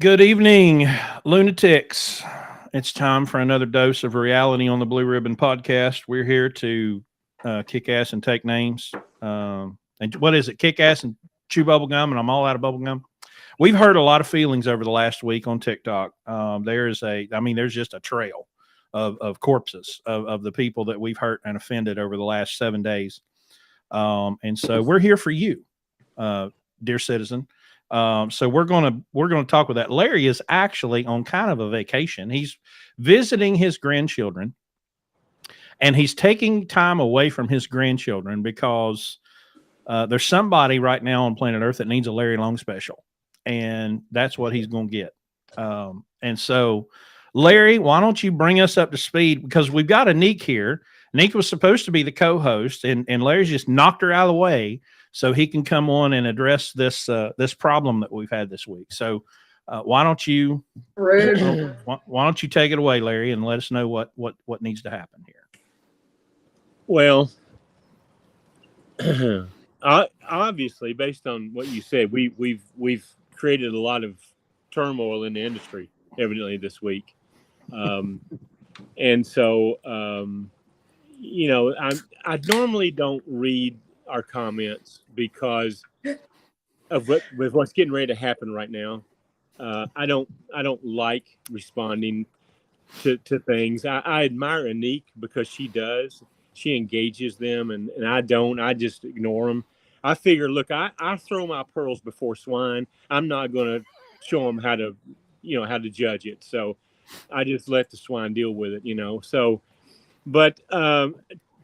Good evening, lunatics. It's time for another dose of reality on the Blue Ribbon Podcast. We're here to kick ass and take names. And what is it? Kick ass and chew bubble gum, and I'm all out of bubble gum. We've heard a lot of feelings over the last week on TikTok. There's just a trail of corpses of the people that we've hurt and offended over the last 7 days. And so we're here for you, dear citizen. So we're gonna talk with that. Larry is actually on kind of a vacation. He's visiting his grandchildren, and he's taking time away from his grandchildren because there's somebody right now on planet Earth that needs a Larry Long special, and that's what he's going to get. And so, Larry, why don't you bring us up to speed, because we've got Annique here. Annique was supposed to be the co-host, and Larry's just knocked her out of the way so he can come on and address this problem that we've had this week. So why don't you take it away, Larry, and let us know what needs to happen here. Well, obviously, based on what you said, we've created a lot of turmoil in the industry, evidently this week, and so I normally don't read our comments because of what's getting ready to happen right now. I don't like responding to things. I admire Annique because she does. She engages them, and I don't. I just ignore them. I figure, look, I throw my pearls before swine. I'm not going to show them how to judge it. So I just let the swine deal with it, So, but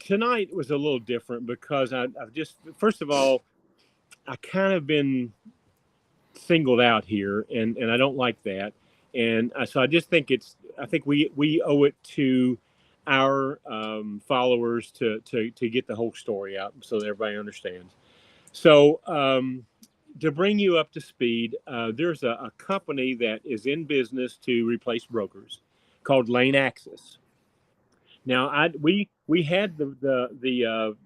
tonight was a little different because I've just, first of all, I kind of been singled out here, and I don't like that. And so I just think I think we owe it to our followers to get the whole story out so that everybody understands. So to bring you up to speed, there's a company that is in business to replace brokers called Lane Axis. Now, we had the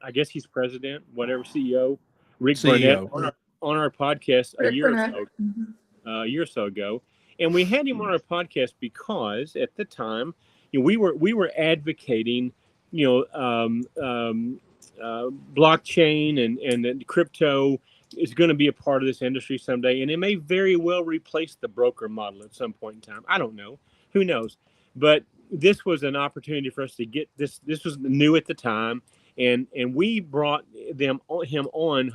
I guess he's president, whatever, CEO, Rick CEO. Burnett on our podcast a year or so ago, and we had him on our podcast because at the time, we were advocating, blockchain and crypto is going to be a part of this industry someday, and it may very well replace the broker model at some point in time. I don't know, who knows, but this was an opportunity for us to get this. This was new at the time, and we brought him on,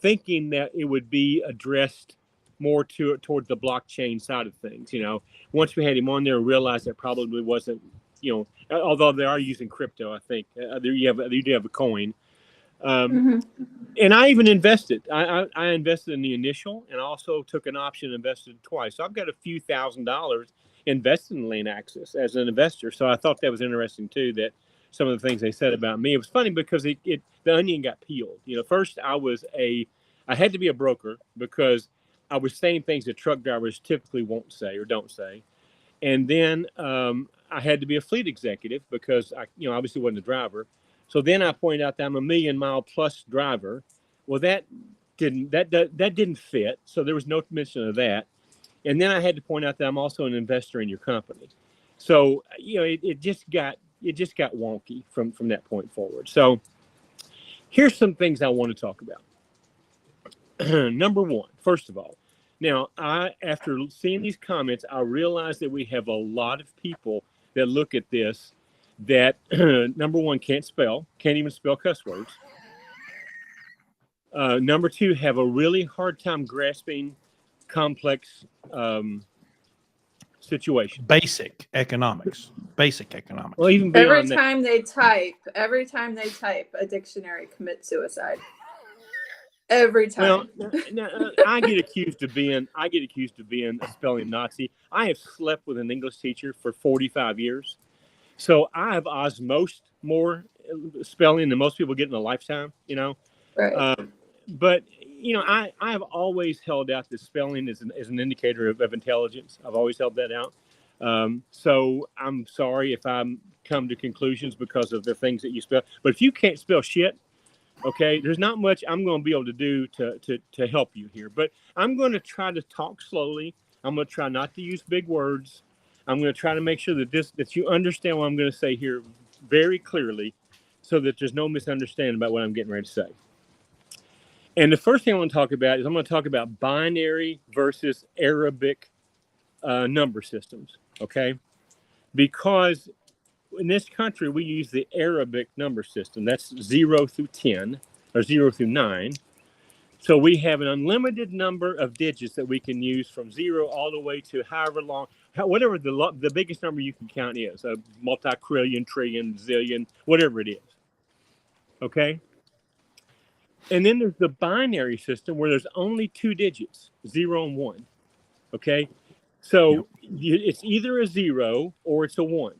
thinking that it would be addressed more toward the blockchain side of things. Once we had him on there, realized that probably wasn't. Although they are using crypto, I think you do have a coin. And I even invested. I invested in the initial, and also took an option and invested twice. So I've got a few $1,000s invested in Lane Axis as an investor. So I thought that was interesting too, that some of the things they said about me. It was funny because the onion got peeled. First I had to be a broker because I was saying things that truck drivers typically won't say or don't say. And then I had to be a fleet executive because I obviously wasn't a driver. So then I pointed out that I'm a 1,000,000-mile plus driver. Well, that didn't fit. So there was no mention of that. And then I had to point out that I'm also an investor in your company. So it just got wonky from that point forward. So here's some things I want to talk about. Number one, first of all, now after seeing these comments, I realized that we have a lot of people that look at this that number one, can't even spell cuss words. Number two, have a really hard time grasping complex situation. Basic economics. Well, even every time they type, a dictionary commits suicide. Every time. Well, I get accused of being a spelling Nazi. I have slept with an English teacher for 45 years. So I have osmosed more spelling than most people get in a lifetime, Right. But I have always held out that spelling is an indicator of intelligence. I've always held that out. So I'm sorry if I'm come to conclusions because of the things that you spell. But if you can't spell shit, okay, there's not much I'm going to be able to do to help you here. But I'm going to try to talk slowly. I'm going to try not to use big words. I'm going to try to make sure that you understand what I'm going to say here very clearly, so that there's no misunderstanding about what I'm getting ready to say. And the first thing I want to talk about is I'm going to talk about binary versus Arabic number systems, okay? Because in this country, we use the Arabic number system. That's 0 through 10, or 0 through 9. So we have an unlimited number of digits that we can use from 0 all the way to however long, whatever the biggest number you can count is, a multi-trillion, trillion, zillion, whatever it is, okay? And then there's the binary system where there's only 2 digits, 0 and 1, okay? So it's either a 0 or it's a 1.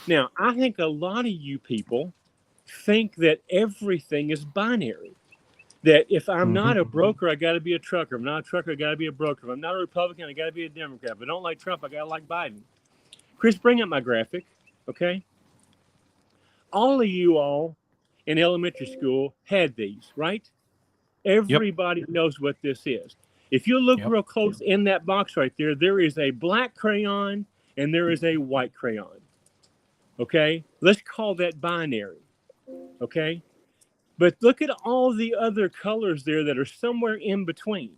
Now, I think a lot of you people think that everything is binary. That if I'm not a broker, I got to be a trucker. If I'm not a trucker, I got to be a broker. If I'm not a Republican, I got to be a Democrat. If I don't like Trump, I got to like Biden. Chris, bring up my graphic, okay? All of you all in elementary school had these, right? Everybody knows what this is. If you look real close in that box right there, there is a black crayon and there is a white crayon, okay? Let's call that binary, okay? But look at all the other colors there that are somewhere in between.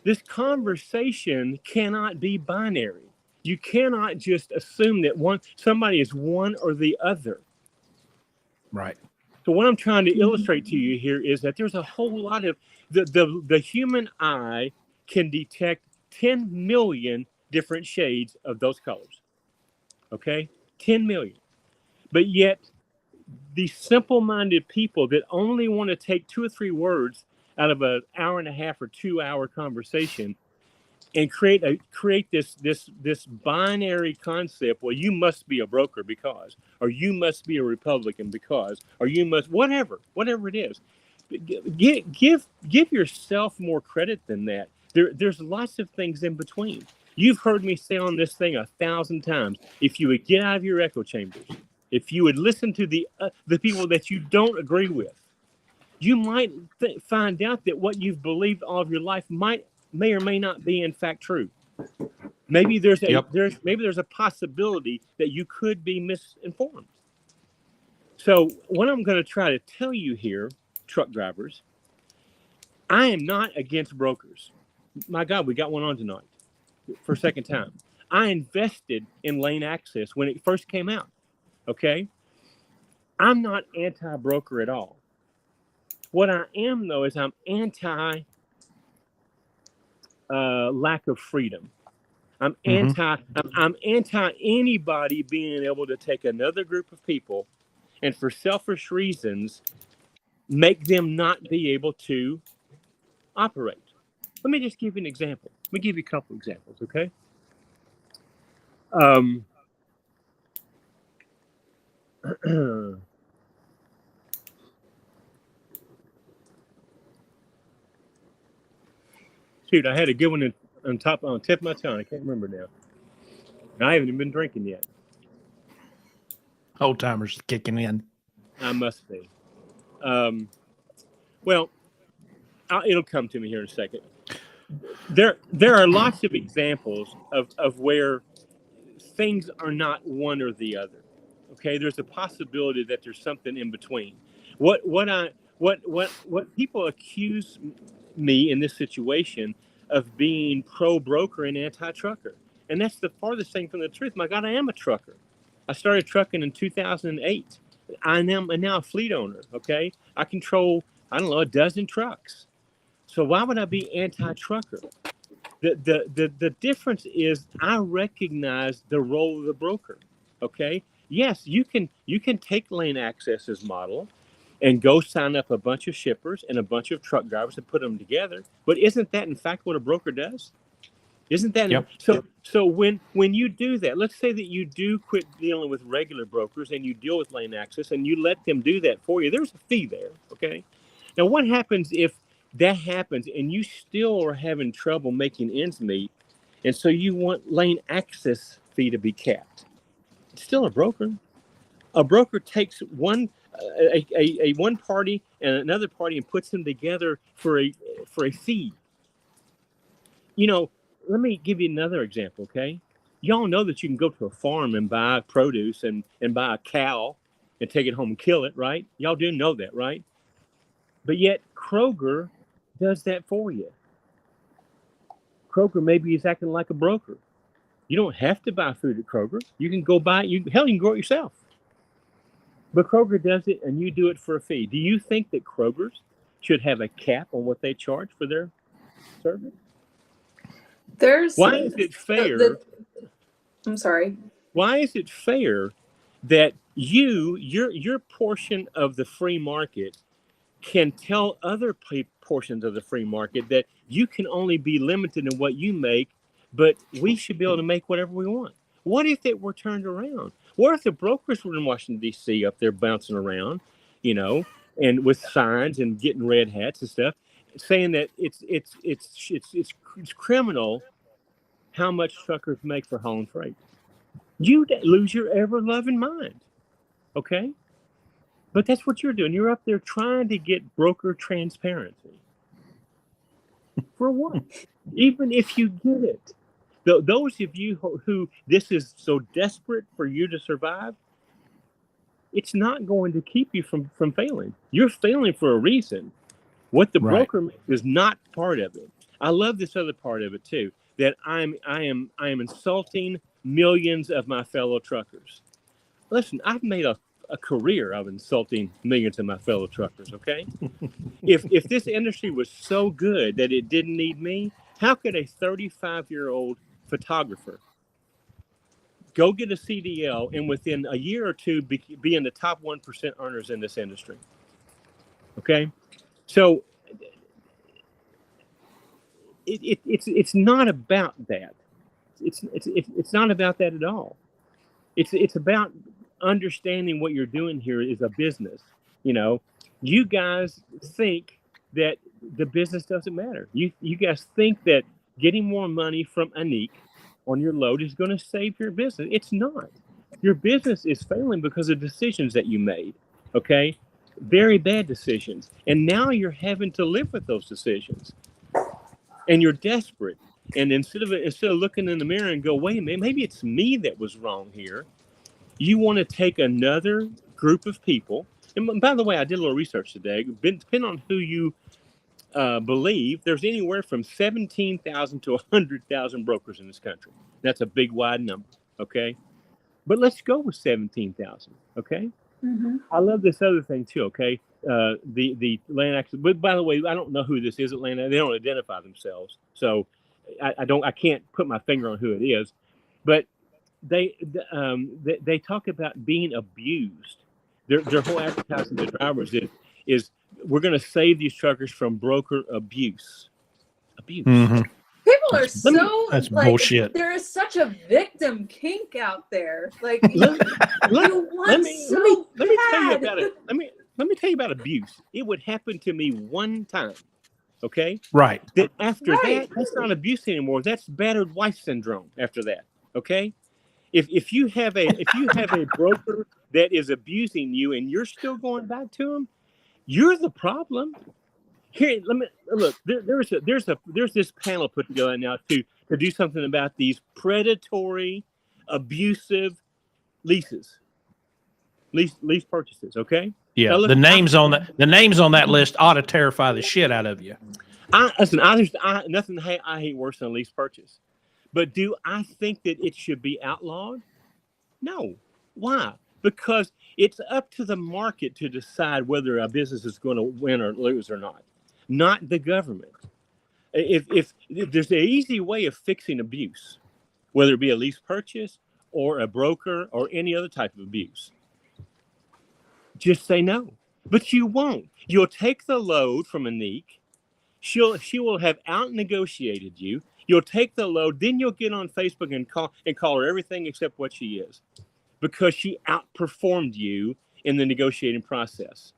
This conversation cannot be binary. You cannot just assume that somebody is one or the other. Right. So what I'm trying to illustrate to you here is that there's a whole lot of the human eye can detect 10 million different shades of those colors. Okay? 10 million. But yet these simple-minded people that only want to take 2 or 3 words out of an hour and a half or 2-hour conversation and create this binary concept. Well, you must be a broker because, or you must be a Republican because, or you must whatever it is. Give yourself more credit than that. There's lots of things in between. You've heard me say on this thing 1,000 times. If you would get out of your echo chambers, if you would listen to the people that you don't agree with, you might find out that what you've believed all of your life may or may not be in fact true. Maybe there's a possibility that you could be misinformed. So what I'm going to try to tell you here, truck drivers, I am not against brokers. My God, we got one on tonight for a second time. I invested in lane access when it first came out. Okay, I'm not anti-broker at all. What I am, though, is I'm anti lack of freedom. I'm anti anybody being able to take another group of people and for selfish reasons make them not be able to operate. Let me just give you an example. Let me give you a couple examples, okay? Shoot, I had a good one on tip of my tongue. I can't remember now. I haven't even been drinking yet. Old timers kicking in. I must be. Well, it'll come to me here in a second. There are lots of examples of where things are not one or the other. Okay, there's a possibility that there's something in between. What people accuse me in this situation of being pro-broker and anti-trucker, and that's the farthest thing from the truth. My God, I am a trucker. I started trucking in 2008. I am now a fleet owner. Okay, I control a dozen trucks. So why would I be anti-trucker? The difference is I recognize the role of the broker. Okay, yes, you can take lane access's model and go sign up a bunch of shippers and a bunch of truck drivers and put them together. But isn't that in fact what a broker does? Isn't that so when you do that, let's say that you do quit dealing with regular brokers and you deal with lane access and you let them do that for you, there's a fee there. Okay, now what happens if that happens and you still are having trouble making ends meet, and so you want lane access fee to be capped? It's still a broker. A broker takes one party and another party and puts them together for a fee. You know, let me give you another example, okay? Y'all know that you can go to a farm and buy produce and buy a cow and take it home and kill it, right? Y'all do know that, right? But yet Kroger does that for you. Kroger maybe is acting like a broker. You don't have to buy food at Kroger. You can go buy it. You can grow it yourself. But Kroger does it, and you do it for a fee. Do you think that Kroger's should have a cap on what they charge for their service? Why is it fair? I'm sorry. Why is it fair that your portion of the free market can tell other portions of the free market that you can only be limited in what you make, but we should be able to make whatever we want? What if it were turned around? What if the brokers were in Washington, D.C. up there bouncing around, and with signs and getting red hats and stuff, saying that it's criminal how much truckers make for hauling freight? You'd lose your ever-loving mind, okay? But that's what you're doing. You're up there trying to get broker transparency. For what? Even if you get it. Those of you who this is so desperate for you to survive, it's not going to keep you from failing. You're failing for a reason. What the broker makes is not part of it. I love this other part of it too, that I am insulting millions of my fellow truckers. Listen, I've made a career of insulting millions of my fellow truckers, okay? If this industry was so good that it didn't need me, how could a 35-year-old photographer go get a CDL and within a year or two be in the top 1% earners in this industry? Okay? So it's not about that. It's not about that at all. It's about understanding what you're doing here is a business. You guys think that the business doesn't matter. You guys think that getting more money from Annique on your load is going to save your business. It's not. Your business is failing because of decisions that you made. Okay, very bad decisions, and now you're having to live with those decisions, and you're desperate. And instead of looking in the mirror and go, wait a minute, maybe it's me that was wrong here. You want to take another group of people. And by the way, I did a little research today. Depending on who you believe, there's anywhere from 17,000 to 100,000 brokers in this country. That's a big, wide number. Okay. But let's go with 17,000. Okay. Mm-hmm. I love this other thing too. Okay. The land access. But by the way, I don't know who this is at land. They don't identify themselves. So I can't put my finger on who it is. But they talk about being abused. Their whole advertising to drivers is we're going to save these truckers from broker abuse. Mm-hmm. People are that's bullshit. There is such a victim kink out there. Like let me tell you bad. about it. Let me tell you about abuse. It would happen to me one time. Okay. Right. That after that, that's not abuse anymore. That's battered wife syndrome. After that. Okay. If you have a broker that is abusing you and you're still going back to him, you're the problem. Here, let me look. There's this panel put together now to do something about these predatory, abusive lease purchases. Okay. Yeah. Now, the names on that list ought to terrify the shit out of you. Nothing I hate worse than a lease purchase. But do I think that it should be outlawed? No. Why? Because it's up to the market to decide whether a business is going to win or lose or not the government. If there's an easy way of fixing abuse, whether it be a lease purchase or a broker or any other type of abuse, just say no. But you won't. You'll take the load from Annique. She will have out-negotiated you. You'll take the load, then you'll get on Facebook and call her everything except what she is, because she outperformed you in the negotiating process.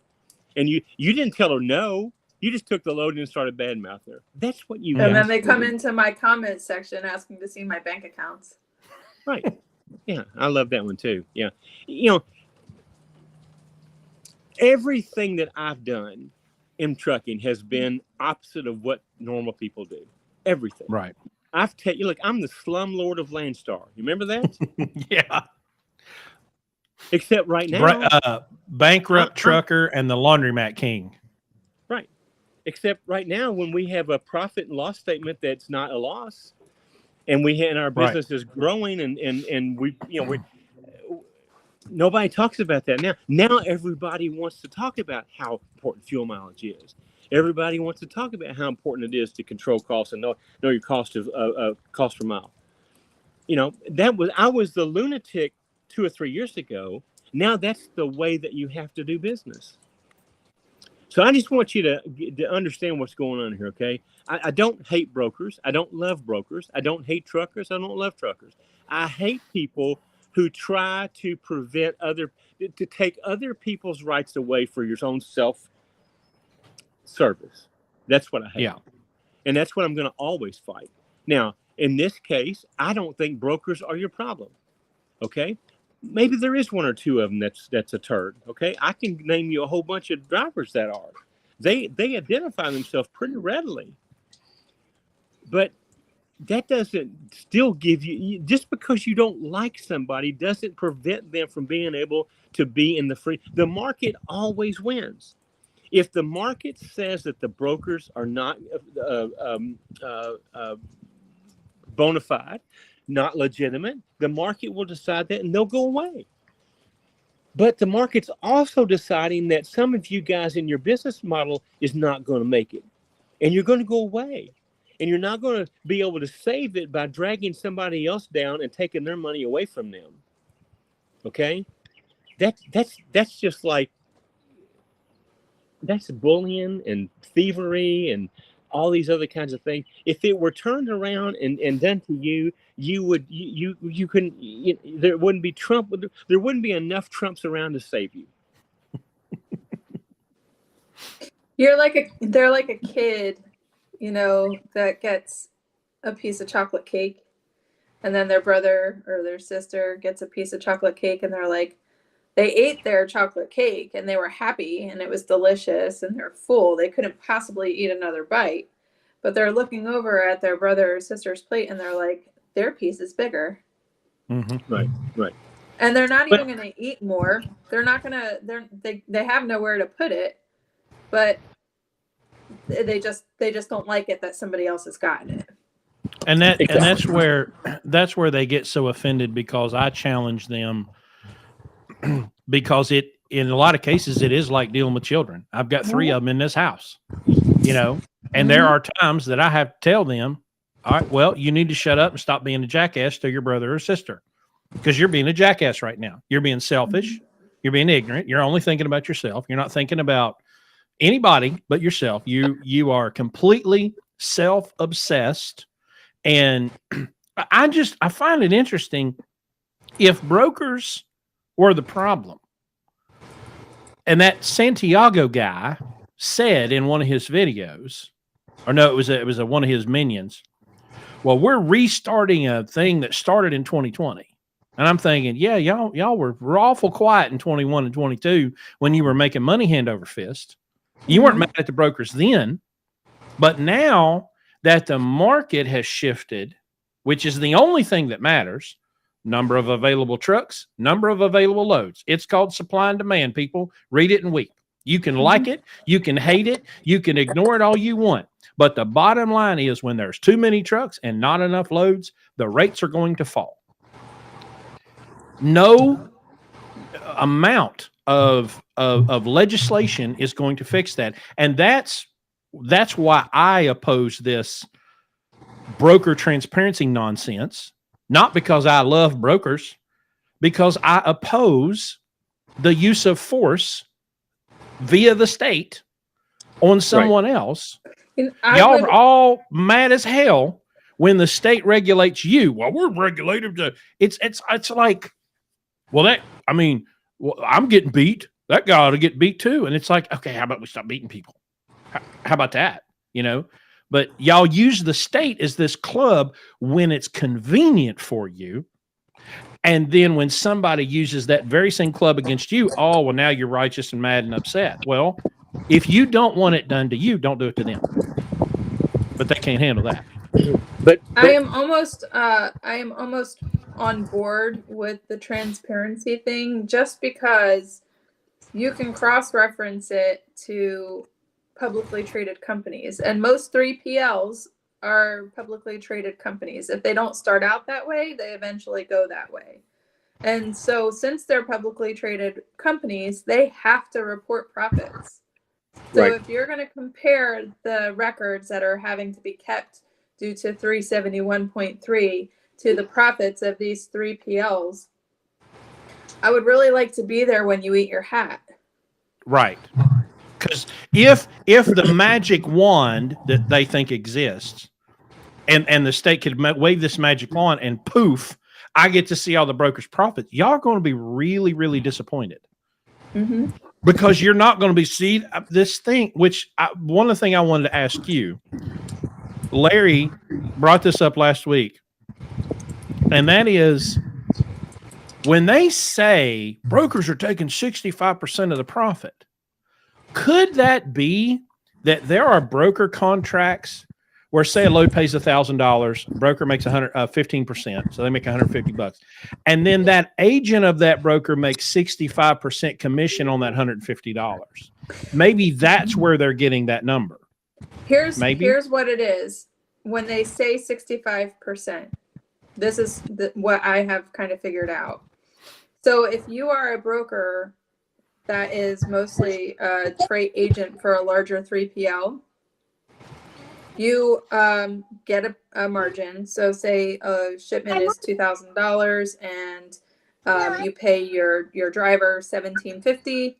And you didn't tell her no. You just took the load and started badmouthing her. That's what you. And then they come into my comment section asking to see my bank accounts. Right. Yeah, I love that one too. Yeah. Everything that I've done in trucking has been opposite of what normal people do. Everything. Right. I've taken you. Look, I'm the slumlord of Landstar. You remember that? Yeah. Except right now, Bankrupt trucker and the laundromat king. right. Except right now, when we have a profit and loss statement that's not a loss, and our business is growing, and we nobody talks about that now. Now everybody wants to talk about how important fuel mileage is. Everybody wants to talk about how important it is to control costs and know your cost of cost per mile. I was the lunatic 2 or 3 years ago. Now that's the way that you have to do business. So I just want you to understand what's going on here, okay? I don't hate brokers. I don't love brokers. I don't hate truckers. I don't love truckers. I hate people who try to prevent to take other people's rights away for your own self-service. That's what I hate. Yeah. And that's what I'm going to always fight. Now, in this case, I don't think brokers are your problem, okay? Maybe there is one or two of them that's a turd, okay? I can name you a whole bunch of drivers that are. They identify themselves pretty readily. But that doesn't still give you, just because you don't like somebody doesn't prevent them from being able to be in the market always wins. If the market says that the brokers are not bona fide, not legitimate, the market will decide that and they'll go away. But the market's also deciding that some of you guys in your business model is not going to make it, and you're going to go away. And you're not going to be able to save it by dragging somebody else down and taking their money away from them. Okay? That's just like, that's bullying and thievery and all these other kinds of things. If it were turned around and done to you, you couldn't, there wouldn't be there wouldn't be enough Trumps around to save you. They're like a kid, that gets a piece of chocolate cake, and then their brother or their sister gets a piece of chocolate cake, and they're like, they ate their chocolate cake and they were happy and it was delicious and they're full. They couldn't possibly eat another bite, but they're looking over at their brother or sister's plate and they're like, their piece is bigger. Mm-hmm. Right. And they're not even going to eat more. They're not going to, they have nowhere to put it, but they just don't like it that somebody else has gotten it. And that's where they get so offended, because I challenge them, because in a lot of cases it is like dealing with children. I've got 3 of them in this house, and there are times that I have to tell them, all right, well, you need to shut up and stop being a jackass to your brother or sister, because you're being a jackass right now. You're being selfish. You're being ignorant. You're only thinking about yourself. You're not thinking about anybody but yourself. You are completely self-obsessed. And I find it interesting, if brokers were the problem, and that Santiago guy said in one of his videos, or no, it was one of his minions, well, we're restarting a thing that started in 2020. And I'm thinking, yeah, y'all were awful quiet in 21 and 22 when you were making money hand over fist. You weren't mad at the brokers then, but now that the market has shifted, which is the only thing that matters, number of available trucks, number of available loads. It's called supply and demand, people. Read it and weep. You can like it, you can hate it, you can ignore it all you want. But the bottom line is, when there's too many trucks and not enough loads, the rates are going to fall. No amount of legislation is going to fix that. And that's why I oppose this broker transparency nonsense. Not because I love brokers, because I oppose the use of force via the state on someone else. Y'all are all mad as hell when the state regulates you. Well, we're regulated to. It's like, well, I'm getting beat. That guy ought to get beat too. And it's like, okay, how about we stop beating people? How about that? But y'all use the state as this club when it's convenient for you. And then when somebody uses that very same club against you, oh, well, now you're righteous and mad and upset. Well, if you don't want it done to you, don't do it to them. But they can't handle that. But I am almost on board with the transparency thing, just because you can cross-reference it to publicly traded companies, and most 3PLs are publicly traded companies. If they don't start out that way, they eventually go that way. And so since they're publicly traded companies, they have to report profits. So right. if you're going to compare the records that are having to be kept due to 371.3 to the profits of these 3PLs, I would really like to be there when you eat your hat. Right. Because if the magic wand that they think exists, and the state could wave this magic wand and poof, I get to see all the brokers' profits, y'all are going to be really, really disappointed. Mm-hmm. Because you're not going to be see this thing, one of the things I wanted to ask you, Larry brought this up last week, and that is when they say brokers are taking 65% of the profit, could that be that there are broker contracts where, say, a load pays $1,000, broker makes 15%, so they make $150, and then that agent of that broker makes 65% commission on that $150. Maybe that's where they're getting that number. Here's what it is. When they say 65%, this is what I have kind of figured out. So if you are a broker that is mostly a freight agent for a larger 3PL, you get a margin. So say a shipment is $2,000 and you pay your driver $1,750.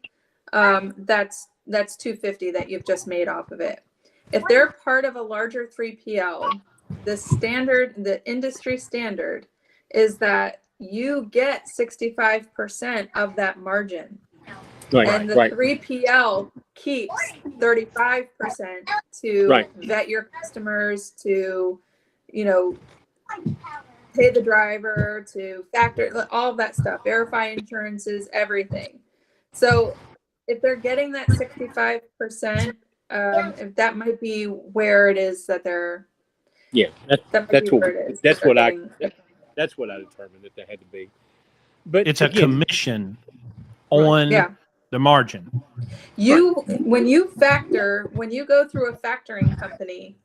That's $250 that you've just made off of it. If they're part of a larger 3PL, the industry standard is that you get 65% of that margin. Right, and the 3PL keeps 35% to vet your customers, to, pay the driver, to factor, all of that stuff, verify insurances, everything. So if they're getting that 65%, if that might be where it is that they're. Yeah, that's what I determined that they had to be. But it's again, a commission on the margin. When you go through a factoring company,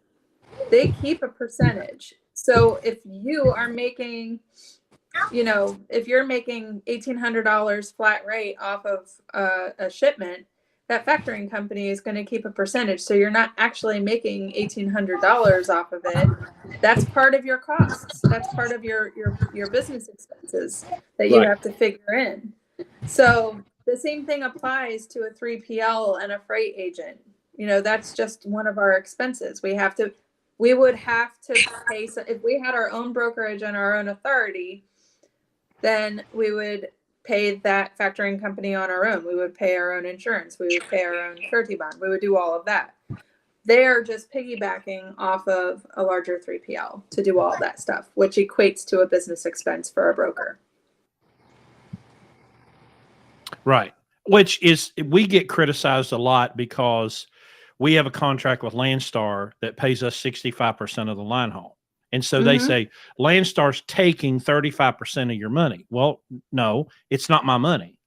they keep a percentage. So if you are making, if you're making $1,800 flat rate off of a shipment, that factoring company is going to keep a percentage. So you're not actually making $1,800 off of it. That's part of your costs. That's part of your business expenses that you have to figure in. So the same thing applies to a 3PL and a freight agent. That's just one of our expenses. We would have to pay. So if we had our own brokerage and our own authority, then we would pay that factoring company on our own. We would pay our own insurance. We would pay our own surety bond. We would do all of that. They're just piggybacking off of a larger 3PL to do all that stuff, which equates to a business expense for a broker. Right. Which is, we get criticized a lot because we have a contract with Landstar that pays us 65% of the line haul. And so they say, Landstar's taking 35% of your money. Well, no, it's not my money.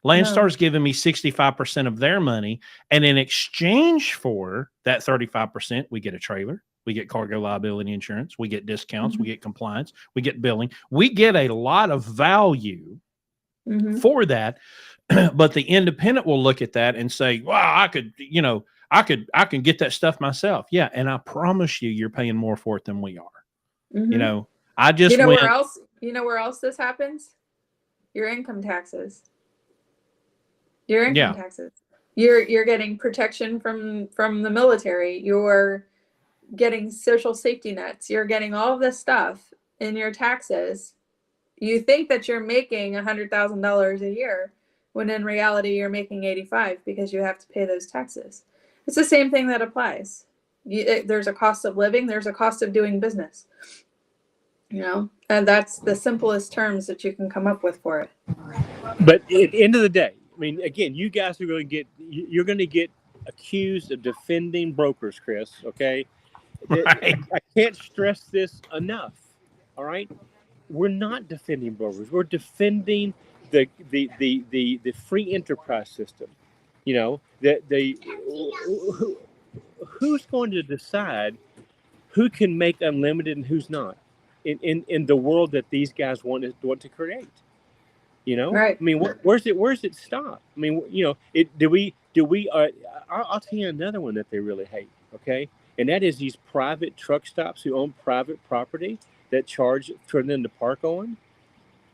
Landstar's giving me 65% of their money. And in exchange for that 35%, we get a trailer, we get cargo liability insurance, we get discounts, we get compliance, we get billing. We get a lot of value for that. But the independent will look at that and say, wow, I can get that stuff myself. Yeah. And I promise you're paying more for it than we are. I just where else this happens? Your income taxes. Taxes. You're getting protection from the military. You're getting social safety nets. You're getting all of this stuff in your taxes. You think that you're making $100,000 a year, when in reality you're making 85 because you have to pay those taxes. It's the same thing that applies. There's a cost of living. There's a cost of doing business. And that's the simplest terms that you can come up with for it. But at the end of the day, I mean, again, you guys are going to get accused of defending brokers, Chris. Okay, Right. I can't stress this enough. All right, we're not defending brokers. We're defending the free enterprise system. You know, who's going to decide who can make unlimited and who's not in the world that these guys want to create? You know, Right. I mean, where's it stop? I mean, you know, do we I'll tell you another one that they really hate. Okay, and that is these private truck stops who own private property that charge for them to park on.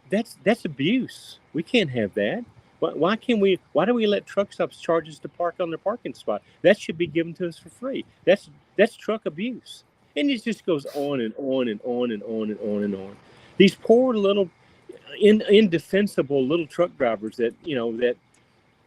That's abuse. We can't have that. Why can we? Why do we let truck stops charge us to park on their parking spot? That should be given to us for free. That's truck abuse, and it just goes on and on and on and on and on and on. These poor little indefensible little truck drivers that that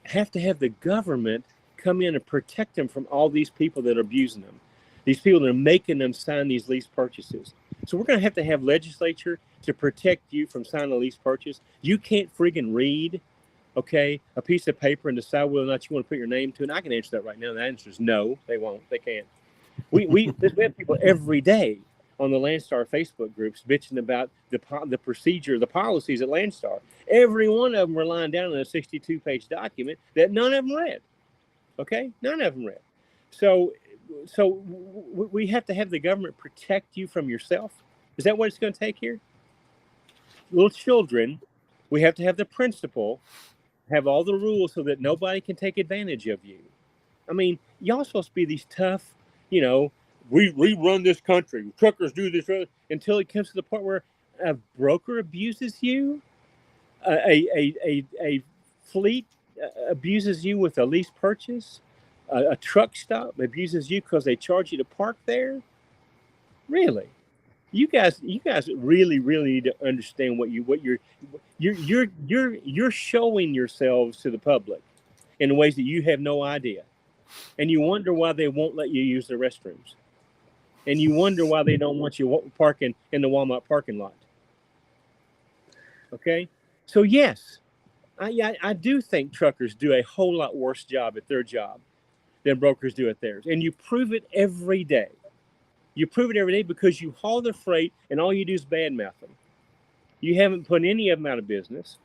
have to have the government come in and protect them from all these people that are abusing them, these people that are making them sign these lease purchases. So we're going to have legislature to protect you from signing a lease purchase. You can't friggin' read, okay, a piece of paper and decide whether or not you want to put your name to it. And I can answer that right now. The answer is no, they won't. They can't. We have people every day on the Landstar Facebook groups bitching about the procedure, the policies at Landstar. Every one of them relying down on a 62-page document that none of them read. Okay, none of them read. So we have to have the government protect you from yourself. Is that what it's going to take here? Little children, we have to have the principal have all the rules so that nobody can take advantage of you. I mean, y'all supposed to be these tough, you know, we run this country. Truckers do this until it comes to the point where a broker abuses you, a fleet abuses you with a lease purchase, a truck stop abuses you because they charge you to park there. Really, you guys really need to understand what you're showing yourselves to the public in ways that you have no idea, and you wonder why they won't let you use the restrooms. And you wonder why they don't want you parking in the Walmart parking lot. Okay? So, yes, I do think truckers do a whole lot worse job at their job than brokers do at theirs. And you prove it every day. You prove it every day because you haul their freight and all you do is badmouth them. You haven't put any of them out of business.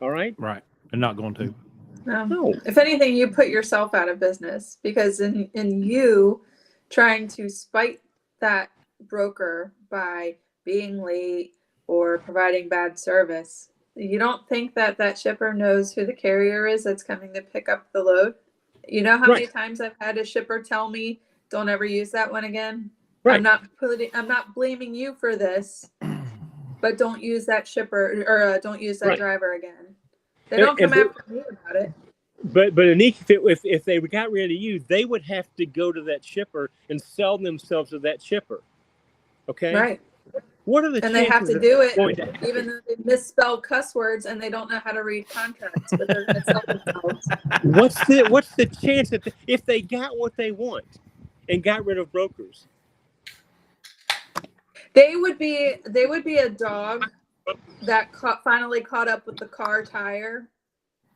All right? Right. They're not going to. No. If anything, you put yourself out of business because in you trying to spite that broker by being late or providing bad service, you don't think that shipper knows who the carrier is that's coming to pick up the load? You know how many times I've had a shipper tell me, "Don't ever use that one again." Right. I'm not blaming you for this, but don't use that shipper or don't use that driver again. They don't come after me about it. But Annique, if they got rid of you, they would have to go to that shipper and sell themselves to that shipper. Okay. Right. What are the and they have to do it to even though they misspell cuss words and they don't know how to read contracts, but they're going to sell themselves. What's the chance that if they got what they want and got rid of brokers? They would be a dog that finally caught up with the car tire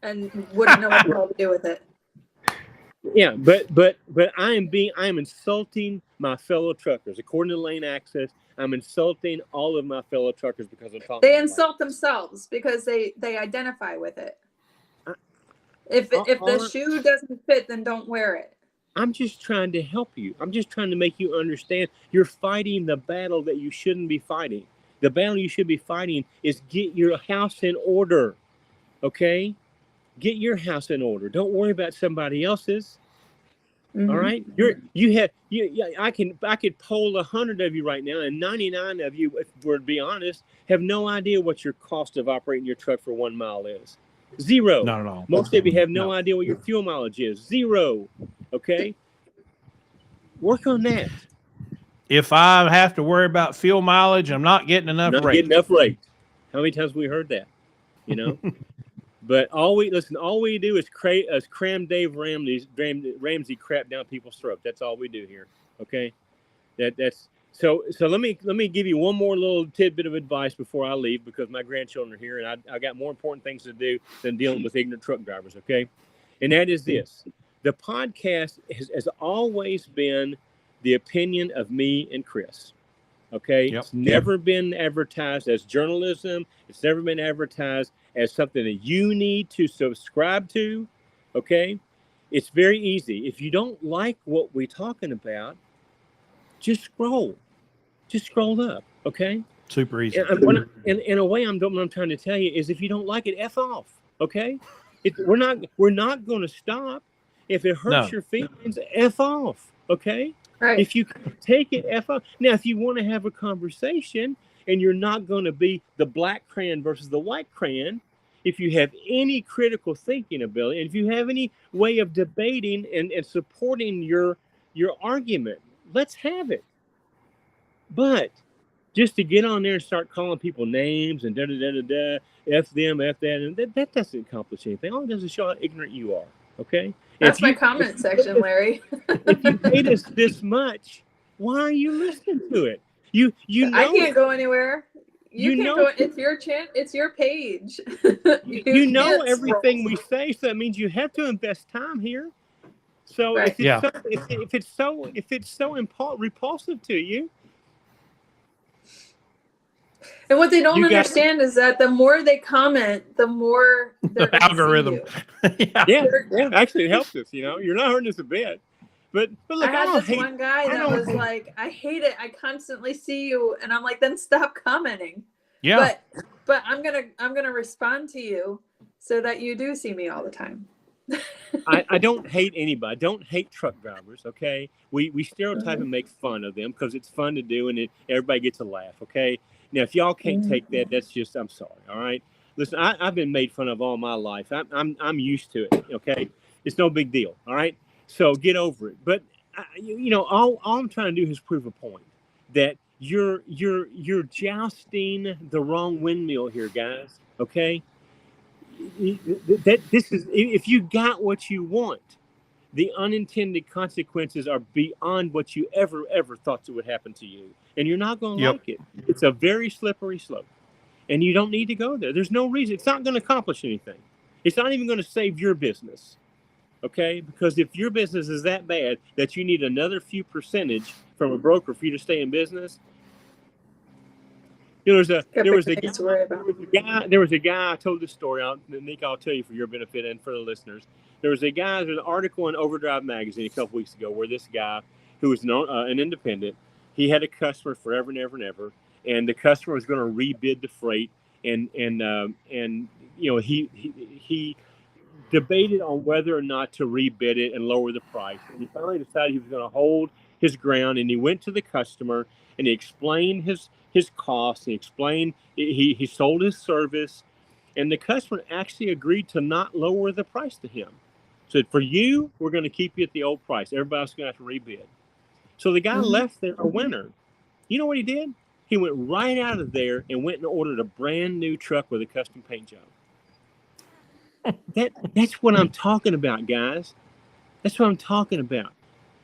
and wouldn't know what the hell to do with it. Yeah, but I am insulting my fellow truckers. According to Lane Access, I'm insulting all of my fellow truckers because I'm talking. They insult themselves because they identify with it. If the shoe doesn't fit, then don't wear it. I'm just trying to help you. I'm just trying to make you understand you're fighting the battle that you shouldn't be fighting. The battle you should be fighting is get your house in order. Okay? Get your house in order. Don't worry about somebody else's. Mm-hmm. All right? I could poll 100 of you right now, and 99 of you, if we're to be honest, have no idea what your cost of operating your truck for 1 mile is. Zero. Not at all. Most of you have no idea what your fuel mileage is. Zero. Okay? Work on that. If I have to worry about fuel mileage, I'm not getting enough rate. How many times have we heard that? You know? But all we do is cram Dave Ramsey crap down people's throats. That's all we do here. Okay? That's so let me give you one more little tidbit of advice before I leave, because my grandchildren are here and I got more important things to do than dealing with ignorant truck drivers, okay? And that is this. The podcast has always been the opinion of me and Chris. Okay, Yep. it's never been advertised as journalism. It's never been advertised as something that you need to subscribe to. Okay, it's very easy. If you don't like what we're talking about, just scroll up. Okay, Super easy. and in a way, what I'm trying to tell you is, if you don't like it, F off. Okay, we're not going to stop. If it hurts your feelings, F off. Okay. Right. If you take it, F off. Now, if you want to have a conversation and you're not going to be the black crayon versus the white crayon, if you have any critical thinking ability, and if you have any way of debating and supporting your argument, let's have it. But just to get on there and start calling people names and F them, F that, and that doesn't accomplish anything. All it does is show how ignorant you are. Okay? That's my comment section, Larry. If you hate us this much, why are you listening to it? You know I can't go anywhere. You can't know, go. It's your it's your page. you know everything we say, so that means you have to invest time here. So right. if it's so repulsive to you. And what they don't understand is that the more they comment, the more the algorithm. yeah. Actually, it helps us. You're not hurting us a bit. But look, I had this one guy that was like, "I hate it. I constantly see you," and I'm like, "Then stop commenting." Yeah. But I'm gonna respond to you so that you do see me all the time. I don't hate anybody. I don't hate truck drivers. Okay, we stereotype and make fun of them because it's fun to do, and everybody gets a laugh. Okay. Now, if y'all can't take that, that's just, I'm sorry. All right. Listen, I've been made fun of all my life. I'm used to it. Okay. It's no big deal. All right. So get over it. But all I'm trying to do is prove a point that you're jousting the wrong windmill here, guys. Okay. That this is, if you got what you want, the unintended consequences are beyond what you ever thought would happen to you. And you're not going to like it. It's a very slippery slope. And you don't need to go there. There's no reason. It's not going to accomplish anything. It's not even going to save your business. Okay? Because if your business is that bad that you need another few percentage from a broker for you to stay in business, there was a guy, I told this story, Nick, I'll tell you for your benefit and for the listeners. There's an article in Overdrive magazine a couple weeks ago where this guy, who was an independent, he had a customer forever and ever and ever, and the customer was going to rebid the freight, and he debated on whether or not to rebid it and lower the price, and he finally decided he was going to hold his ground, and he went to the customer and he explained his costs. He explained he sold his service, and the customer actually agreed to not lower the price to him. Said, for you, we're going to keep you at the old price. Everybody else is going to have to rebid. So the guy left there a winner. You know what he did? He went right out of there and went and ordered a brand new truck with a custom paint job. That's what I'm talking about, guys. That's what I'm talking about.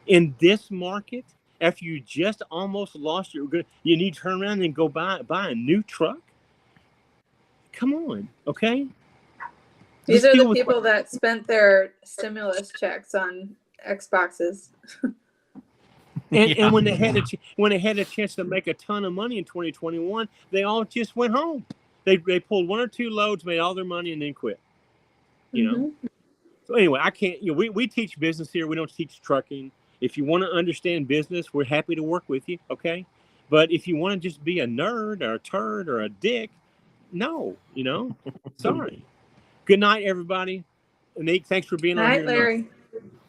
In this market, after you just almost lost you need to turn around and go buy a new truck? Come on, okay? These are the people that spent their stimulus checks on Xboxes. And when they had a chance to make a ton of money in 2021, they all just went home. They pulled one or two loads, made all their money, and then quit. You know. So anyway, I can't. We teach business here. We don't teach trucking. If you want to understand business, we're happy to work with you. Okay, but if you want to just be a nerd or a turd or a dick, no. Sorry. Good night, everybody. Annique, thanks for being on here. Night, Larry.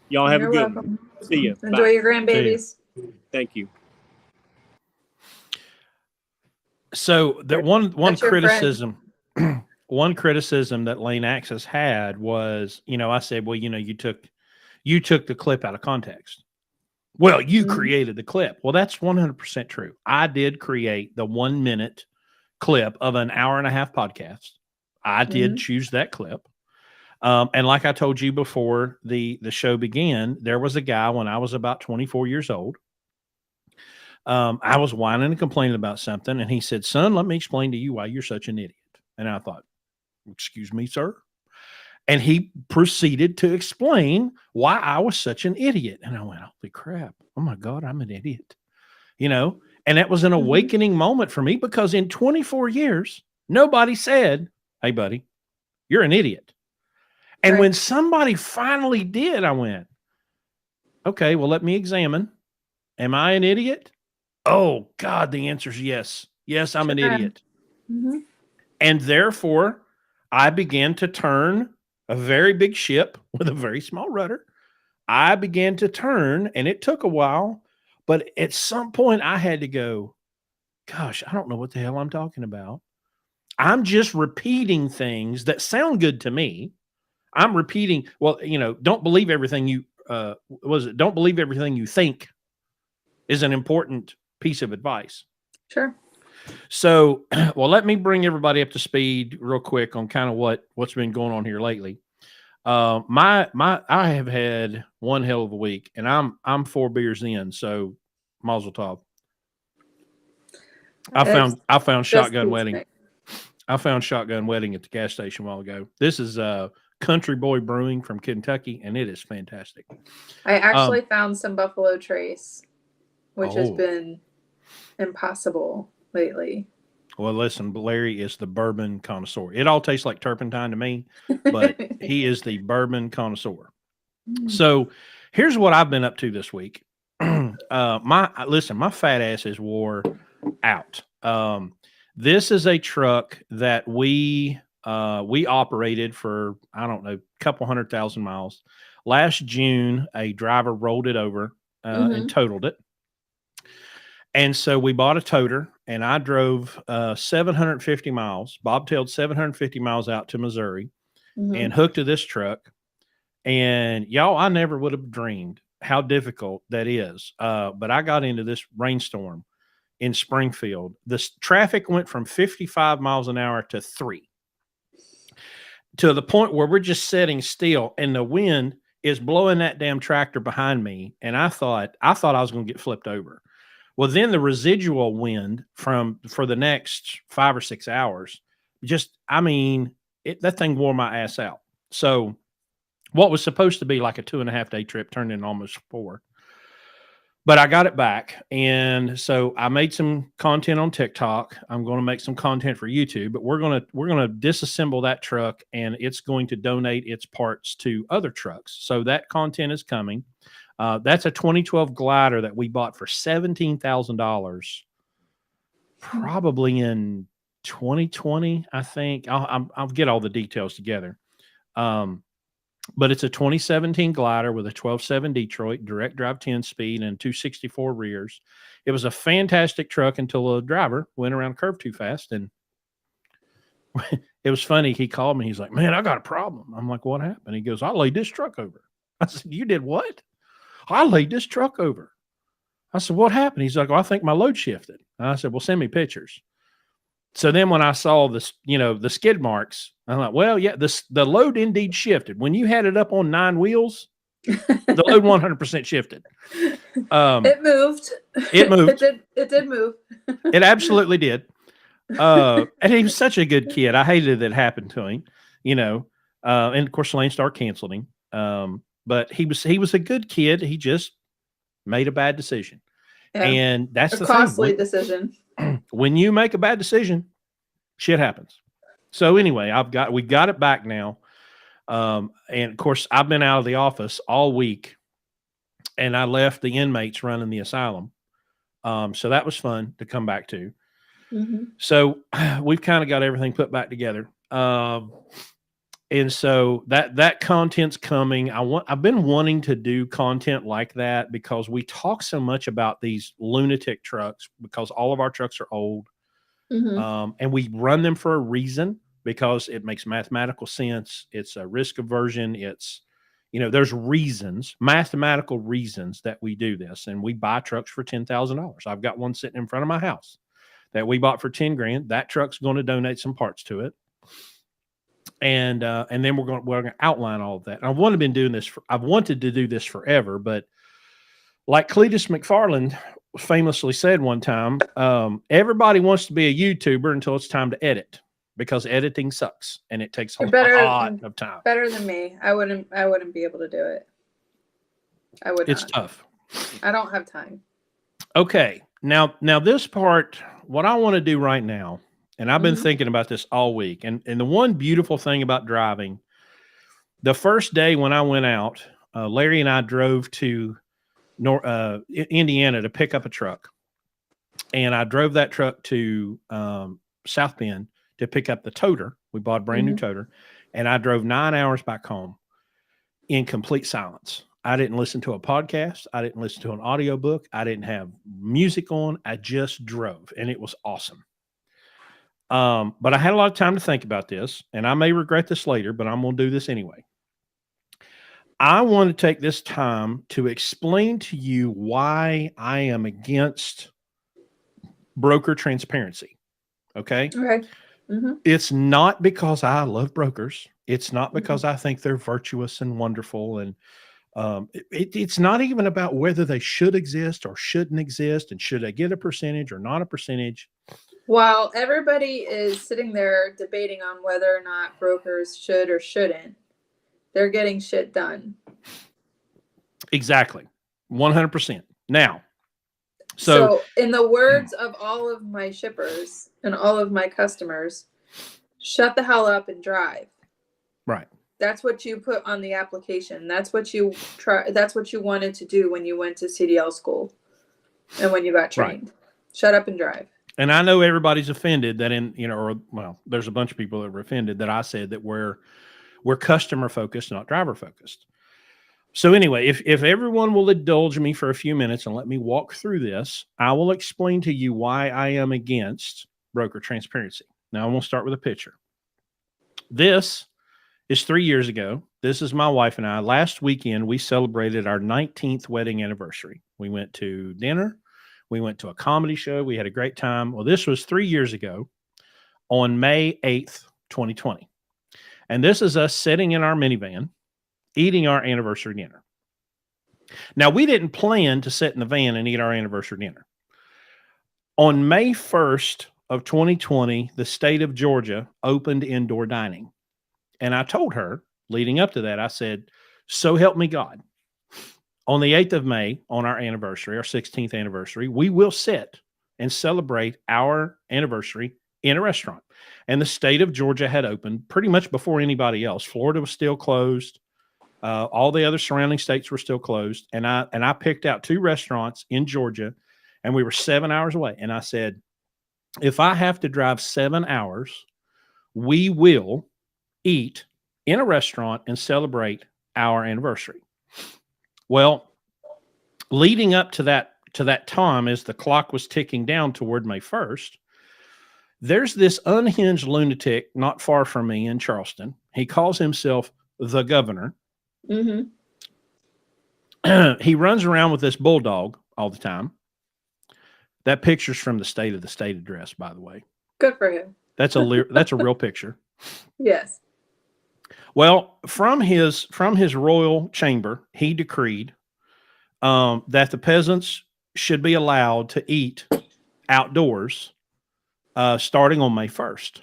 Y'all have a good one. See you. Enjoy your grandbabies. Thank you. So that one criticism, one criticism that Lane Axis had was, I said, well, you took the clip out of context. Well, you created the clip. Well, that's 100% true. I did create the 1 minute clip of an hour and a half podcast. I did choose that clip. And like I told you before the show began, there was a guy when I was about 24 years old. I was whining and complaining about something, and he said, son, let me explain to you why you're such an idiot. And I thought, excuse me, sir. And he proceeded to explain why I was such an idiot. And I went, holy crap. Oh my God, I'm an idiot. And that was an awakening moment for me, because in 24 years, nobody said, hey, buddy, you're an idiot. And when somebody finally did, I went, okay, well, let me examine. Am I an idiot? Oh God, the answer is yes. Yes, I'm an idiot. And therefore, I began to turn a very big ship with a very small rudder. I began to turn, and it took a while, but at some point I had to go, gosh, I don't know what the hell I'm talking about. I'm just repeating things that sound good to me. I'm repeating, well, don't believe everything you, don't believe everything you think is an important piece of advice. Sure. So, well, let me bring everybody up to speed real quick on kind of what's been going on here lately. I have had one hell of a week, and I'm 4 beers in, so mazel tov. I found Shotgun Wedding. I found Shotgun Wedding at the gas station a while ago. This is Country Boy Brewing from Kentucky, and it is fantastic. I actually found some Buffalo Trace, which has been impossible lately. Well, listen, Larry is the bourbon connoisseur. It all tastes like turpentine to me, but he is the bourbon connoisseur. So here's what I've been up to this week. My fat ass is wore out. This is a truck that we operated for, I don't know, a couple 100,000 miles. Last June, a driver rolled it over and totaled it. And so we bought a toter, and I drove 750 miles, bobtailed 750 miles out to Missouri and hooked to this truck. And y'all, I never would have dreamed how difficult that is. But I got into this rainstorm in Springfield. The traffic went from 55 miles an hour to 3, to the point where we're just sitting still, and the wind is blowing that damn tractor behind me. And I thought I was going to get flipped over. Well, then the residual wind for the next 5 or 6 hours, that thing wore my ass out. So what was supposed to be like a 2.5 day trip turned into almost 4. But I got it back. And so I made some content on TikTok. I'm going to make some content for YouTube, but we're going to disassemble that truck, and it's going to donate its parts to other trucks. So that content is coming. That's a 2012 glider that we bought for $17,000, probably in 2020, I think. I'll get all the details together. But it's a 2017 glider with a 12.7 Detroit, direct drive 10 speed, and 264 rears. It was a fantastic truck until the driver went around the curve too fast. And it was funny. He called me. He's like, man, I got a problem. I'm like, what happened? He goes, I laid this truck over. I said, you did what? I laid this truck over. I said, what happened? He's like, well, I think my load shifted. And I said, well, send me pictures. So then when I saw this, the skid marks, I'm like, well, yeah, the load indeed shifted. When you had it up on 9 wheels, the load 100% shifted. It moved. It moved. It did move. It absolutely did. And he was such a good kid. I hated that it happened to him, and of course Lane Star canceled him. But he was a good kid. He just made a bad decision. Yeah. And that's the costly decision. When you make a bad decision, shit happens. So anyway, we got it back now. And of course I've been out of the office all week, and I left the inmates running the asylum. So that was fun to come back to. So we've kind of got everything put back together. And so that content's coming. I've been wanting to do content like that because we talk so much about these lunatic trucks, because all of our trucks are old. And we run them for a reason, because it makes mathematical sense. It's a risk aversion. It's, there's reasons, mathematical reasons that we do this. And we buy trucks for $10,000. I've got one sitting in front of my house that we bought for $10,000. That truck's going to donate some parts to it. And then we're going to outline all of that. And I've wanted to do this forever, but like Cletus McFarland famously said one time, everybody wants to be a YouTuber until it's time to edit. because editing sucks and it takes a You're better- lot of time. Better than me. I wouldn't be able to do it. I would It's not. tough. I don't have time. Okay. Now this part, what I want to do right now, and I've been Mhm. thinking about this all week, and the one beautiful thing about driving, the first day when I went out, Larry and I drove to Indiana to pick up a truck. And I drove that truck to South Bend to pick up the toter. We bought a brand new toter. And I drove 9 hours back home in complete silence. I didn't listen to a podcast. I didn't listen to an audiobook. I didn't have music on. I just drove, and it was awesome. But I had a lot of time to think about this, and I may regret this later, but I'm going to do this anyway. I want to take this time to explain to you why I am against broker transparency. Okay. Okay. Mm-hmm. It's not because I love brokers. It's not because I think they're virtuous and wonderful. And it's not even about whether they should exist or shouldn't exist. And should they get a percentage or not a percentage? While everybody is sitting there debating on whether or not brokers should or shouldn't, they're getting shit done. Exactly. 100%. Now, so in the words of all of my shippers and all of my customers, shut the hell up and drive. Right. That's what you put on the application. That's what you that's what you wanted to do when you went to CDL school and when you got trained. Right. Shut up and drive. And I know everybody's offended that there's a bunch of people that were offended that I said that we're customer focused, not driver focused. So anyway, if everyone will indulge me for a few minutes and let me walk through this, I will explain to you why I am against broker transparency. Now, I want to start with a picture. This is 3 years ago. This is my wife and I. Last weekend, we celebrated our 19th wedding anniversary. We went to dinner. We went to a comedy show. We had a great time. Well, this was 3 years ago on May 8th, 2020. And this is us sitting in our minivan, eating our anniversary dinner. Now, we didn't plan to sit in the van and eat our anniversary dinner. On May 1st of 2020, the state of Georgia opened indoor dining. And I told her, leading up to that, I said, so help me God. On the 8th of May, on our anniversary, our 16th anniversary, we will sit and celebrate our anniversary in a restaurant. And the state of Georgia had opened pretty much before anybody else. Florida was still closed. All the other surrounding states were still closed. And I picked out 2 restaurants in Georgia, and we were 7 hours away. And I said, if I have to drive 7 hours, we will eat in a restaurant and celebrate our anniversary. Well, leading up to that time, as the clock was ticking down toward May 1st, there's this unhinged lunatic not far from me in Charleston. He calls himself the governor. Mm-hmm. He runs around with this bulldog all the time. That picture's from the State of the State address, by the way. Good for him. That's a real picture. Yes. Well, from his royal chamber, he decreed that the peasants should be allowed to eat outdoors starting on May 1st.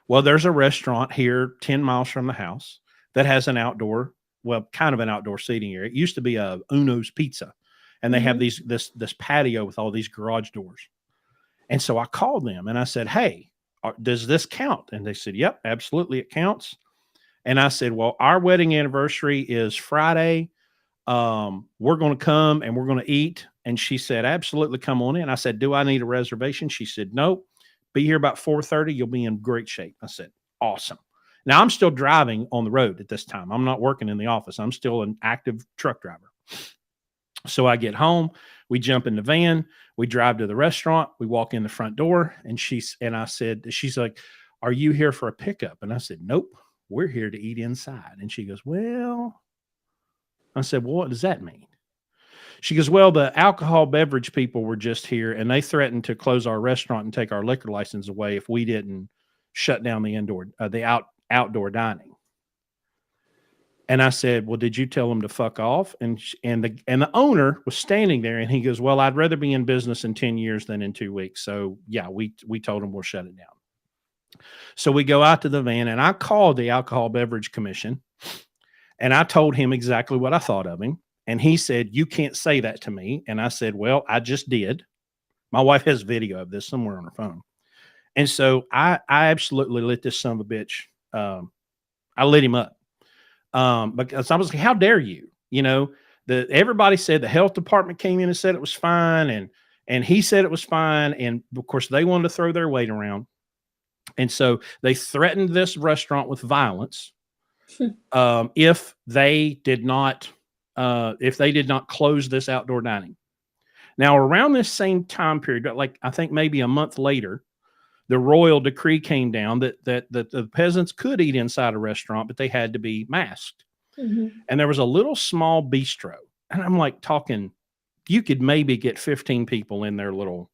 Well, there's a restaurant here 10 miles from the house that has an outdoor, kind of an outdoor seating area. It used to be a Uno's Pizza, and they have this patio with all these garage doors. And so I called them and I said, hey, does this count? And they said, yep, absolutely, it counts. And I said, well, our wedding anniversary is Friday. We're going to come and we're going to eat. And she said, absolutely, come on in. I said, do I need a reservation? She said, nope. Be here about 4:30. You'll be in great shape. I said, awesome. Now, I'm still driving on the road at this time. I'm not working in the office. I'm still an active truck driver. So I get home. We jump in the van. We drive to the restaurant. We walk in the front door. And she's like, are you here for a pickup? And I said, nope. We're here to eat inside. And she goes, well, I said, well, what does that mean? She goes, well, the alcohol beverage people were just here and they threatened to close our restaurant and take our liquor license away if we didn't shut down the outdoor dining. And I said, well, did you tell them to fuck off? And the owner was standing there and he goes, well, I'd rather be in business in 10 years than in 2 weeks. So yeah, we told him we'll shut it down. So we go out to the van, and I called the Alcohol Beverage Commission, and I told him exactly what I thought of him. And he said, "You can't say that to me." And I said, "Well, I just did." My wife has video of this somewhere on her phone. And so I absolutely lit this son of a bitch. I lit him up. Because I was like, "How dare you?" You know, everybody said the health department came in and said it was fine. And he said it was fine. And of course they wanted to throw their weight around. And so they threatened this restaurant with violence if they did not close this outdoor dining. Now, around this same time period, like I think maybe a month later, the royal decree came down that the peasants could eat inside a restaurant, but they had to be masked. Mm-hmm. And there was a little small bistro, and I'm like talking, you could maybe get 15 people in their little,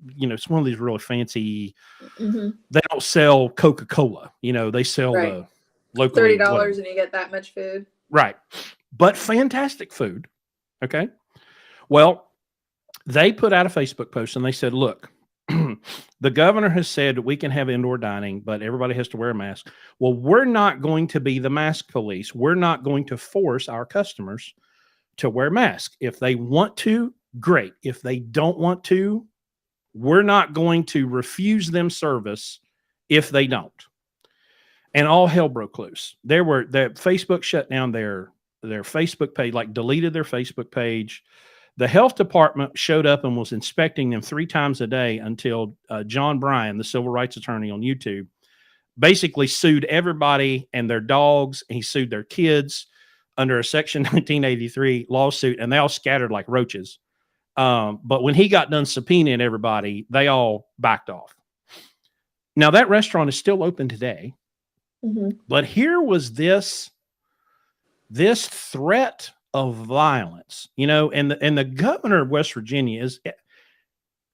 it's one of these really fancy. Mm-hmm. They don't sell Coca-Cola, they sell the local $30 and you get that much food. Right. But fantastic food. Okay. Well, they put out a Facebook post and they said, "Look, the governor has said that we can have indoor dining, but everybody has to wear a mask. Well, we're not going to be the mask police. We're not going to force our customers to wear masks. If they want to, great. If they don't want to, we're not going to refuse them service if they don't." And all hell broke loose. Facebook shut down their Facebook page, like deleted their Facebook page. The health department showed up and was inspecting them 3 times a day until John Bryan, the civil rights attorney on YouTube, basically sued everybody and their dogs. And he sued their kids under a Section 1983 lawsuit, and they all scattered like roaches. But when he got done subpoenaing everybody, they all backed off. Now, that restaurant is still open today. Mm-hmm. But here was this threat of violence, and the governor of West Virginia is,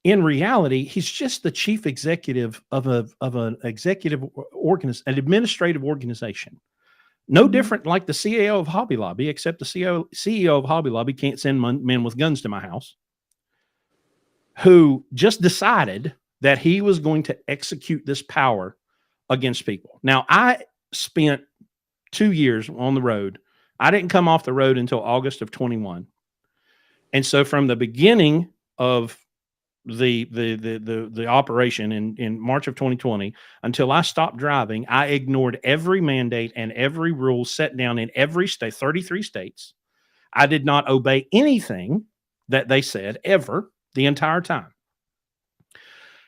in reality, he's just the chief executive of an administrative organization. No different like the CEO of Hobby Lobby, except the CEO of Hobby Lobby can't send men with guns to my house, who just decided that he was going to execute this power against people. Now, I spent 2 years on the road. I didn't come off the road until August of 21. And so from the beginning of the operation in March of 2020 until I stopped driving, I ignored every mandate and every rule set down in every state, 33 states. I did not obey anything that they said ever the entire time.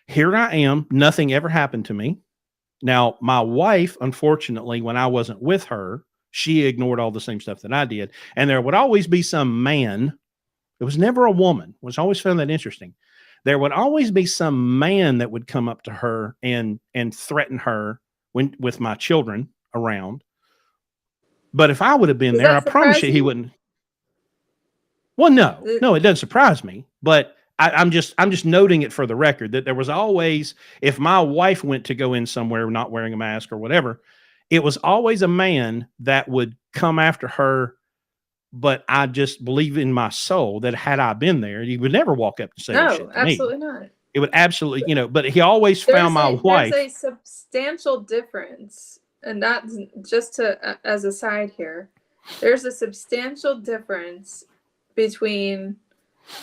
Here I am. Nothing ever happened to me. Now, my wife, unfortunately, when I wasn't with her, she ignored all the same stuff that I did. And there would always be some man. It was never a woman. I was always found that interesting. There would always be some man that would come up to her and threaten her with my children around. But if I would have been there, I promise you he wouldn't. Well, no, it doesn't surprise me. But I'm just noting it for the record that there was always, if my wife went to go in somewhere not wearing a mask or whatever, it was always a man that would come after her. But I just believe in my soul that had I been there, he would never walk up and say that shit to absolutely me. not. It would absolutely, but he always found my wife. There's a substantial difference, and not just as a side here. There's a substantial difference between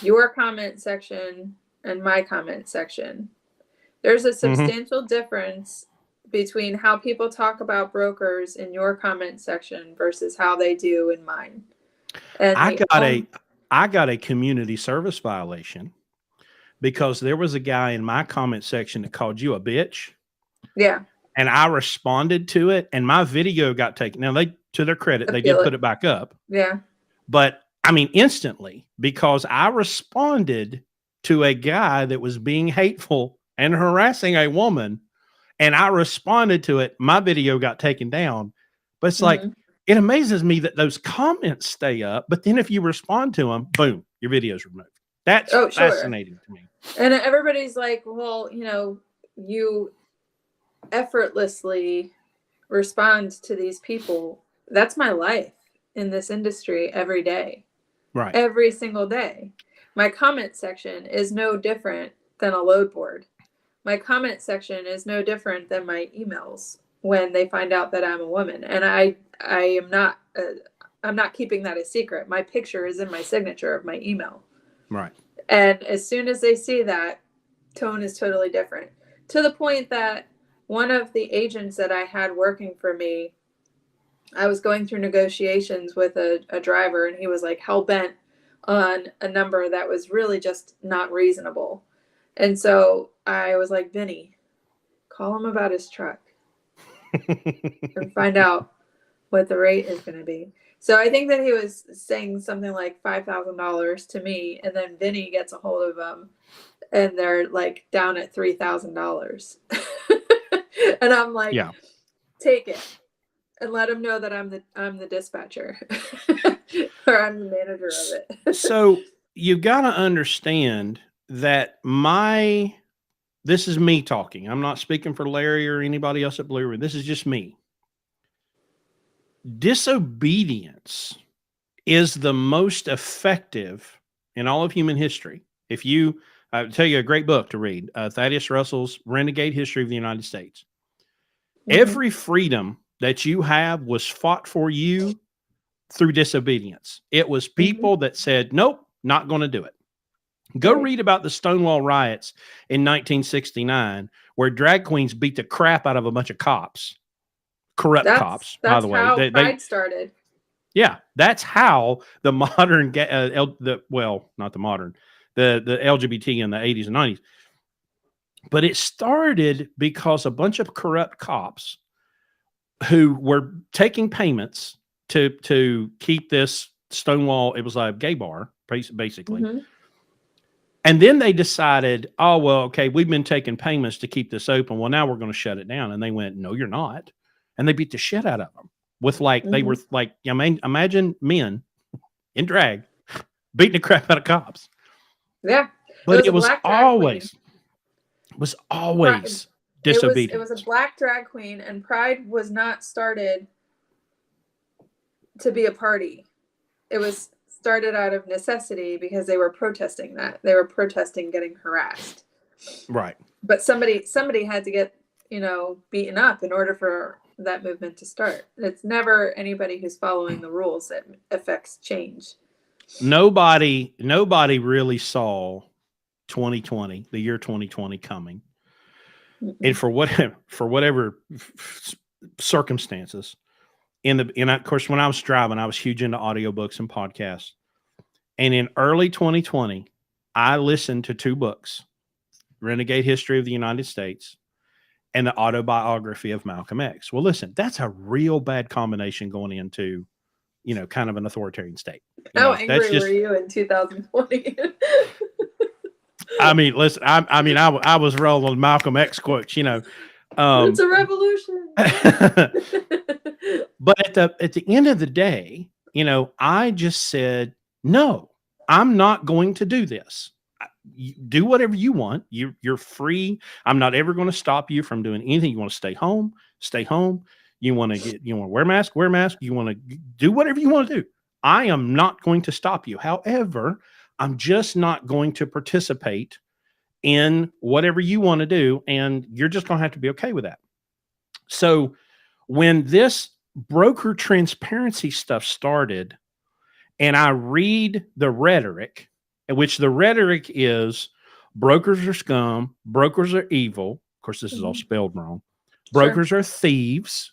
your comment section and my comment section. There's a substantial difference between how people talk about brokers in your comment section versus how they do in mine. And I got a community service violation because there was a guy in my comment section that called you a bitch. Yeah. And I responded to it, and my video got taken. Now, to their credit, they did put it back up. Yeah. But I mean, instantly, because I responded to a guy that was being hateful and harassing a woman, and I responded to it, my video got taken down. But it's like, it amazes me that those comments stay up, but then if you respond to them, boom, your video's removed. That's fascinating to me. And everybody's like, well, you effortlessly respond to these people. That's my life in this industry every day. Right. Every single day. My comment section is no different than a load board. my comment section is no different than my emails when they find out that I'm a woman. And I am not, I'm not keeping that a secret. My picture is in my signature of my email. Right. And as soon as they see that, tone is totally different. To the point that one of the agents that I had working for me, I was going through negotiations with a driver, and he was like hell bent on a number that was really just not reasonable. And so I was like, Vinny, call him about his truck and find out what the rate is going to be. So I think that he was saying something like $5,000 to me, and then Vinny gets a hold of him, and they're like down at $3,000. And I'm like, Yeah. take it and let him know that I'm the dispatcher or I'm the manager of it. So you got to understand that this is me talking. I'm not speaking for Larry or anybody else at Blue Ribbon. This is just me. Disobedience is the most effective in all of human history. I'll tell you a great book to read, Thaddeus Russell's Renegade History of the United States. Mm-hmm. Every freedom that you have was fought for you through disobedience. It was people that said, nope, not going to do it. Go read about the Stonewall riots in 1969, where drag queens beat the crap out of a bunch of cops, cops, by the way. That's how Pride started. Yeah, that's how the modern, not the modern, the LGBT in the 80s and 90s. But it started because a bunch of corrupt cops who were taking payments to keep this Stonewall, it was a gay bar, basically. Mm-hmm. And then they decided, oh, well, okay, we've been taking payments to keep this open. Well, now we're going to shut it down. And they went, no, you're not. And they beat the shit out of them with they were like, I mean, imagine men in drag beating the crap out of cops. Yeah. But it was always disobedience. It was a black drag queen, and Pride was not started to be a party. It was started out of necessity because they were protesting that. They were protesting getting harassed. Right. But somebody had to get, beaten up in order for that movement to start. It's never anybody who's following the rules that affects change. Nobody really saw 2020, the year 2020 coming. Mm-hmm. And for whatever circumstances, of course, when I was driving, I was huge into audiobooks and podcasts. And in early 2020, I listened to two books, Renegade History of the United States and the autobiography of Malcolm X. Well, listen, that's a real bad combination going into, kind of an authoritarian state. How angry were you in 2020? I mean, listen, I was rolling with Malcolm X quotes, it's a revolution. But at the end of the day, I just said, no, I'm not going to do this. You do whatever you want. You're free. I'm not ever going to stop you from doing anything. You want to stay home, stay home. You want to wear mask, wear mask. You want to do whatever you want to do. I am not going to stop you. However, I'm just not going to participate in whatever you want to do. And you're just going to have to be okay with that. So when this broker transparency stuff started, and I read the rhetoric, which the rhetoric is brokers are scum, brokers are evil. Of course, this is all spelled wrong. Brokers are thieves.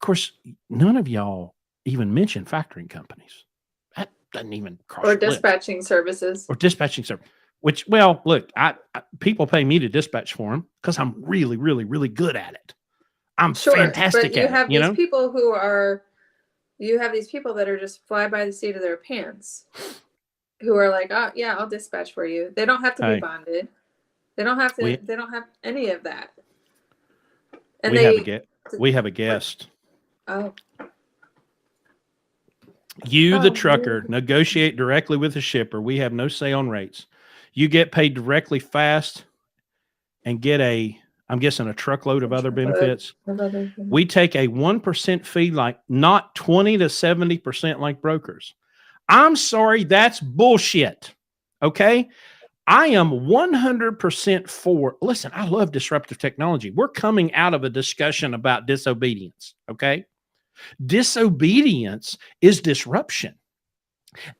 Of course, none of y'all even mention factoring companies. That doesn't even cross or dispatching services. Or dispatching service. Which, well, look, I people pay me to dispatch for them because I'm really, really, really good at it. I'm fantastic but you at have it. These people you have these people that are just fly by the seat of their pants, who are like, oh yeah, I'll dispatch for you. They don't have to be bonded. They don't have to. They don't have any of that. And we have a guest. Oh. The trucker, negotiate directly with the shipper. We have no say on rates. You get paid directly fast and get I'm guessing a truckload of other benefits. We take a 1% fee, like not 20 to 70% like brokers. I'm sorry, that's bullshit. Okay. I am 100% for, listen, I love disruptive technology. We're coming out of a discussion about disobedience, okay? Disobedience is disruption.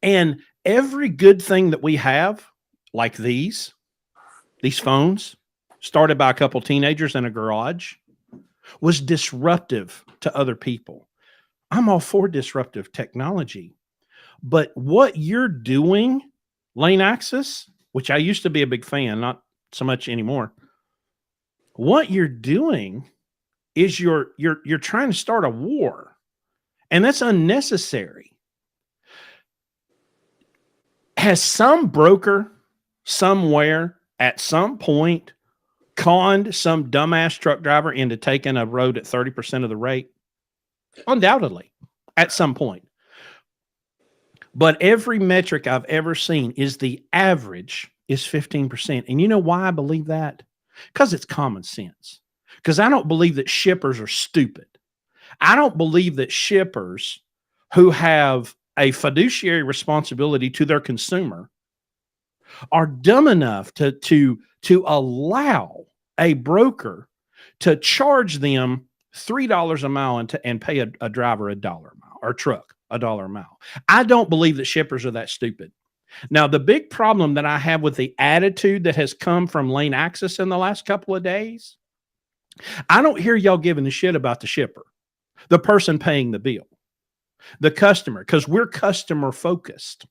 And every good thing that we have, like these phones, started by a couple teenagers in a garage, was disruptive to other people. I'm all for disruptive technology. But what you're doing, lane access, which I used to be a big fan, not so much anymore. What you're doing is you're trying to start a war, and that's unnecessary. Has some broker somewhere at some point conned some dumbass truck driver into taking a road at 30% of the rate? Undoubtedly, at some point. But every metric I've ever seen is the average is 15%. And you know why I believe that? Because it's common sense. Because I don't believe that shippers are stupid. I don't believe that shippers who have a fiduciary responsibility to their consumer are dumb enough to allow a broker to charge them $3 a mile and pay a driver $1 a mile, or truck $1 a mile. I don't believe that shippers are that stupid. Now, the big problem that I have with the attitude that has come from lane access in the last couple of days, I don't hear y'all giving a shit about the shipper, the person paying the bill, the customer, because we're customer focused.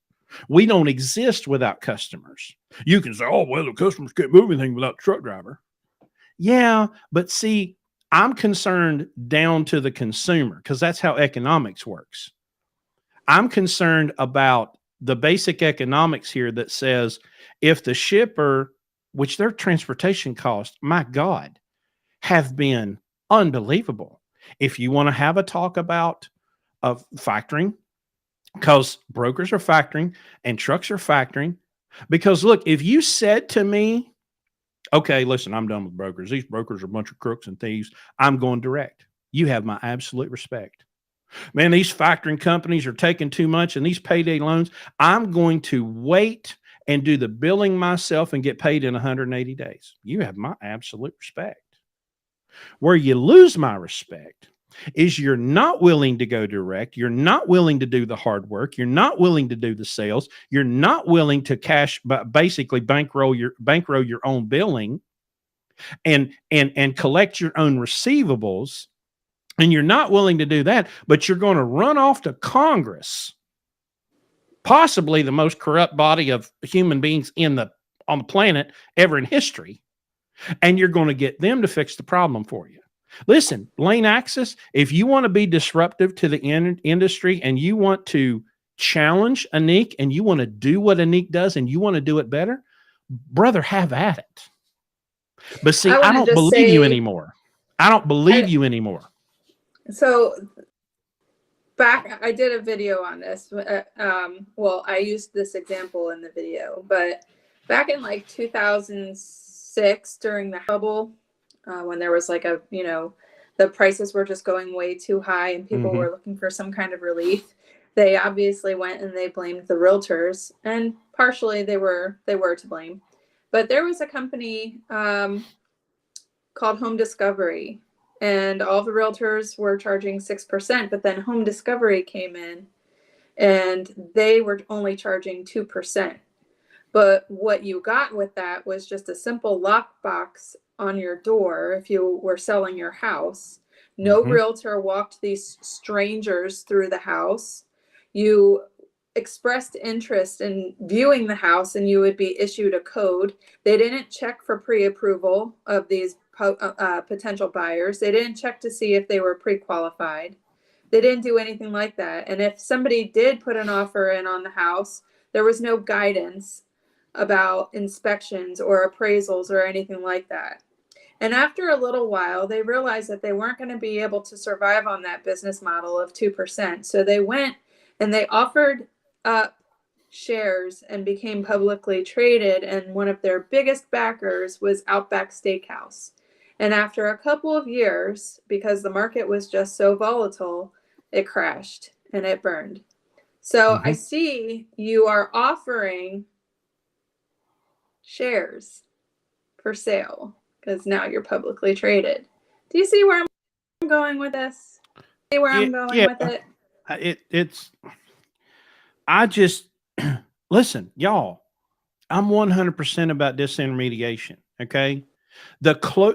We don't exist without customers. You can say, oh, well, the customers can't move anything without the truck driver. Yeah, but see, I'm concerned down to the consumer, because that's how economics works. I'm concerned about the basic economics here that says if the shipper, which their transportation costs, my God, have been unbelievable. If you want to have a talk about factoring, because brokers are factoring and trucks are factoring, because look, if you said to me, okay, listen, I'm done with brokers. These brokers are a bunch of crooks and thieves. I'm going direct. You have my absolute respect. Man, these factoring companies are taking too much, and these payday loans, I'm going to wait and do the billing myself and get paid in 180 days. You have my absolute respect. Where you lose my respect is you're not willing to go direct. You're not willing to do the hard work. You're not willing to do the sales. You're not willing to basically bankroll your own billing and collect your own receivables. And you're not willing to do that, but you're going to run off to Congress, possibly the most corrupt body of human beings on the planet ever in history, and you're going to get them to fix the problem for you. Listen, lane access, if you want to be disruptive to the industry and you want to challenge Annique and you want to do what Annique does and you want to do it better, brother, have at it. But see, I don't believe you anymore. I don't believe you anymore. So back, I did a video on this. Well, I used this example in the video, but back in like 2006 during the bubble, when there was like the prices were just going way too high and people were looking for some kind of relief, they obviously went and they blamed the realtors, and partially they were to blame. But there was a company called Home Discovery, and all the realtors were charging 6%, but then Home Discovery came in and they were only charging 2%. But what you got with that was just a simple lockbox on your door if you were selling your house. No realtor walked these strangers through the house. You expressed interest in viewing the house and you would be issued a code. They didn't check for pre-approval of these potential buyers. They didn't check to see if they were pre-qualified. They didn't do anything like that. And if somebody did put an offer in on the house, there was no guidance about inspections or appraisals or anything like that. And after a little while, they realized that they weren't going to be able to survive on that business model of 2%. So they went and they offered up shares and became publicly traded. And one of their biggest backers was Outback Steakhouse. And after a couple of years, because the market was just so volatile, it crashed and it burned. So I see you are offering shares for sale because now you're publicly traded. Do you see where I'm going with this? See where I'm going with it? I just, listen, y'all, I'm 100% about disintermediation. Okay.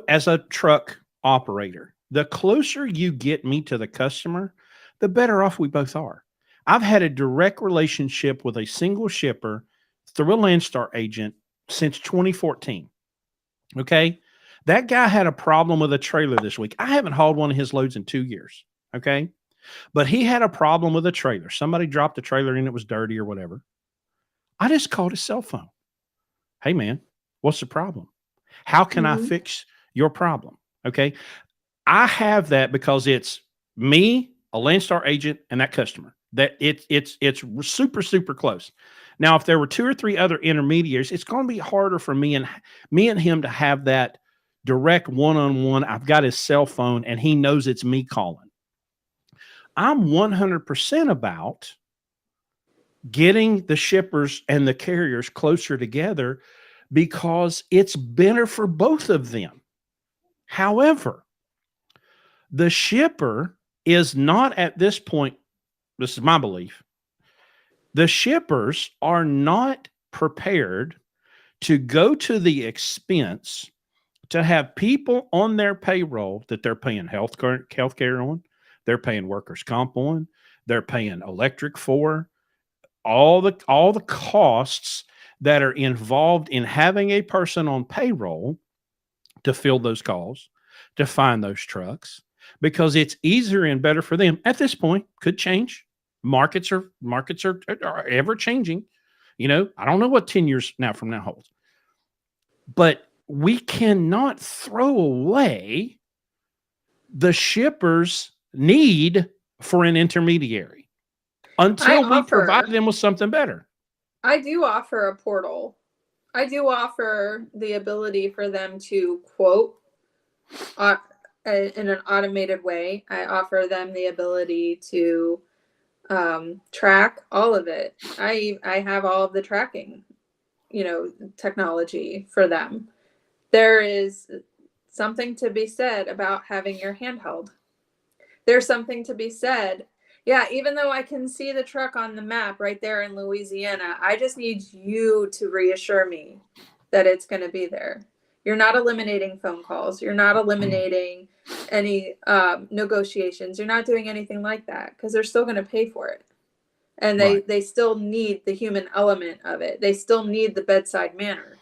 As a truck operator, the closer you get me to the customer, the better off we both are. I've had a direct relationship with a single shipper through a Landstar agent since 2014. Okay. That guy had a problem with a trailer this week. I haven't hauled one of his loads in 2 years. Okay. But he had a problem with a trailer. Somebody dropped the trailer in, it was dirty or whatever. I just called his cell phone. Hey, man, what's the problem? How can I fix your problem? Okay. I have that because it's me, a Landstar agent, and that customer. That it's super, super close. Now, if there were 2 or 3 other intermediaries, it's going to be harder for me and him to have that direct one-on-one. I've got his cell phone and he knows it's me calling. I'm 100% about getting the shippers and the carriers closer together because it's better for both of them. However, the shipper is not at this point, this is my belief, the shippers are not prepared to go to the expense to have people on their payroll that they're paying health care on, they're paying workers' comp on, they're paying electric for, all the costs that are involved in having a person on payroll to fill those calls, to find those trucks, because it's easier and better for them. At this point, could change. Markets are ever changing. You know, I don't know what 10 years from now holds. But we cannot throw away the shipper's need for an intermediary until we provide them with something better. I do offer a portal. I do offer the ability for them to quote in an automated way. I offer them the ability to track all of it. I have all of the tracking, technology for them. There is something to be said about having your handheld. There's something to be said. Yeah, even though I can see the truck on the map right there in Louisiana, I just need you to reassure me that it's going to be there. You're not eliminating phone calls. You're not eliminating any negotiations. You're not doing anything like that because they're still going to pay for it. And they still need the human element of it. They still need the bedside manner.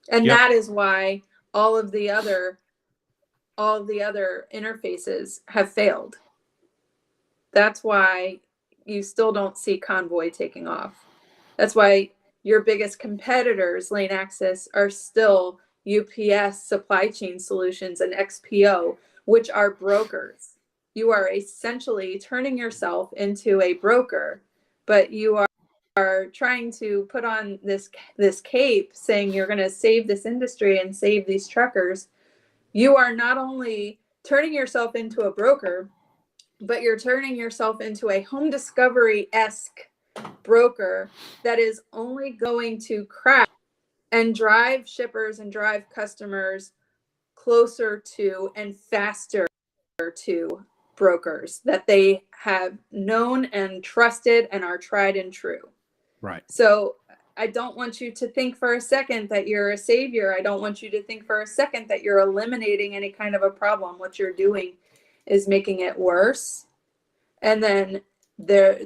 And that is why all of the other interfaces have failed. That's why you still don't see Convoy taking off. That's why your biggest competitors, Lane Access, are still UPS, Supply Chain Solutions, and XPO, which are brokers. You are essentially turning yourself into a broker, but you are trying to put on this cape saying you're going to save this industry and save these truckers. You are not only turning yourself into a broker, but you're turning yourself into a home discovery-esque broker that is only going to crash and drive shippers and drive customers closer to and faster to brokers that they have known and trusted and are tried and true. Right. So I don't want you to think for a second that you're a savior. I don't want you to think for a second that you're eliminating any kind of a problem. What you're doing is making it worse. And then they're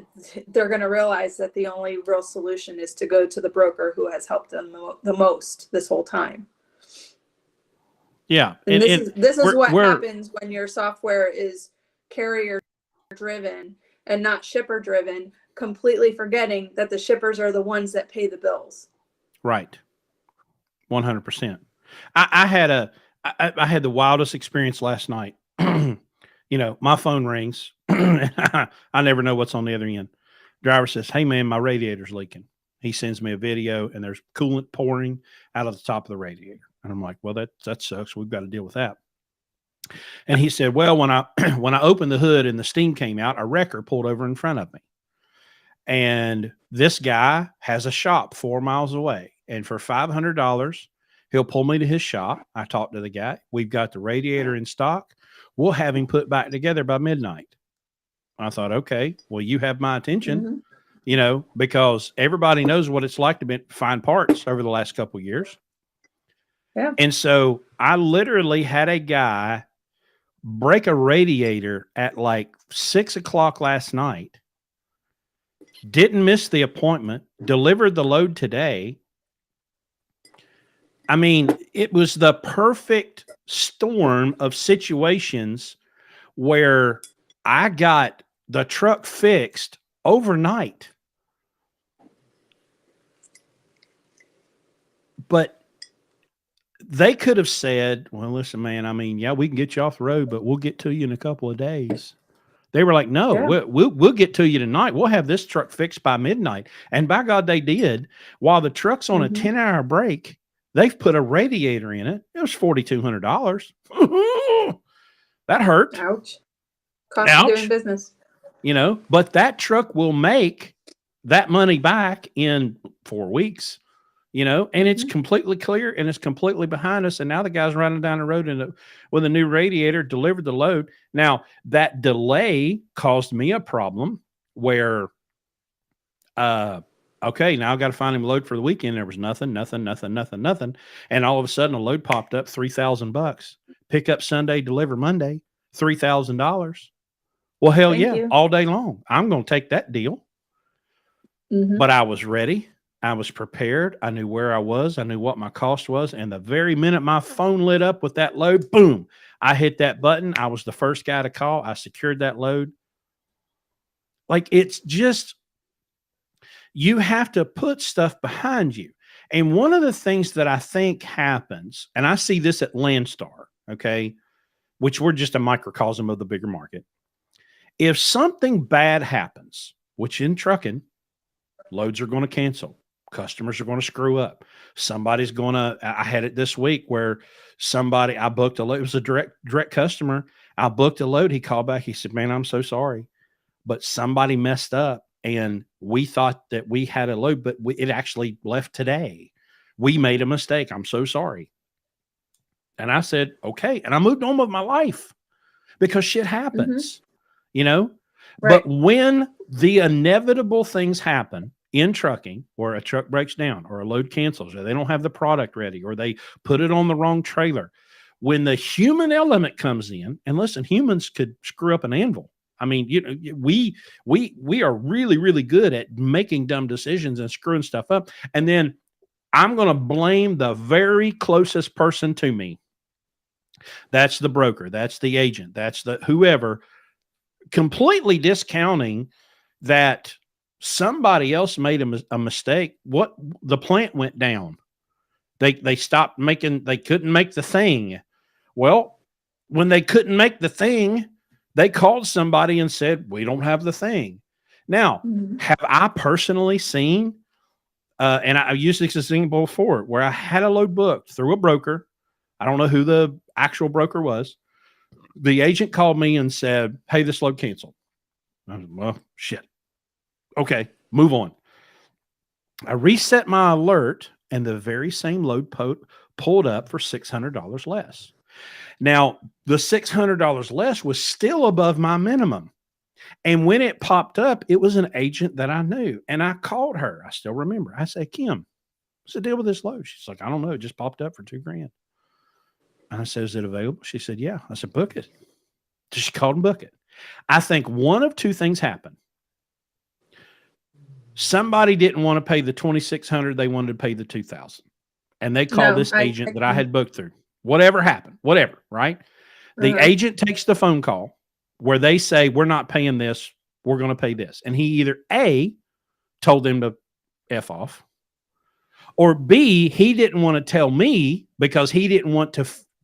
going to realize that the only real solution is to go to the broker who has helped them the most this whole time. Yeah. And this is what happens when your software is carrier driven and not shipper driven, completely forgetting that the shippers are the ones that pay the bills. Right. 100%. I had the wildest experience last night. My phone rings. I never know what's on the other end. Driver says, "Hey man, my radiator's leaking." He sends me a video and there's coolant pouring out of the top of the radiator. And I'm like, well, that sucks. We've got to deal with that. And he said, well, when I opened the hood and the steam came out, a wrecker pulled over in front of me. And this guy has a shop 4 miles away. and for $500, he'll pull me to his shop. I talked to the guy. We've got the radiator in stock. We'll have him put back together by midnight. I thought, okay, well, you have my attention, because everybody knows what it's like to find parts over the last couple of years. Yeah. And so I literally had a guy break a radiator at like 6:00 last night. Didn't miss the appointment, delivered the load today. I mean, it was the perfect storm of situations where I got the truck fixed overnight. But they could have said, well, listen, man, I mean, yeah, we can get you off the road, but we'll get to you in a couple of days. They were like, no, Yeah. we'll get to you tonight. We'll have this truck fixed by midnight. And by God, they did. While the truck's on a 10-hour break, they've put a radiator in it. It was $4,200. That hurt. Ouch. Cost of doing business. But that truck will make that money back in 4 weeks, and it's completely clear and it's completely behind us. And now the guy's running down the road with a new radiator, delivered the load. Now that delay caused me a problem where, okay, now I've got to find him a load for the weekend. There was nothing. And all of a sudden a load popped up, $3,000. Pick up Sunday, deliver Monday, $3,000. Well, hell Thank yeah, you. all day long. I'm going to take that deal. But I was ready. I was prepared. I knew where I was. I knew what my cost was. And the very minute my phone lit up with that load, boom, I hit that button. I was the first guy to call. I secured that load. Like, it's just, you have to put stuff behind you. And one of the things that I think happens, and I see this at Landstar, okay, which we're just a microcosm of the bigger market. If something bad happens, which in trucking, loads are going to cancel. Customers are going to screw up. Somebody's going to, I had it this week where I booked a load. It was a direct customer. I booked a load. He called back. He said, man, I'm so sorry, but somebody messed up and we thought that we had a load, but it actually left today. We made a mistake. I'm so sorry. And I said, okay. And I moved on with my life because shit happens, Right. But when the inevitable things happen in trucking, or a truck breaks down or a load cancels, or they don't have the product ready, or they put it on the wrong trailer, when the human element comes in, and listen, humans could screw up an anvil. I mean, we are really, really good at making dumb decisions and screwing stuff up. And then I'm going to blame the very closest person to me. That's the broker. That's the agent. That's the whoever, completely discounting that somebody else made a mistake. What the plant went down. They stopped making, they couldn't make the thing. Well, when they couldn't make the thing, they called somebody and said, we don't have the thing. Now, have I personally seen, and I used this example before, where I had a load booked through a broker. I don't know who the actual broker was. The agent called me and said, hey, this load canceled. I said, well, shit. Okay, move on. I reset my alert and the very same load pulled up for $600 less. Now, the $600 less was still above my minimum. And when it popped up, it was an agent that I knew. And I called her. I still remember. I said, Kim, what's the deal with this load? She's like, I don't know. It just popped up for $2,000. And I said, is it available? She said, yeah. I said, book it. So she called and booked it. I think one of two things happened. Somebody didn't want to pay the $2,600. They wanted to pay the $2,000. And they called this agent that I had booked through. Whatever happened, whatever, right? The agent takes the phone call where they say, we're not paying this. We're going to pay this. And he either A, told them to F off, or B, he didn't want to tell me because he didn't want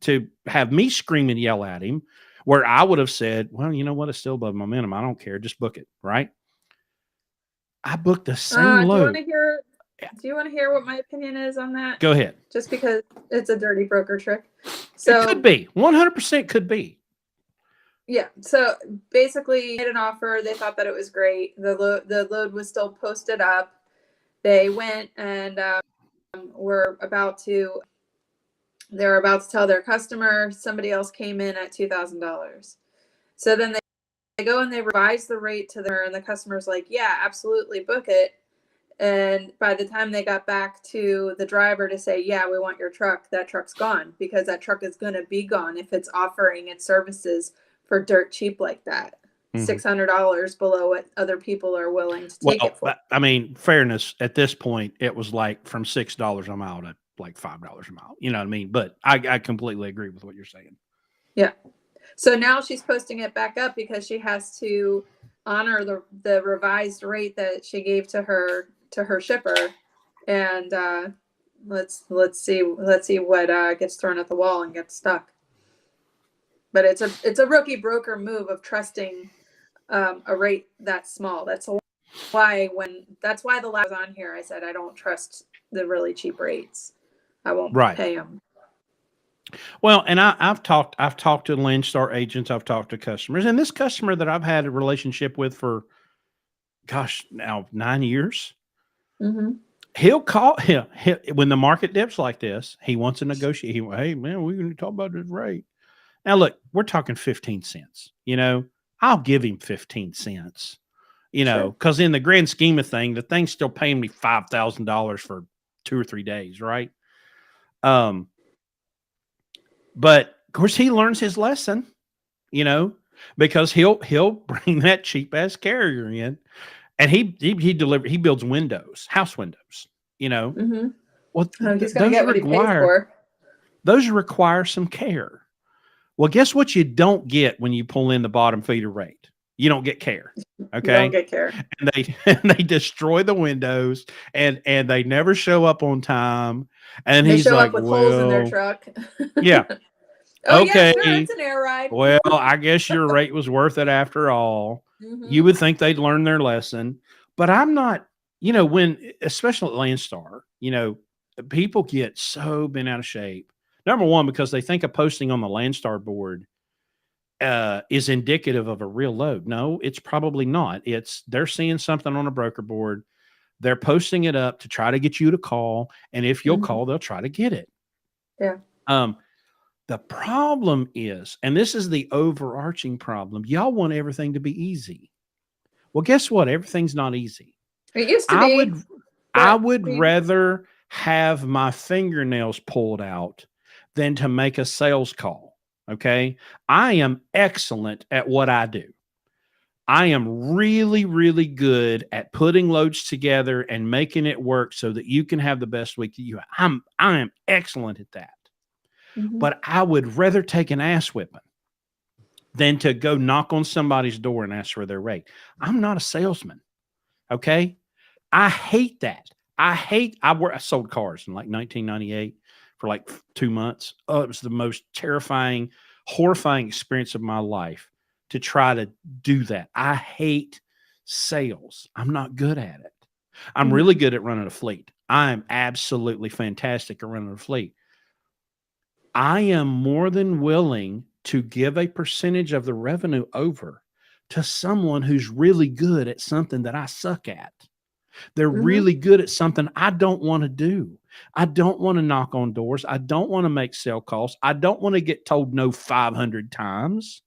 to have me scream and yell at him, where I would have said, well, you know what? It's still above my minimum. I don't care. Just book it. Right. I booked the same load. Do you want to hear what my opinion is on that? Go ahead. Just because it's a dirty broker trick. So it could be 100% could be. Yeah. So basically made an offer. They thought that it was great. The load was still posted up. They went and they're about to tell their customer somebody else came in at $2,000. So then they go and they revise the rate to them, and the customer's like, yeah, absolutely, book it. And by the time they got back to the driver to say, yeah, we want your truck, that truck's gone, because that truck is going to be gone if it's offering its services for dirt cheap like that. $600 below what other people are willing to take it for. I mean, fairness, at this point, it was like from $6 a mile to like $5 a mile. You know what I mean? But I completely agree with what you're saying. Yeah. So now she's posting it back up because she has to honor the revised rate that she gave to her shipper. And let's see what gets thrown at the wall and gets stuck. But it's a rookie broker move of trusting a rate that small. That's why the last on here I said I don't trust the really cheap rates. I won't pay them. Well, and I've talked to Landstar agents, I've talked to customers, and this customer that I've had a relationship with for, gosh, now 9 years. He'll call when the market dips like this. He wants to negotiate. Hey man, we're going to talk about this rate. Now look, we're talking 15 cents. You know, I'll give him 15 cents. You know, because in the grand scheme of things, the thing's still paying me $5,000 for 2 or 3 days, right? But of course he learns his lesson, you know, because he'll bring that cheap ass carrier in, and he builds windows, house windows, you know. Well, he's gonna get what he pays for. Those require some care. Well, guess what you don't get when you pull in the bottom feeder rate? You don't get care. Okay. You don't get care. And they destroy the windows, and they never show up on time. And they he's show like, up with holes in their truck. Yeah. Oh, okay. Yeah, sure, it's an air ride. Well, I guess your rate was worth it after all. You would think they'd learn their lesson, but I'm not, you know, especially at Landstar, you know, people get so bent out of shape. Number one, because they think a posting on the Landstar board is indicative of a real load. No, it's probably not. They're seeing something on a broker board. They're posting it up to try to get you to call. And if you'll call, they'll try to get it. Yeah. The problem is, and this is the overarching problem, y'all want everything to be easy. Well, guess what? Everything's not easy. It used to be. I would rather have my fingernails pulled out than to make a sales call. Okay. I am excellent at what I do. I am really, really good at putting loads together and making it work so that you can have the best week that you have. I am excellent at that. But I would rather take an ass whipping than to go knock on somebody's door and ask for their rate. I'm not a salesman. Okay. I hate that. I sold cars in like 1998 for like 2 months. Oh, it was the most terrifying, horrifying experience of my life to try to do that. I hate sales. I'm not good at it. I'm really good at running a fleet. I am absolutely fantastic at running a fleet. I am more than willing to give a percentage of the revenue over to someone who's really good at something that I suck at. They're really good at something I don't want to do. I don't want to knock on doors. I don't want to make sale calls. I don't want to get told no 500 times.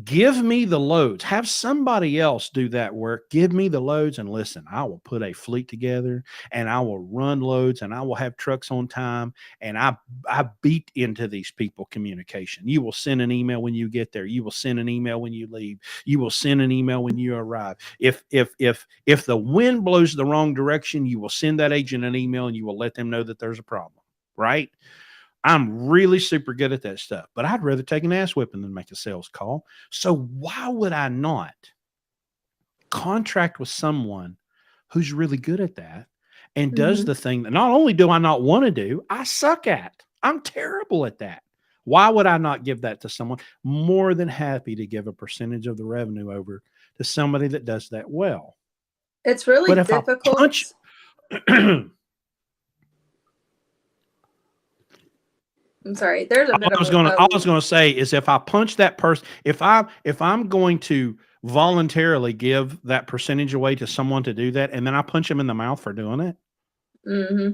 Give me the loads. Have somebody else do that work. Give me the loads, and listen, I will put a fleet together, and I will run loads, and I will have trucks on time. And I beat into these people communication. You will send an email when you get there. You will send an email when you leave. You will send an email when you arrive. If the wind blows the wrong direction, you will send that agent an email, and you will let them know that there's a problem, right? I'm really super good at that stuff, but I'd rather take an ass whipping than make a sales call. So why would I not contract with someone who's really good at that and does the thing that not only do I not want to do, I suck at? I'm terrible at that. Why would I not give that to someone? More than happy to give a percentage of the revenue over to somebody that does that well. It's really difficult. I'm sorry. There's a bit I was going to say is if I punch that person, if I'm going to voluntarily give that percentage away to someone to do that, and then I punch them in the mouth for doing it, Mm-hmm.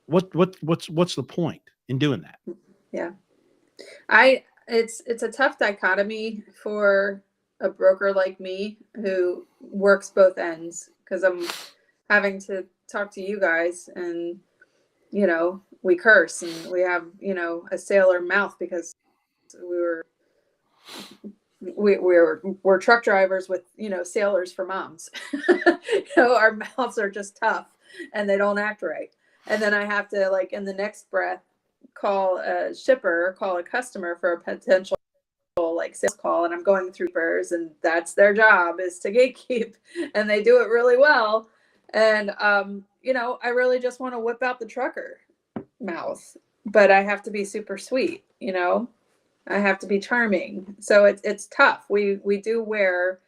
What's the point in doing that? Yeah. It's a tough dichotomy for a broker like me who works both ends, because I'm having to talk to you guys, and we curse, and we have a sailor mouth because we're truck drivers with sailors for moms. Our mouths are just tough and they don't act right, and then I have to, like, in the next breath, call a shipper or call a customer for a potential, like, sales call, and I'm going through shippers, and that's their job, is to gatekeep, and they do it really well. And I really just want to whip out the trucker mouth, but I have to be super sweet. I have to be charming. So it's tough. We do wear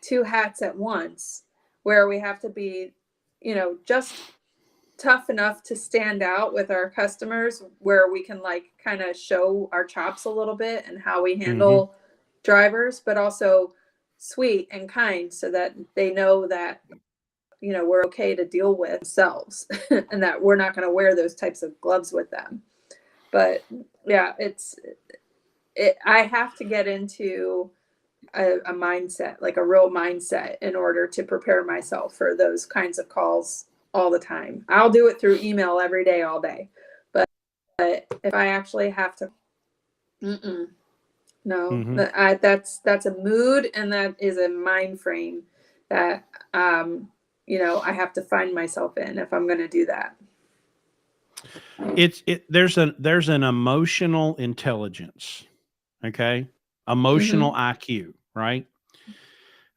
two hats at once, where we have to be, just tough enough to stand out with our customers, where we can, like, kind of show our chops a little bit and how we handle drivers, but also sweet and kind, so that they know that we're okay to deal with themselves and that we're not going to wear those types of gloves with them. But yeah, I have to get into a mindset, like a real mindset, in order to prepare myself for those kinds of calls all the time. I'll do it through email every day, all day. But if I actually have to, no, that's a mood, and that is a mind frame that, I have to find myself in if I'm going to do that. There's an emotional intelligence. Okay. Emotional IQ, right?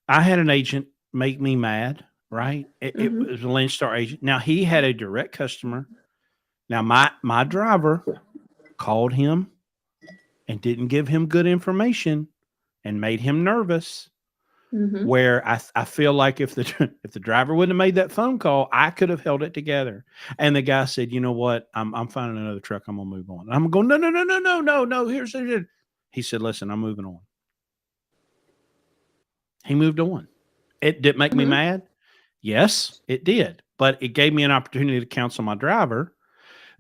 I had an agent make me mad, right? It was a Lone Star agent. Now, he had a direct customer. Now, my driver called him and didn't give him good information and made him nervous. Where I feel like if the driver wouldn't have made that phone call, I could have held it together. And the guy said, "You know what? I'm finding another truck. I'm gonna move on." And I'm going, no. Here's. He said, "Listen, I'm moving on." He moved on. It did make me mad. Yes, it did, but it gave me an opportunity to counsel my driver.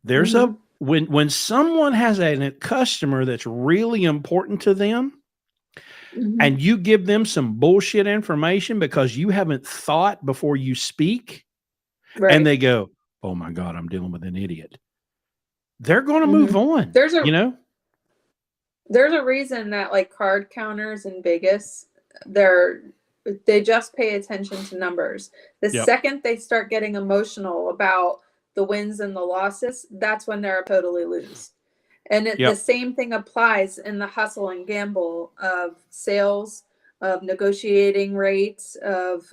There's when someone has a customer that's really important to them, and you give them some bullshit information because you haven't thought before you speak, and they go, "Oh my God, I'm dealing with an idiot." They're going to move on. There's a reason that, like, card counters in Vegas, they just pay attention to numbers. The second they start getting emotional about the wins and the losses, that's when they're totally lose. And the same thing applies in the hustle and gamble of sales, of negotiating rates, of,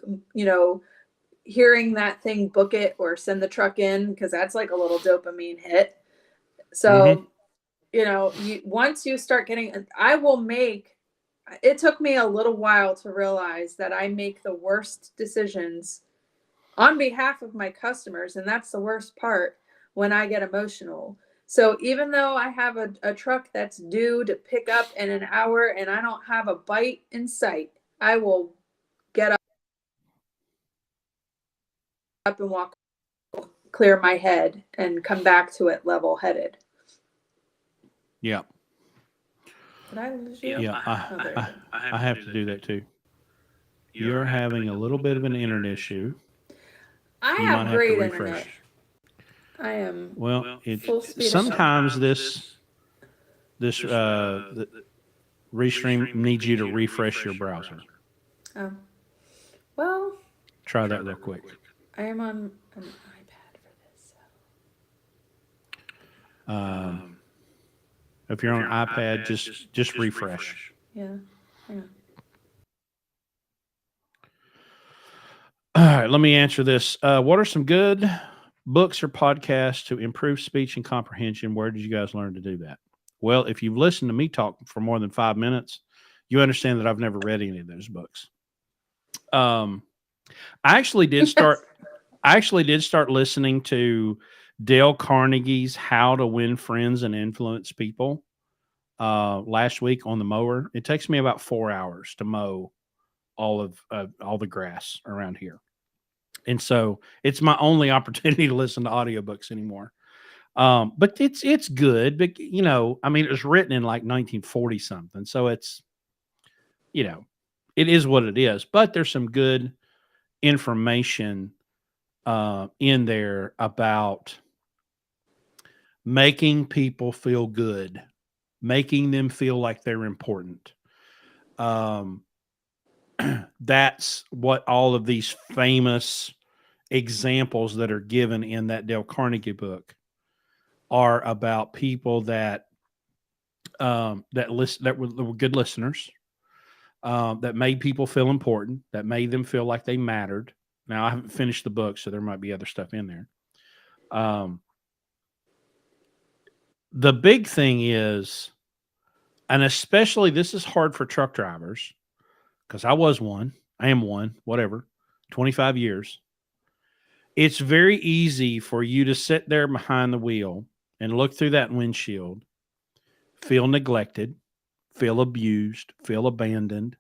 hearing that thing, book it or send the truck in, because that's like a little dopamine hit. So, once you start getting, it took me a little while to realize that I make the worst decisions on behalf of my customers. And that's the worst part, when I get emotional. So even though I have a truck that's due to pick up in an hour and I don't have a bite in sight, I will get up and walk, clear my head, and come back to it level headed. Yeah. Did I lose you? Yeah, I have to do that too. You're having a little bit of an internet issue. I have great internet. I am. Well, sometimes this Restream needs you to refresh your browser. Oh, well. Try that real quick. I am on an iPad for this. So. If you're on an iPad, just refresh. Yeah. Hang on. All right, let me answer this. What are some good books or podcasts to improve speech and comprehension? Where did you guys learn to do that? Well, if you've listened to me talk for more than 5 minutes, you understand that I've never read any of those books. I actually did start listening to Dale Carnegie's How to Win Friends and Influence People last week on the mower. It takes me about 4 hours to mow all the grass around here. And so it's my only opportunity to listen to audiobooks anymore. But it's good. But you know, I mean, it was written in like 1940 something, so it's, you know, it is what it is. But there's some good information in there about making people feel good, making them feel like they're important. Um, that's what all of these famous examples that are given in that Dale Carnegie book are about. People that that were good listeners, that made people feel important, that made them feel like they mattered. Now I haven't finished the book, so there might be other stuff in there. The big thing is, and especially this is hard for truck drivers, because I was one, I am one, whatever, 25 years. It's very easy for you to sit there behind the wheel and look through that windshield, feel neglected, feel abused, feel abandoned.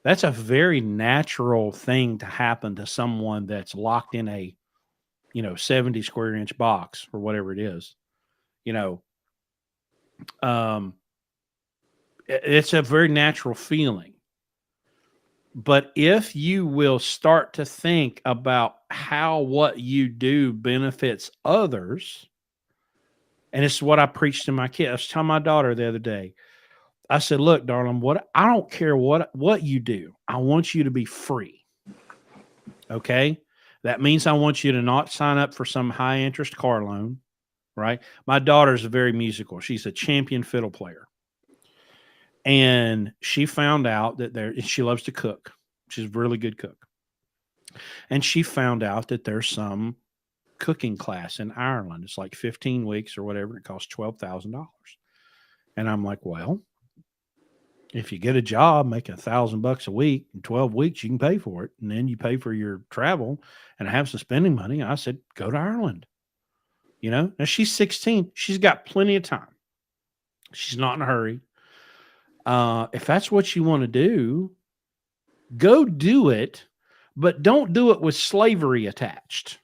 That's a very natural thing to happen to someone that's locked in a, 70 square inch box or whatever it is. You know, it's a very natural feeling. But if you will start to think about how what you do benefits others, and it's what I preached to my kid. I was telling my daughter the other day. I said, "Look, darling, I don't care what you do. I want you to be free. Okay? That means I want you to not sign up for some high interest car loan, right? My daughter's very musical. She's a champion fiddle player. And she found out that she loves to cook. She's a really good cook. And she found out that there's some cooking class in Ireland. It's like 15 weeks or whatever. It costs $12,000. And I'm like, well, if you get a job making $1,000 a week in 12 weeks, you can pay for it. And then you pay for your travel and have some spending money. I said, go to Ireland. Now she's 16. She's got plenty of time. She's not in a hurry. If that's what you want to do, go do it, but don't do it with slavery attached.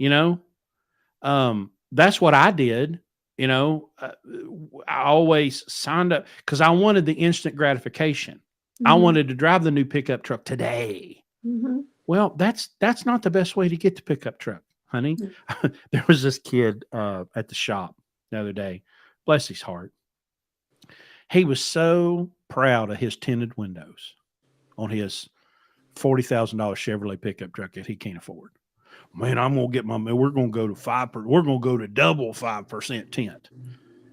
That's what I did. I always signed up because I wanted the instant gratification. Mm-hmm. I wanted to drive the new pickup truck today. Mm-hmm. Well, that's not the best way to get the pickup truck, honey. Mm-hmm. There was this kid at the shop the other day. Bless his heart. He was so proud of his tinted windows on his $40,000 Chevrolet pickup truck that he can't afford. Man, we're going to go to 5%. We're going to go to double 5% tint,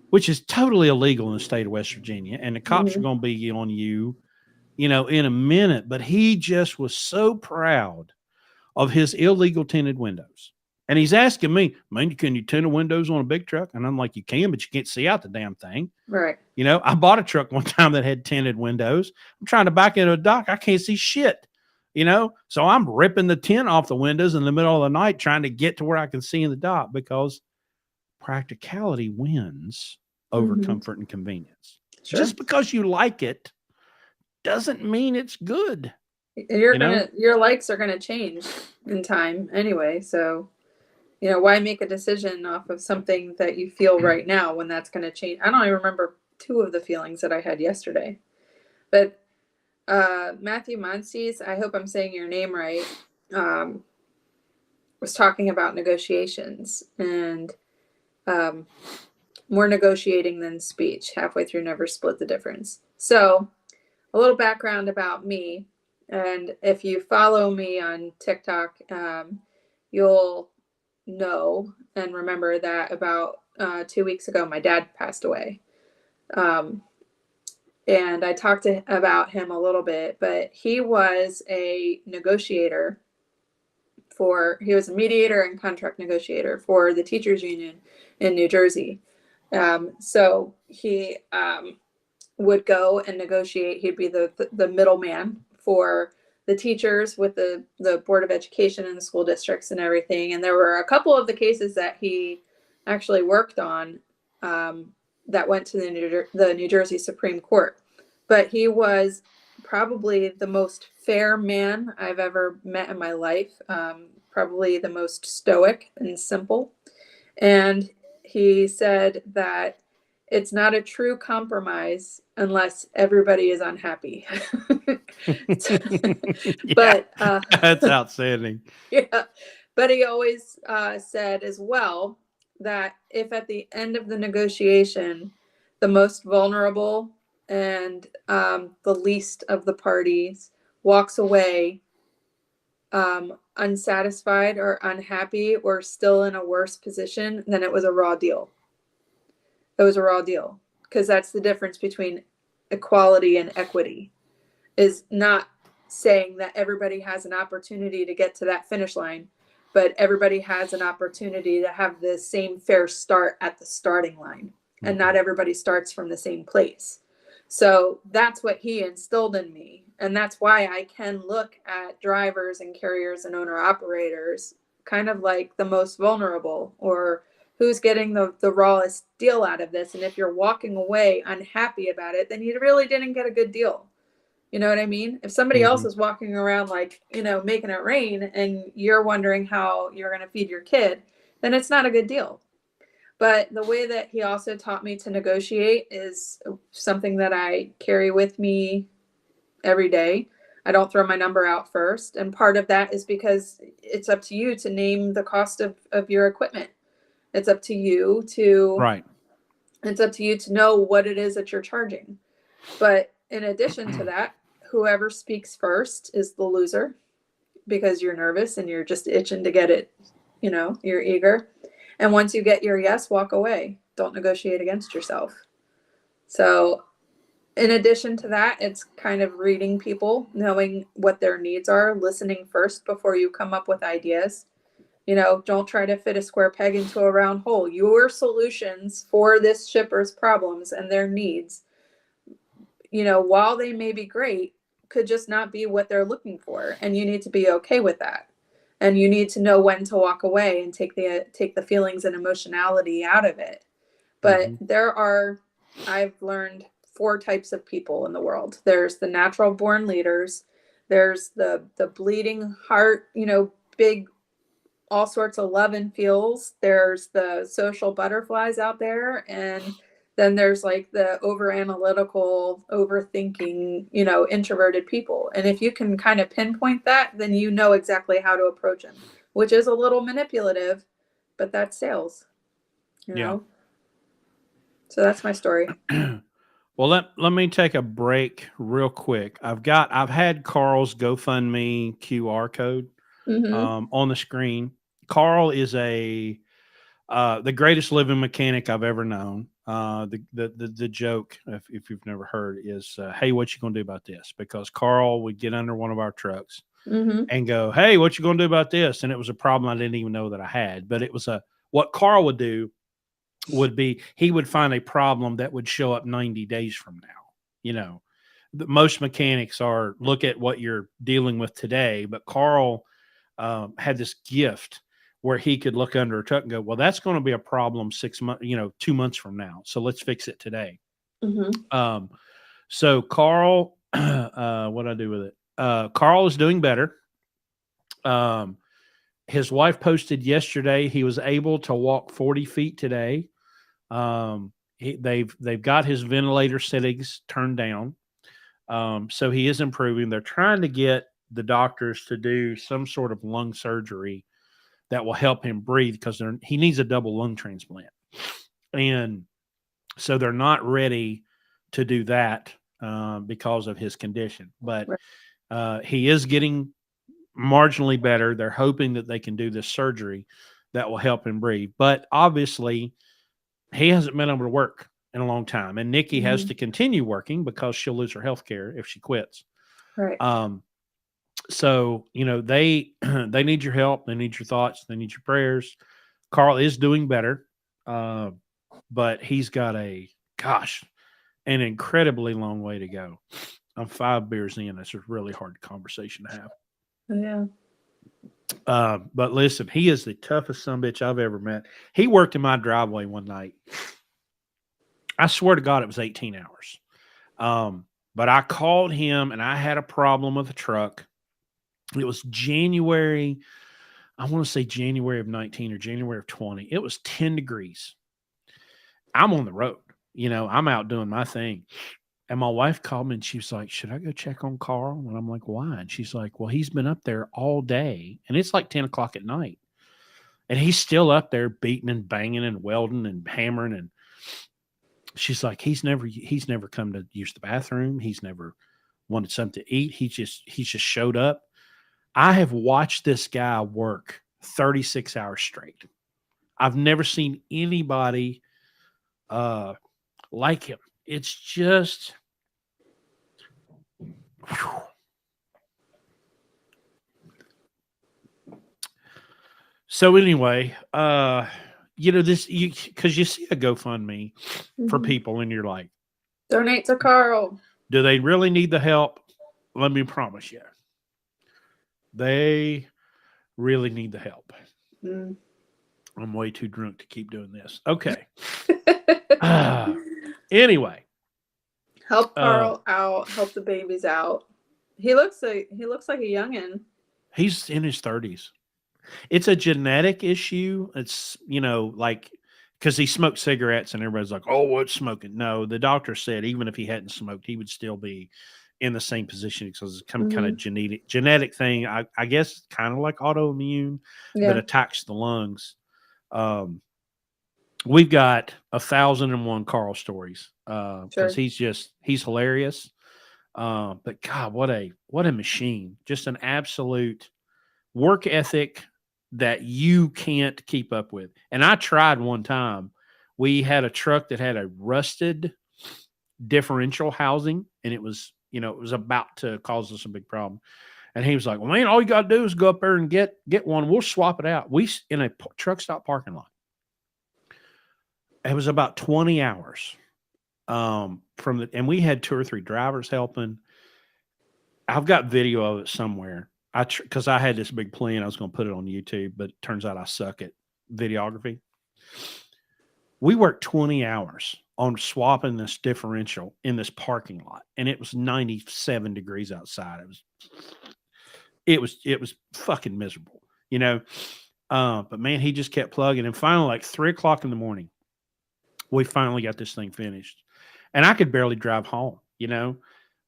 which is totally illegal in the state of West Virginia. And the cops are going to be on you, in a minute. But he just was so proud of his illegal tinted windows. And he's asking me, man, can you tint the windows on a big truck? And I'm like, you can, but you can't see out the damn thing. Right. I bought a truck one time that had tinted windows. I'm trying to back into a dock. I can't see shit. So I'm ripping the tint off the windows in the middle of the night, trying to get to where I can see in the dock, because practicality wins over comfort and convenience. Sure. Just because you like it doesn't mean it's good. Your likes are gonna change in time anyway. So, why make a decision off of something that you feel right now when that's gonna change? I don't even remember two of the feelings that I had yesterday, but Matthew Monsees, I hope I'm saying your name right, was talking about negotiations and more negotiating than speech. Halfway through, never split the difference. So a little background about me. And if you follow me on TikTok, you'll know and remember that about 2 weeks ago, my dad passed away. And I talked about him a little bit, but he was a negotiator he was a mediator and contract negotiator for the teachers union in New Jersey. So he would go and negotiate. He'd be the middleman for the teachers with the Board of Education and the school districts and everything. And there were a couple of the cases that he actually worked on that went to the New Jersey Supreme Court. But he was probably the most fair man I've ever met in my life. Probably the most stoic and simple. And he said that it's not a true compromise unless everybody is unhappy. Yeah, But that's outstanding. yeah, but he always said as well that if at the end of the negotiation, the most vulnerable and the least of the parties walks away unsatisfied or unhappy or still in a worse position, then it was a raw deal. It was a raw deal, because that's the difference between equality and equity, is not saying that everybody has an opportunity to get to that finish line, but everybody has an opportunity to have the same fair start at the starting line, and not everybody starts from the same place. So that's what he instilled in me. And that's why I can look at drivers and carriers and owner operators kind of like the most vulnerable, or who's getting the rawest deal out of this. And if you're walking away unhappy about it, then you really didn't get a good deal. You know what I mean? If somebody else is walking around like, making it rain, and you're wondering how you're going to feed your kid, then it's not a good deal. But the way that he also taught me to negotiate is something that I carry with me every day. I don't throw my number out first. And part of that is because it's up to you to name the cost of your equipment. It's up to you to Right. It's up to you to know what it is that you're charging. But in addition to that, whoever speaks first is the loser, because you're nervous and you're just itching to get it, you're eager. And once you get your yes, walk away. Don't negotiate against yourself. So in addition to that, it's kind of reading people, knowing what their needs are, listening first before you come up with ideas. Don't try to fit a square peg into a round hole. Your solutions for this shipper's problems and their needs, while they may be great, could just not be what they're looking for. And you need to be okay with that. And you need to know when to walk away and take the feelings and emotionality out of it. But I've learned 4 types of people in the world. There's the natural born leaders. There's the bleeding heart, big, all sorts of love and feels. There's the social butterflies out there. And then there's like the over analytical, overthinking, introverted people. And if you can kind of pinpoint that, then you know exactly how to approach them, which is a little manipulative, but that's sales, Yeah. So that's my story. Well, let me take a break real quick. I've had Carl's GoFundMe QR code on the screen. Carl is the greatest living mechanic I've ever known. The joke, if you've never heard, is, hey, what you gonna do about this? Because Carl would get under one of our trucks and go, hey, what you gonna do about this? And it was a problem I didn't even know that I had. But it was what Carl would do would be, he would find a problem that would show up 90 days from now. Most mechanics look at what you're dealing with today, but Carl had this gift where he could look under a truck and go, well, that's going to be a problem 6 months, 2 months from now. So let's fix it today. So Carl, what do I do with it? Carl is doing better. His wife posted yesterday he was able to walk 40 feet today. They've got his ventilator settings turned down. So he is improving. They're trying to get the doctors to do some sort of lung surgery that will help him breathe, because he needs a double lung transplant. And so they're not ready to do that because of his condition. But he is getting marginally better. They're hoping that they can do this surgery that will help him breathe. But obviously, he hasn't been able to work in a long time. And Nikki has to continue working because she'll lose her health care if she quits. Right. So, they need your help. They need your thoughts. They need your prayers. Carl is doing better. But he's got an incredibly long way to go. I'm 5 beers in. It's a really hard conversation to have. Yeah. But listen, he is the toughest sumbitch I've ever met. He worked in my driveway one night. I swear to God, it was 18 hours. But I called him and I had a problem with the truck. It was January, I want to say January of 19 or January of 20. It was 10 degrees. I'm on the road. I'm out doing my thing. And my wife called me and she was like, should I go check on Carl? And I'm like, why? And she's like, well, he's been up there all day. And it's like 10 o'clock at night. And he's still up there beating and banging and welding and hammering. And she's like, he's never come to use the bathroom. He's never wanted something to eat. He just showed up. I have watched this guy work 36 hours straight. I've never seen anybody like him. It's just, whew. So anyway, because you see a GoFundMe for people and you're like, donate to Carl. Do they really need the help? Let me promise you, they really need the help. Mm. I'm way too drunk to keep doing this. Okay. Anyway, help Carl out. Help the babies out. He looks like a youngin. He's in his 30s. It's a genetic issue. It's because he smoked cigarettes and everybody's like, oh, what's smoking? No, the doctor said even if he hadn't smoked, he would still be in the same position because it's kind of genetic thing. I guess kind of like autoimmune, but attacks the lungs. We've got 1,001 Carl stories because he's hilarious. But God, what a machine! Just an absolute work ethic that you can't keep up with. And I tried one time. We had a truck that had a rusted differential housing, and it was about to cause us a big problem. And he was like, well, man, all you got to do is go up there and get one. We'll swap it out. We in a truck stop parking lot. It was about 20 hours and we had 2 or 3 drivers helping. I've got video of it somewhere. Because I had this big plan, I was going to put it on YouTube, but it turns out I suck at videography. We worked 20 hours on swapping this differential in this parking lot, and it was 97 degrees outside. It was fucking miserable, but man, he just kept plugging. And finally, like 3:00 in the morning, we finally got this thing finished, and I could barely drive home,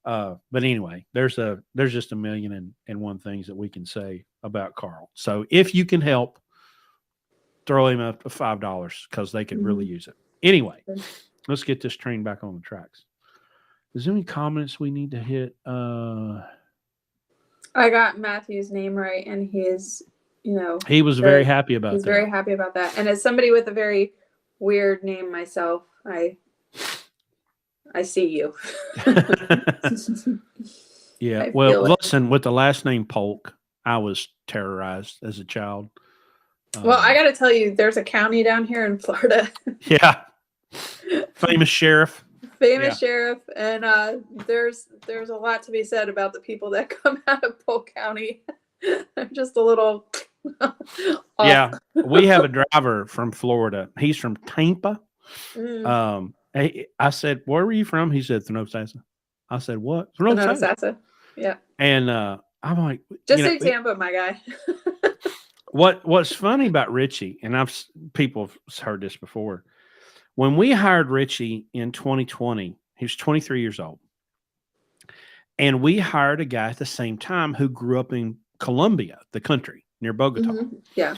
but anyway, there's just a million and one things that we can say about Carl. So if you can help, throw him up to $5 because they could really use it. Anyway, let's get this train back on the tracks. Is there any comments we need to hit? I got Matthew's name right, and he's, he was very happy about that. He's very happy about that. And as somebody with a very weird name myself, I see you. Yeah. Well, listen, with the last name Polk, I was terrorized as a child. Well, I got to tell you, there's a county down here in Florida. Yeah. Famous sheriff. Sheriff. And there's a lot to be said about the people that come out of Polk County. They're just a little off. Yeah. We have a driver from Florida. He's from Tampa. I said, where were you from? He said, Thanosasa. I said, what? Thanosasa. Yeah. And I'm like, just say Tampa, my guy. What's funny about Richie, and people have heard this before. When we hired Richie in 2020, he was 23 years old. And we hired a guy at the same time who grew up in Colombia, the country near Bogota. Mm-hmm. Yeah.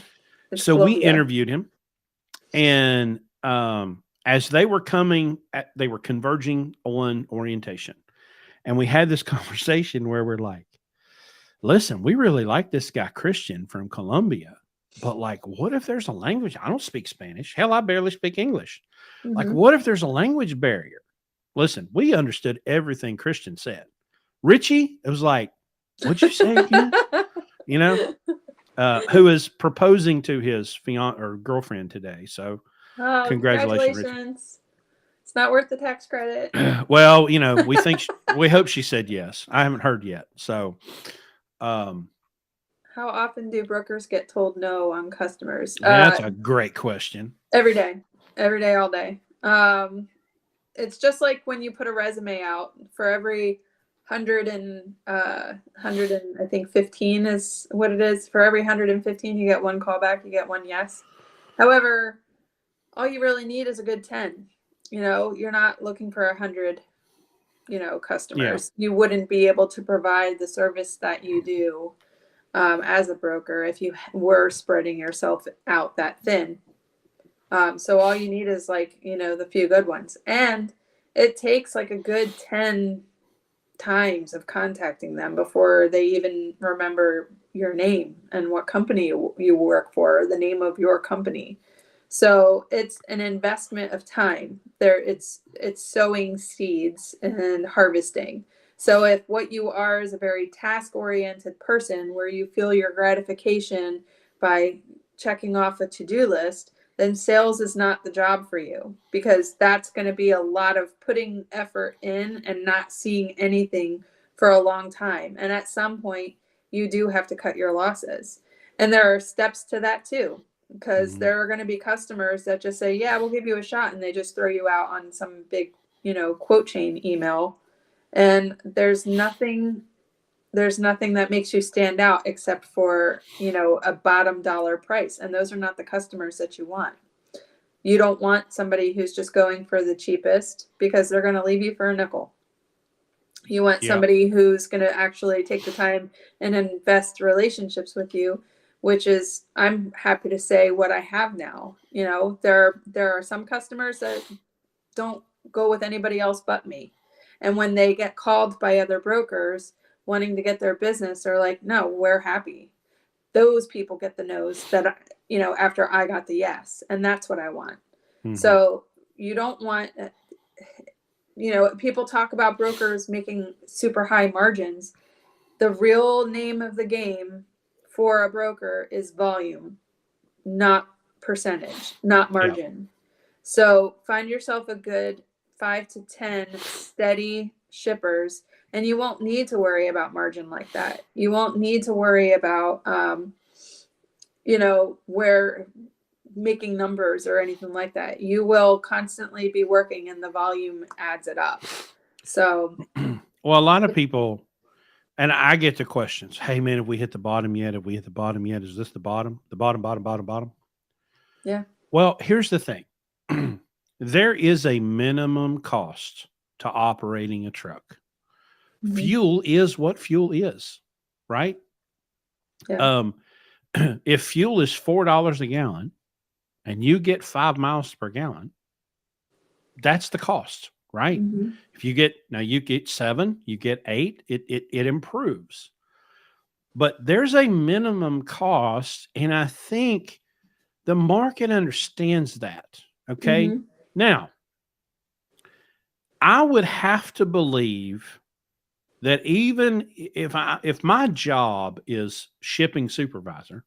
So we interviewed him, and as they were they were converging on orientation. And we had this conversation where we're like, listen, we really like this guy, Christian from Colombia, but like, what if there's a language? I don't speak Spanish. Hell, I barely speak English. Mm-hmm. Like, what if there's a language barrier? Listen, we understood everything Christian said. Richie, it was like, what'd you say again? Who is proposing to his fiance or girlfriend today. So congratulations, Richie. It's not worth the tax credit. Well, we hope she said yes. I haven't heard yet. So, how often do brokers get told no on customers? That's a great question. Every day, all day. it's just like when you put a resume out. For every 100 and I think 15 is what it is. For every 115, you get one callback, you get one yes. However, all you really need is a good 10. You're not looking for 100, customers. You wouldn't be able to provide the service that you do as a broker if you were spreading yourself out that thin. So all you need is the few good ones. And it takes like a good 10 times of contacting them before they even remember your name and what company you work for, the name of your company. So it's an investment of time. It's sowing seeds and harvesting. So if what you are is a very task-oriented person where you feel your gratification by checking off a to-do list, then sales is not the job for you, because that's going to be a lot of putting effort in and not seeing anything for a long time. And at some point, you do have to cut your losses. And there are steps to that too, because there are going to be customers that just say, yeah, we'll give you a shot. And they just throw you out on some big, quote chain email. And there's nothing that makes you stand out except for, a bottom dollar price. And those are not the customers that you want. You don't want somebody who's just going for the cheapest, because they're going to leave you for a nickel. You want somebody who's going to actually take the time and invest relationships with you, which is, I'm happy to say, what I have now. There are some customers that don't go with anybody else but me. And when they get called by other brokers wanting to get their business, they're like, no, we're happy. Those people get the no's that, after I got the yes. And that's what I want. So you don't want, people talk about brokers making super high margins. The real name of the game for a broker is volume, not percentage, not margin. So find yourself a good 5 to 10 steady shippers, and you won't need to worry about margin like that. You won't need to worry about, where making numbers or anything like that. You will constantly be working, and the volume adds it up. So, well, a lot of people, and I get the questions, hey man, have we hit the bottom yet? Have we hit the bottom yet? Is this the bottom? The bottom? Yeah. Well, here's the thing. There is a minimum cost to operating a truck. Fuel is what fuel is, right? Yeah. If fuel is $4 a gallon and you get 5 miles per gallon, that's the cost, right? If you get 7, you get 8, it improves. But there's a minimum cost, and I think the market understands that. Okay. Now, I would have to believe that even if my job is shipping supervisor,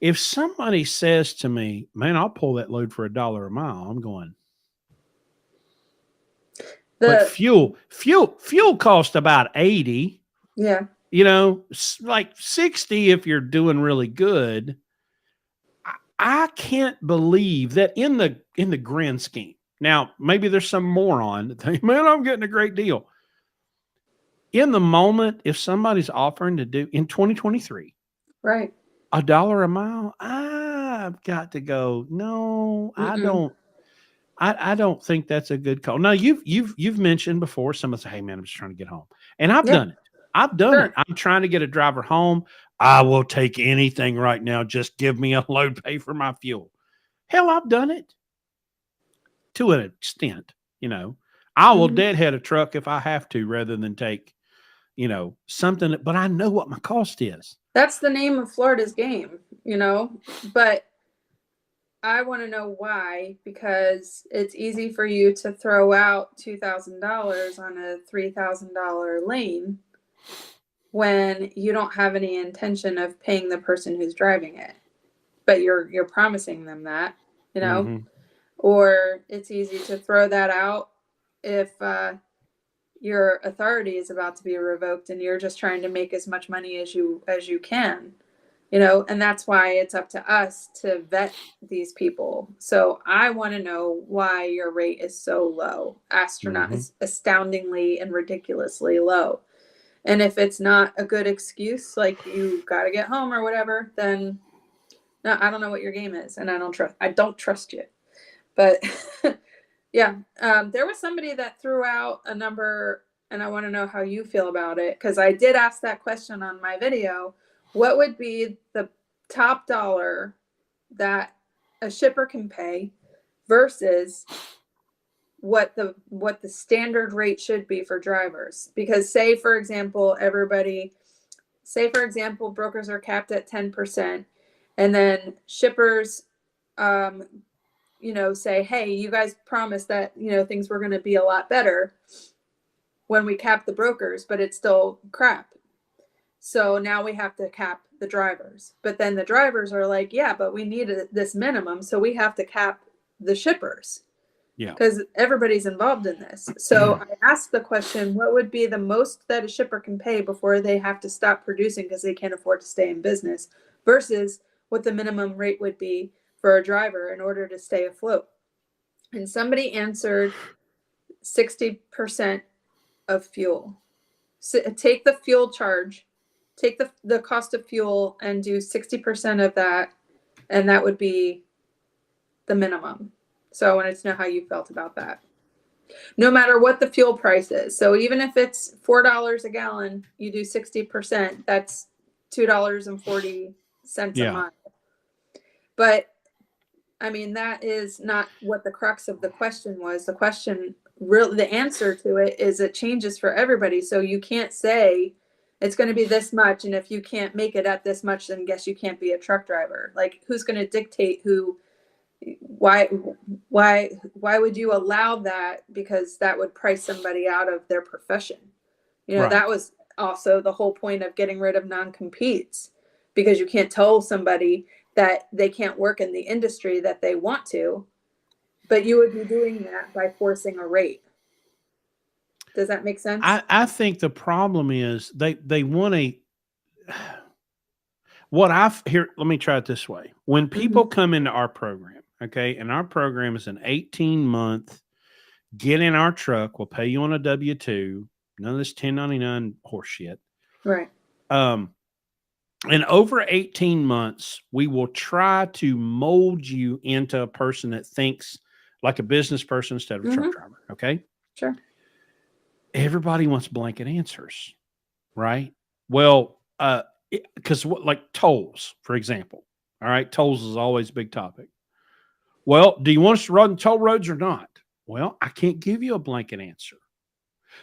if somebody says to me, man, I'll pull that load for $1 a mile, I'm going, but fuel costs about 80. Yeah. Like 60 if you're doing really good. I can't believe that in the grand scheme. Now, maybe there's some moron that think, man, I'm getting a great deal. In the moment, if somebody's offering to do in 2023, right, $1 a mile, I've got to go. No, I don't. I don't think that's a good call. Now, you've mentioned before, someone say, hey man, I'm just trying to get home. And I've done it. I've done it. I'm trying to get a driver home. I will take anything right now. Just give me a load, pay for my fuel. Hell, I've done it to an extent. I will deadhead a truck if I have to, rather than take, something. But I know what my cost is. That's the name of Florida's game, but I want to know why, because it's easy for you to throw out $2,000 on a $3,000 lane when you don't have any intention of paying the person who's driving it, but you're promising them that, or it's easy to throw that out if your authority is about to be revoked and you're just trying to make as much money as you can. you know, and that's why it's up to us to vet these people. So I want to know why your rate is so low, astoundingly and ridiculously low. And if it's not a good excuse, like you got to get home or whatever, then no, I don't know what your game is, and I don't trust you. But yeah, there was somebody that threw out a number, and I want to know how you feel about it, because I did ask that question on my video. What would be the top dollar that a shipper can pay versus what the standard rate should be for drivers? Because say for example, brokers are capped at 10%, and then shippers you know, say, hey, you guys promised that, you know, things were going to be a lot better when we cap the brokers, but it's still crap. So now we have to cap the drivers. But then the drivers are like, yeah, but we need this minimum, so we have to cap the shippers. Yeah. Because everybody's involved in this. So I asked the question, what would be the most that a shipper can pay before they have to stop producing because they can't afford to stay in business, versus what the minimum rate would be for a driver in order to stay afloat? And somebody answered 60% of fuel. So take the fuel charge, take the cost of fuel and do 60% of that, and that would be the minimum. So I wanted to know how you felt about that. No matter what the fuel price is. So even if it's $4 a gallon, you do 60%, that's $2.40 a mile. But I mean, that is not what the crux of the question was. The question, the answer to it is it changes for everybody. So you can't say it's going to be this much, and if you can't make it at this much, then guess you can't be a truck driver. Like, who's going to dictate why would you allow that? Because that would price somebody out of their profession. You know, right. That was also the whole point of getting rid of non-competes, because you can't tell somebody that they can't work in the industry that they want to, but you would be doing that by forcing a rate. Does that make sense? I think the problem is they want to. Let me try it this way. When people come into our program, okay, and our program is an 18-month, get in our truck, we'll pay you on a W-2, none of this 1099 horse shit. Right. And over 18 months, we will try to mold you into a person that thinks like a business person instead of a truck driver, okay? Sure. Everybody wants blanket answers, right? Well, because like tolls, for example, all right? Tolls is always a big topic. Well, do you want us to run toll roads or not? Well, I can't give you a blanket answer,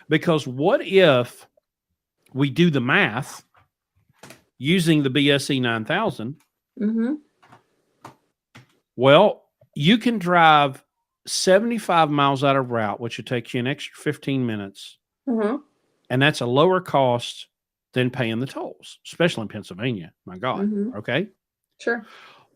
because what if we do the math using the BSE 9000? Well, you can drive 75 miles out of route, which would take you an extra 15 minutes. And that's a lower cost than paying the tolls, especially in Pennsylvania. My God. Okay. Sure.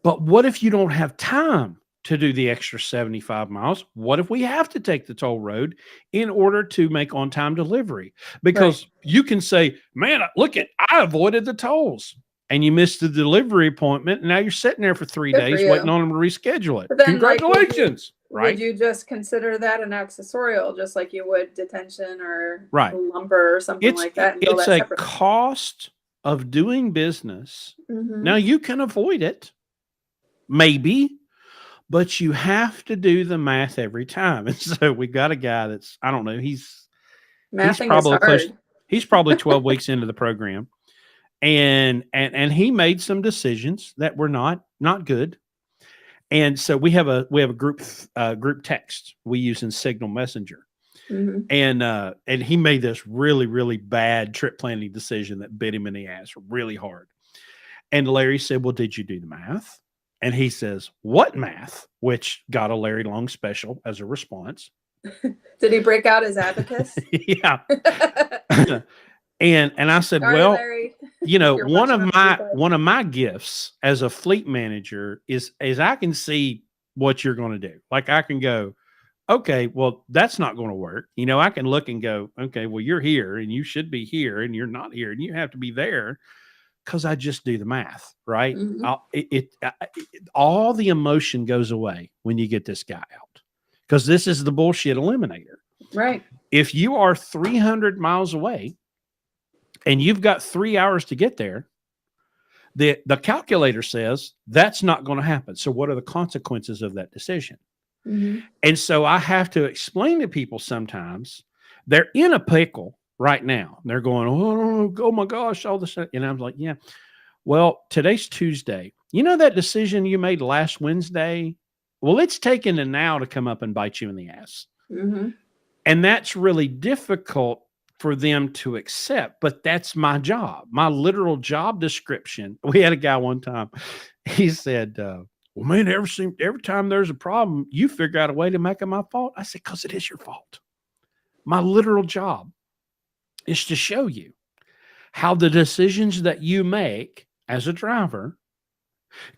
But what if you don't have time to do the extra 75 miles? What if we have to take the toll road in order to make on-time delivery? Because you can say, man, look I avoided the tolls, and you missed the delivery appointment, and now you're sitting there for 3 days waiting on them to reschedule it. Congratulations. Right? Would you just consider that an accessorial, just like you would detention or lumber or something like that? And it's a cost of doing business. Now, you can avoid it, maybe, but you have to do the math every time. And so we got a guy that's, I don't know, he's probably 12 weeks into the program. And he made some decisions that were not good. And so we have a group text we use in Signal Messenger. And he made this really, really bad trip planning decision that bit him in the ass really hard. And Larry said, well, did you do the math? And he says, what math? Which got a Larry Long special as a response. Did he break out his abacus? Yeah. And I said, sorry, well, Larry. You know, one of my gifts as a fleet manager is I can see what you're going to do. Like, I can go, okay, well, that's not going to work. You know, I can look and go, okay, well, you're here and you should be here and you're not here and you have to be there. Because I just do the math, right? Mhm. All the emotion goes away when you get this guy out, because this is the bullshit eliminator. Right. If you are 300 miles away and you've got 3 hours to get there, the calculator says that's not going to happen. So what are the consequences of that decision? Mhm. And so I have to explain to people sometimes they're in a pickle right now. They're going, oh my gosh, all this. And I'm like, yeah, well, today's Tuesday. You know that decision you made last Wednesday? Well, it's taken to now to come up and bite you in the ass. Mhm. And that's really difficult for them to accept, but that's my job, my literal job description. We had a guy one time, he said, well, man, every time there's a problem, you figure out a way to make it my fault. I said, because it is your fault. My literal job is to show you how the decisions that you make as a driver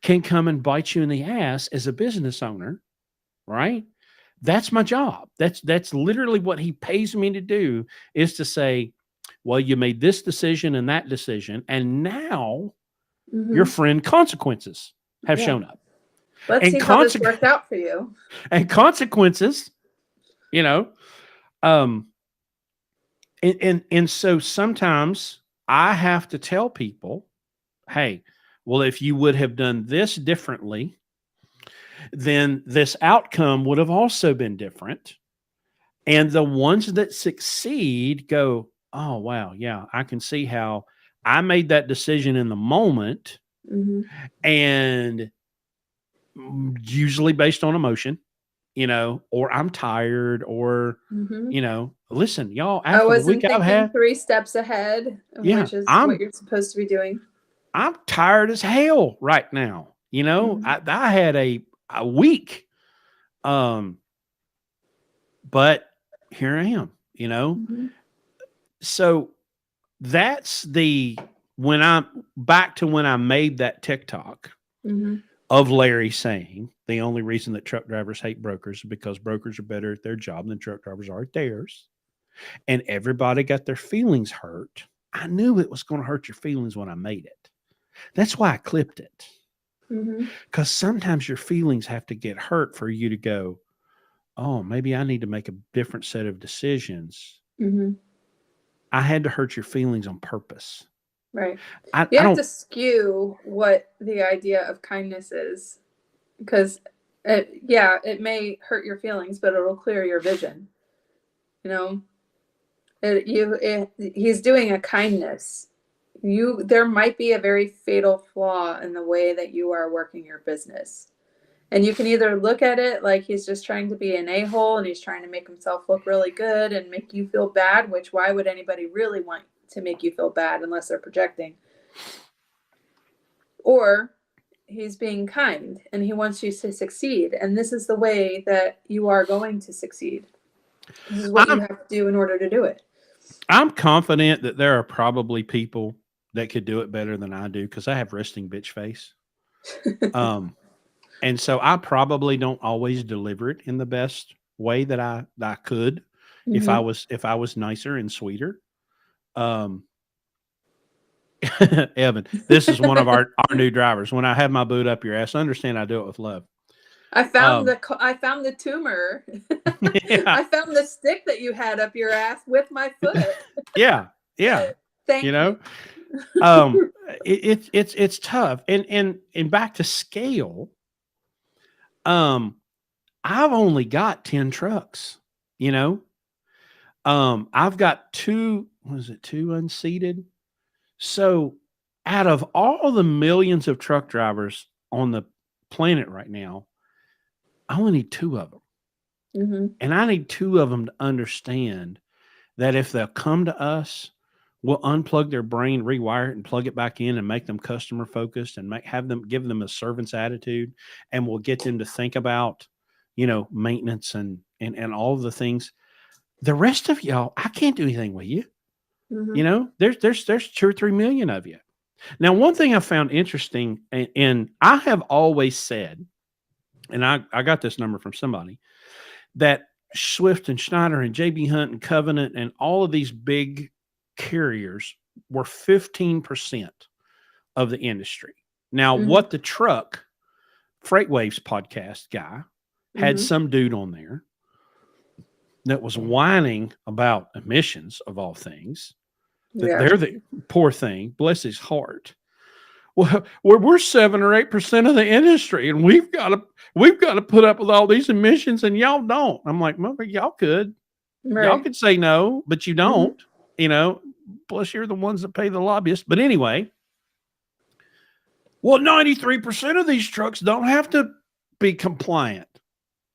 can come and bite you in the ass as a business owner, right? That's my job. That's literally what he pays me to do, is to say, well, you made this decision and that decision, and now your Mhm. friend consequences have Yeah. shown up. Let's And see how this worked out for you. and consequences, you know, um, and so sometimes I have to tell people, hey, well, if you would have done this differently, then this outcome would have also been different. And the ones that succeed go, oh, wow, yeah, I can see how I made that decision in the moment, Mhm. and usually based on emotion, or I'm tired, or, Mhm. listen, y'all, I after the week wasn't I've thinking had, 3 steps ahead, yeah, which is what you're supposed to be doing. I'm tired as hell right now. Mhm. I had a week, but here I am, Mhm. so that's when I'm back to when I made that TikTok Mhm. of Larry saying the only reason that truck drivers hate brokers is because brokers are better at their job than truck drivers are at theirs. And everybody got their feelings hurt. I knew it was going to hurt your feelings when I made it. That's why I clipped it. Mhm. Because sometimes your feelings have to get hurt for you to go, oh, maybe I need to make a different set of decisions. Mhm. I had to hurt your feelings on purpose. Right. I You have don't, to skew what the idea of kindness is, because it may hurt your feelings, but it'll clear your vision. You know, he's doing a kindness. There might be a very fatal flaw in the way that you are working your business. And you can either look at it like he's just trying to be an a-hole and he's trying to make himself look really good and make you feel bad, which why would anybody really want to make you feel bad unless they're projecting? Or he's being kind and he wants you to succeed. And this is the way that you are going to succeed. This is what you I'm, have to do in order to do it. I'm confident that there are probably people that could do it better than I do, because I have resting bitch face. And so I probably don't always deliver it in the best way that I could if I Mhm. was nicer and sweeter. Um, Evan, this is one of our new drivers. When I have my boot up your ass, understand I do it with love. I found Um, the tumor. yeah, I found the stick that you had up your ass with my foot. yeah, yeah. You Thank know, you. um, it's tough. And back to scale. Um, I've only got 10 trucks. You know, I've got two unseated? So out of all the millions of truck drivers on the planet right now, I only need two of them. Mhm. And I need two of them to understand that if they'll come to us, we'll unplug their brain, rewire it, and plug it back in and make them customer focused and give them a servant's attitude. And we'll get them to think about, maintenance and all of the things. The rest of y'all, I can't do anything with you. Mhm. There's 2 or 3 million of you. Now, one thing I found interesting, and I have always said, and I got this number from somebody, that Swift and Schneider and JB Hunt and Covenant and all of these big carriers were 15% of the industry. Now, Mhm. what the truck Freight Waves podcast guy had Mhm. some dude on there that was whining about emissions of all things. That Yeah. they're the poor thing, bless his heart. Well, we're 7 or 8% of the industry, and we've got to put up with all these emissions, and y'all don't. I'm like, well, y'all could Right. say no, but you Mhm. don't. You know, plus you're the ones that pay the lobbyists. But anyway, well, 93% of these trucks don't have to be compliant.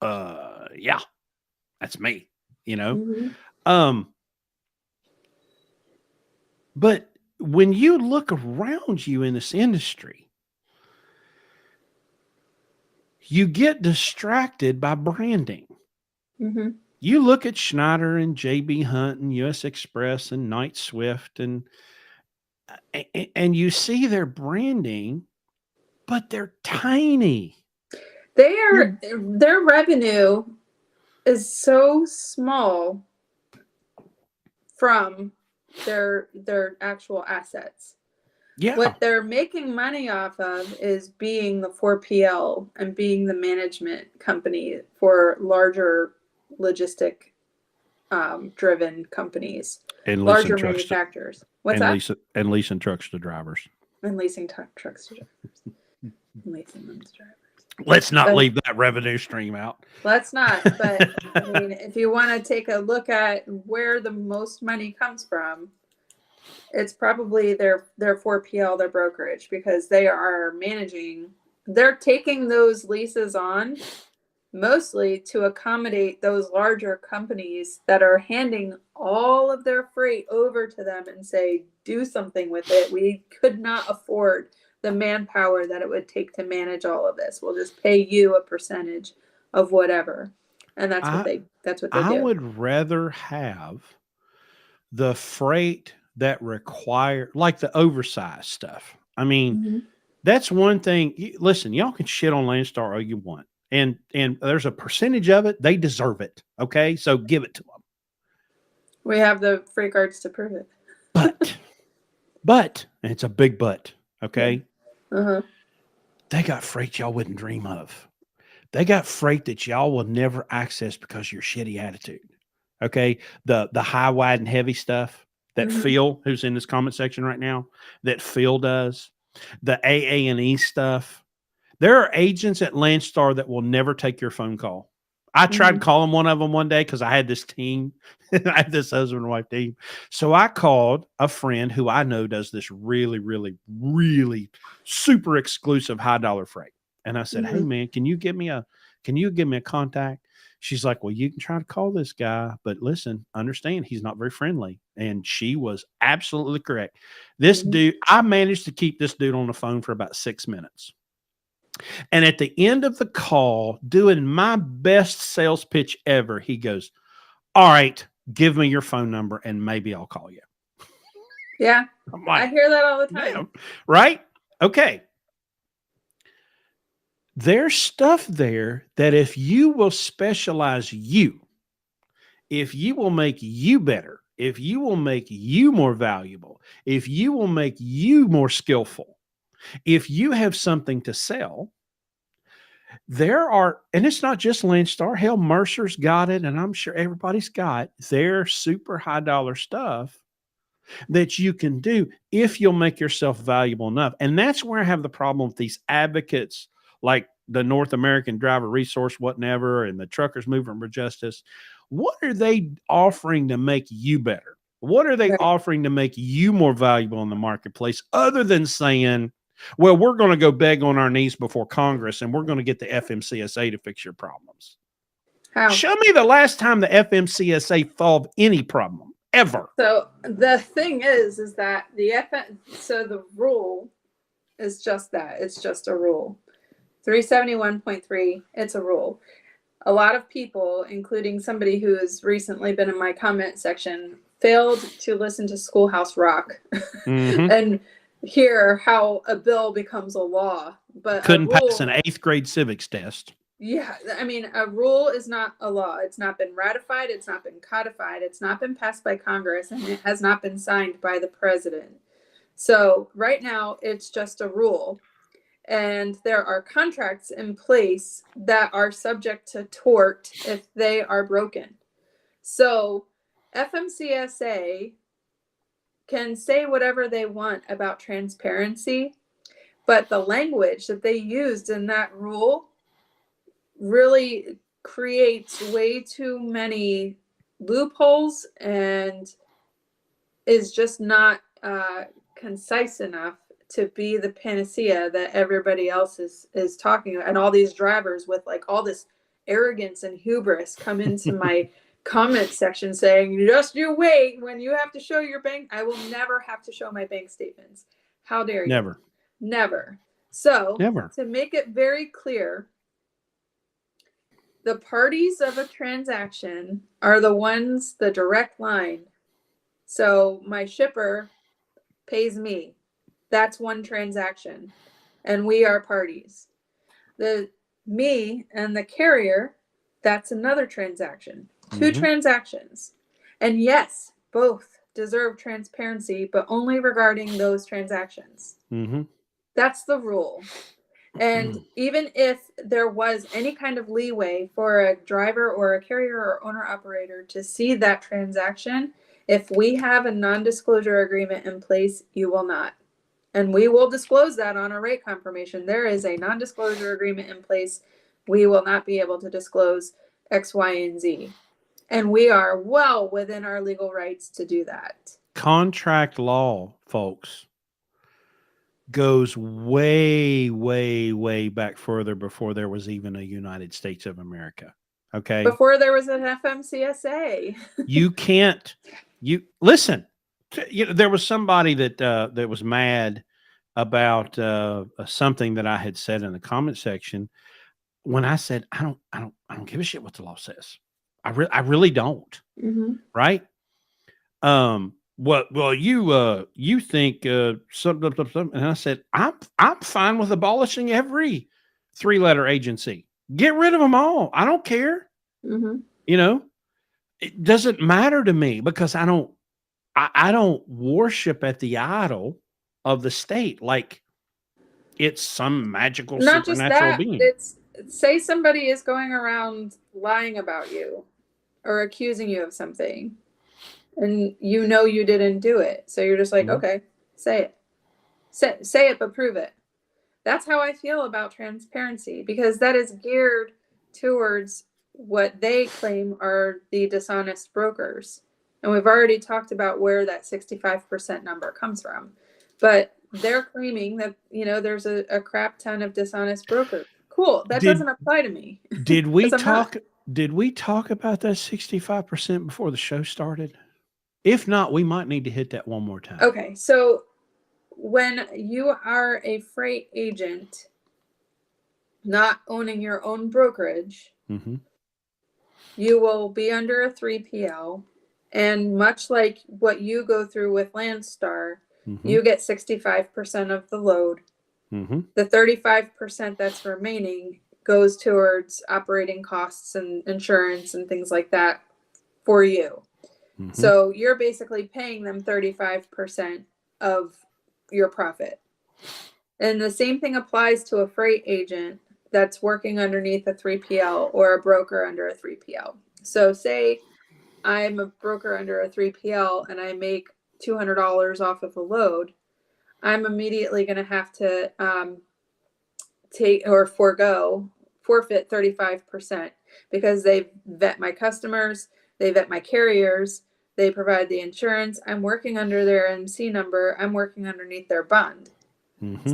Yeah, that's me. You know, Mhm. but when you look around you in this industry, you get distracted by branding. Mhm. You look at Schneider and JB Hunt and US Express and Knight Swift and you see their branding, but they're tiny. Their revenue is so small from their actual assets. Yeah. What they're making money off of is being the 4PL and being the management company for larger logistic driven companies, And larger leasing trucks manufacturers. What's that? Leasing trucks to drivers. And leasing trucks to drivers. And leasing them to drivers. Let's not But leave that revenue stream out. let's not. But I mean, if you want to take a look at where the most money comes from, it's probably their 4PL, their brokerage, because they are managing. They're taking those leases on mostly to accommodate those larger companies that are handing all of their freight over to them and say, do something with it. We could not afford the manpower that it would take to manage all of this. We'll just pay you a percentage of whatever. And that's what they I do. would rather have the freight that require, like the oversized stuff. I mean, Mhm. that's one thing. Listen, y'all can shit on Landstar all you want. And there's a percentage of it. They deserve it. Okay. So give it to them. We have the freight guards to prove it. But, and it's a big but. Okay. Yeah. Uh-huh. They got freight y'all wouldn't dream of. They got freight that y'all will never access because of your shitty attitude. Okay. The high, wide, and heavy stuff that Mhm. Phil, who's in this comment section right now, that Phil does, the AA&E stuff. There are agents at Landstar that will never take your phone call. I tried calling one of them one day because I had this team. I had this husband and wife team. So I called a friend who I know does this really, really, really super exclusive high dollar freight. And I said, hey man, can you give me a contact? She's like, well, you can try to call this guy, but listen, understand he's not very friendly. And she was absolutely correct. This dude, I managed to keep this dude on the phone for about 6 minutes. And at the end of the call, doing my best sales pitch ever, he goes, all right, give me your phone number and maybe I'll call you. Yeah. I'm like, I hear that all the time. damn, right? Okay. There's stuff there that if you will specialize you, if you will make you better, if you will make you more valuable, if you will make you more skillful, if you have something to sell, there are, and it's not just Landstar, hell, Mercer's got it, and I'm sure everybody's got their super high dollar stuff that you can do if you'll make yourself valuable enough. And that's where I have the problem with these advocates like the North American Driver Resource, whatever, and the Truckers Movement for Justice. What are they offering to make you better? What are they offering to make you more valuable in the marketplace other than saying, well, we're going to go beg on our knees before Congress and we're going to get the FMCSA to fix your problems? How? Show me the last time the FMCSA solved any problem ever. So the thing is that the rule is just that. It's just a rule. 371.3, it's a rule. A lot of people, including somebody who has recently been in my comment section, failed to listen to Schoolhouse Rock and hear how a bill becomes a law. But couldn't pass an 8th grade civics test. Yeah, I mean, a rule is not a law. It's not been ratified. It's not been codified. It's not been passed by Congress, and it has not been signed by the president. So right now it's just a rule, and there are contracts in place that are subject to tort if they are broken. So FMCSA can say whatever they want about transparency, but the language that they used in that rule really creates way too many loopholes and is just not concise enough to be the panacea that everybody else is talking about. And all these drivers with like all this arrogance and hubris come into my comment section saying, just you wait, when you have to show your bank, I will never have to show my bank statements. How dare you? Never. Never. So Never. to make it very clear, the parties of a transaction are the ones, the direct line. So my shipper pays me. That's one transaction. And we are parties. The me and the carrier, that's another transaction. Two transactions. And yes, both deserve transparency, but only regarding those transactions. That's the rule. And even if there was any kind of leeway for a driver or a carrier or owner operator to see that transaction, if we have a non-disclosure agreement in place, you will not. And we will disclose that on a rate confirmation. There is a non-disclosure agreement in place. We will not be able to disclose X, Y, and Z. And we are well within our legal rights to do that. Contract law, folks, goes way, way, way back further before there was even a United States of America. Okay. Before there was an FMCSA. You can't, listen, there was somebody that was mad about something that I had said in the comment section when I said, I don't give a shit what the law says. I really don't. Right. Well, you think something, and I said, I'm fine with abolishing every 3-letter agency. Get rid of them all. I don't care. It doesn't matter to me because I don't worship at the idol of the state like it's some magical Not just supernatural that, being. it's say somebody is going around lying about you or accusing you of something. And you know you didn't do it. So you're just like, okay, say it. Say it, but prove it. That's how I feel about transparency, because that is geared towards what they claim are the dishonest brokers. And we've already talked about where that 65% number comes from. But they're claiming that, there's a crap ton of dishonest brokers. Cool. That doesn't apply to me. Did we talk about that 65% before the show started? If not, we might need to hit that one more time. Okay, so when you are a freight agent, not owning your own brokerage, you will be under a 3PL. And much like what you go through with Landstar, you get 65% of the load. The 35% that's remaining goes towards operating costs and insurance and things like that for you. So you're basically paying them 35% of your profit. And the same thing applies to a freight agent that's working underneath a 3PL or a broker under a 3PL. So say I'm a broker under a 3PL and I make $200 off of a load, I'm immediately going to have to forfeit 35% because they vet my customers, they vet my carriers, they provide the insurance. I'm working under their MC number. I'm working underneath their bond.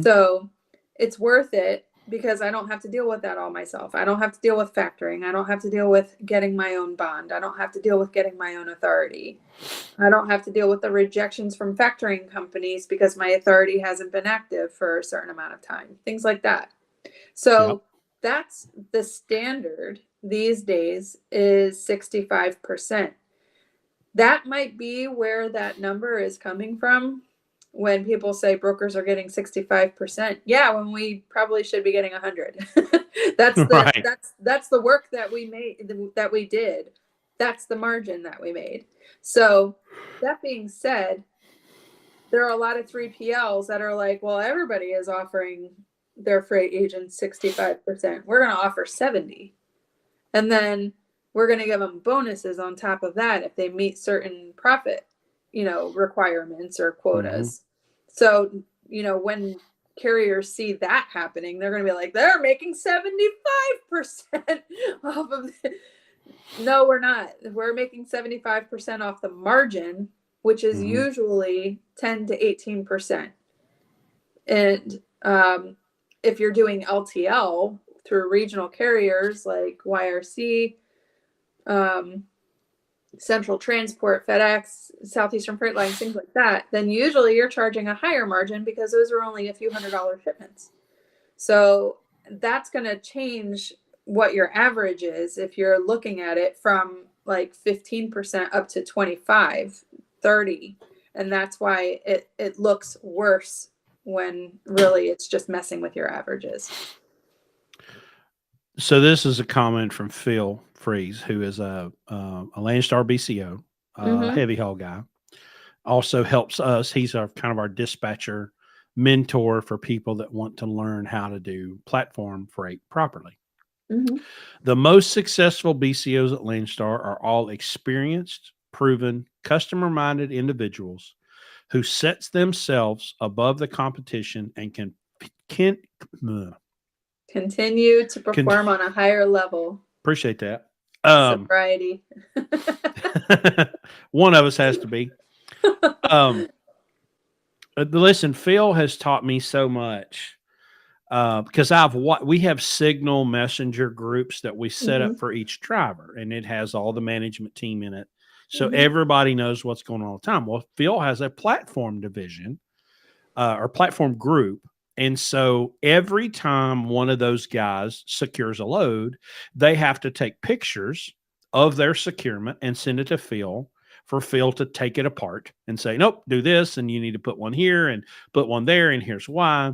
So it's worth it because I don't have to deal with that all myself. I don't have to deal with factoring. I don't have to deal with getting my own bond. I don't have to deal with getting my own authority. I don't have to deal with the rejections from factoring companies because my authority hasn't been active for a certain amount of time. Things like that. So that's the standard these days is 65%. That might be where that number is coming from when people say brokers are getting 65%. Yeah, when we probably should be getting 100. That's the work that we made, that we did. That's the margin that we made. So that being said, there are a lot of 3PLs that are like, well, everybody is offering their freight agents 65%. We're going to offer 70. And then we're going to give them bonuses on top of that if they meet certain profit, requirements or quotas. So, when carriers see that happening, they're going to be like, they're making 75% off of it. No, we're not. We're making 75% off the margin, which is usually 10 to 18%. And if you're doing LTL through regional carriers like YRC, Central Transport, FedEx, Southeastern Freight Lines, things like that, then usually you're charging a higher margin because those are only a few $100 shipments. So that's going to change what your average is if you're looking at it from like 15% up to 25, 30. And that's why it looks worse when really it's just messing with your averages. So this is a comment from Phil Freeze, who is a Landstar BCO, heavy haul guy. Also helps us. He's our dispatcher mentor for people that want to learn how to do platform freight properly. The most successful BCOs at Landstar are all experienced, proven, customer-minded individuals who sets themselves above the competition and can continue to perform on a higher level. Appreciate that. Sobriety. One of us has to be. Listen, Phil has taught me so much because we have Signal Messenger groups that we set up for each driver, and it has all the management team in it. So everybody knows what's going on all the time. Well, Phil has a platform division or platform group. And so every time one of those guys secures a load, they have to take pictures of their securement and send it to Phil for Phil to take it apart and say, nope, do this. And you need to put one here and put one there. And here's why.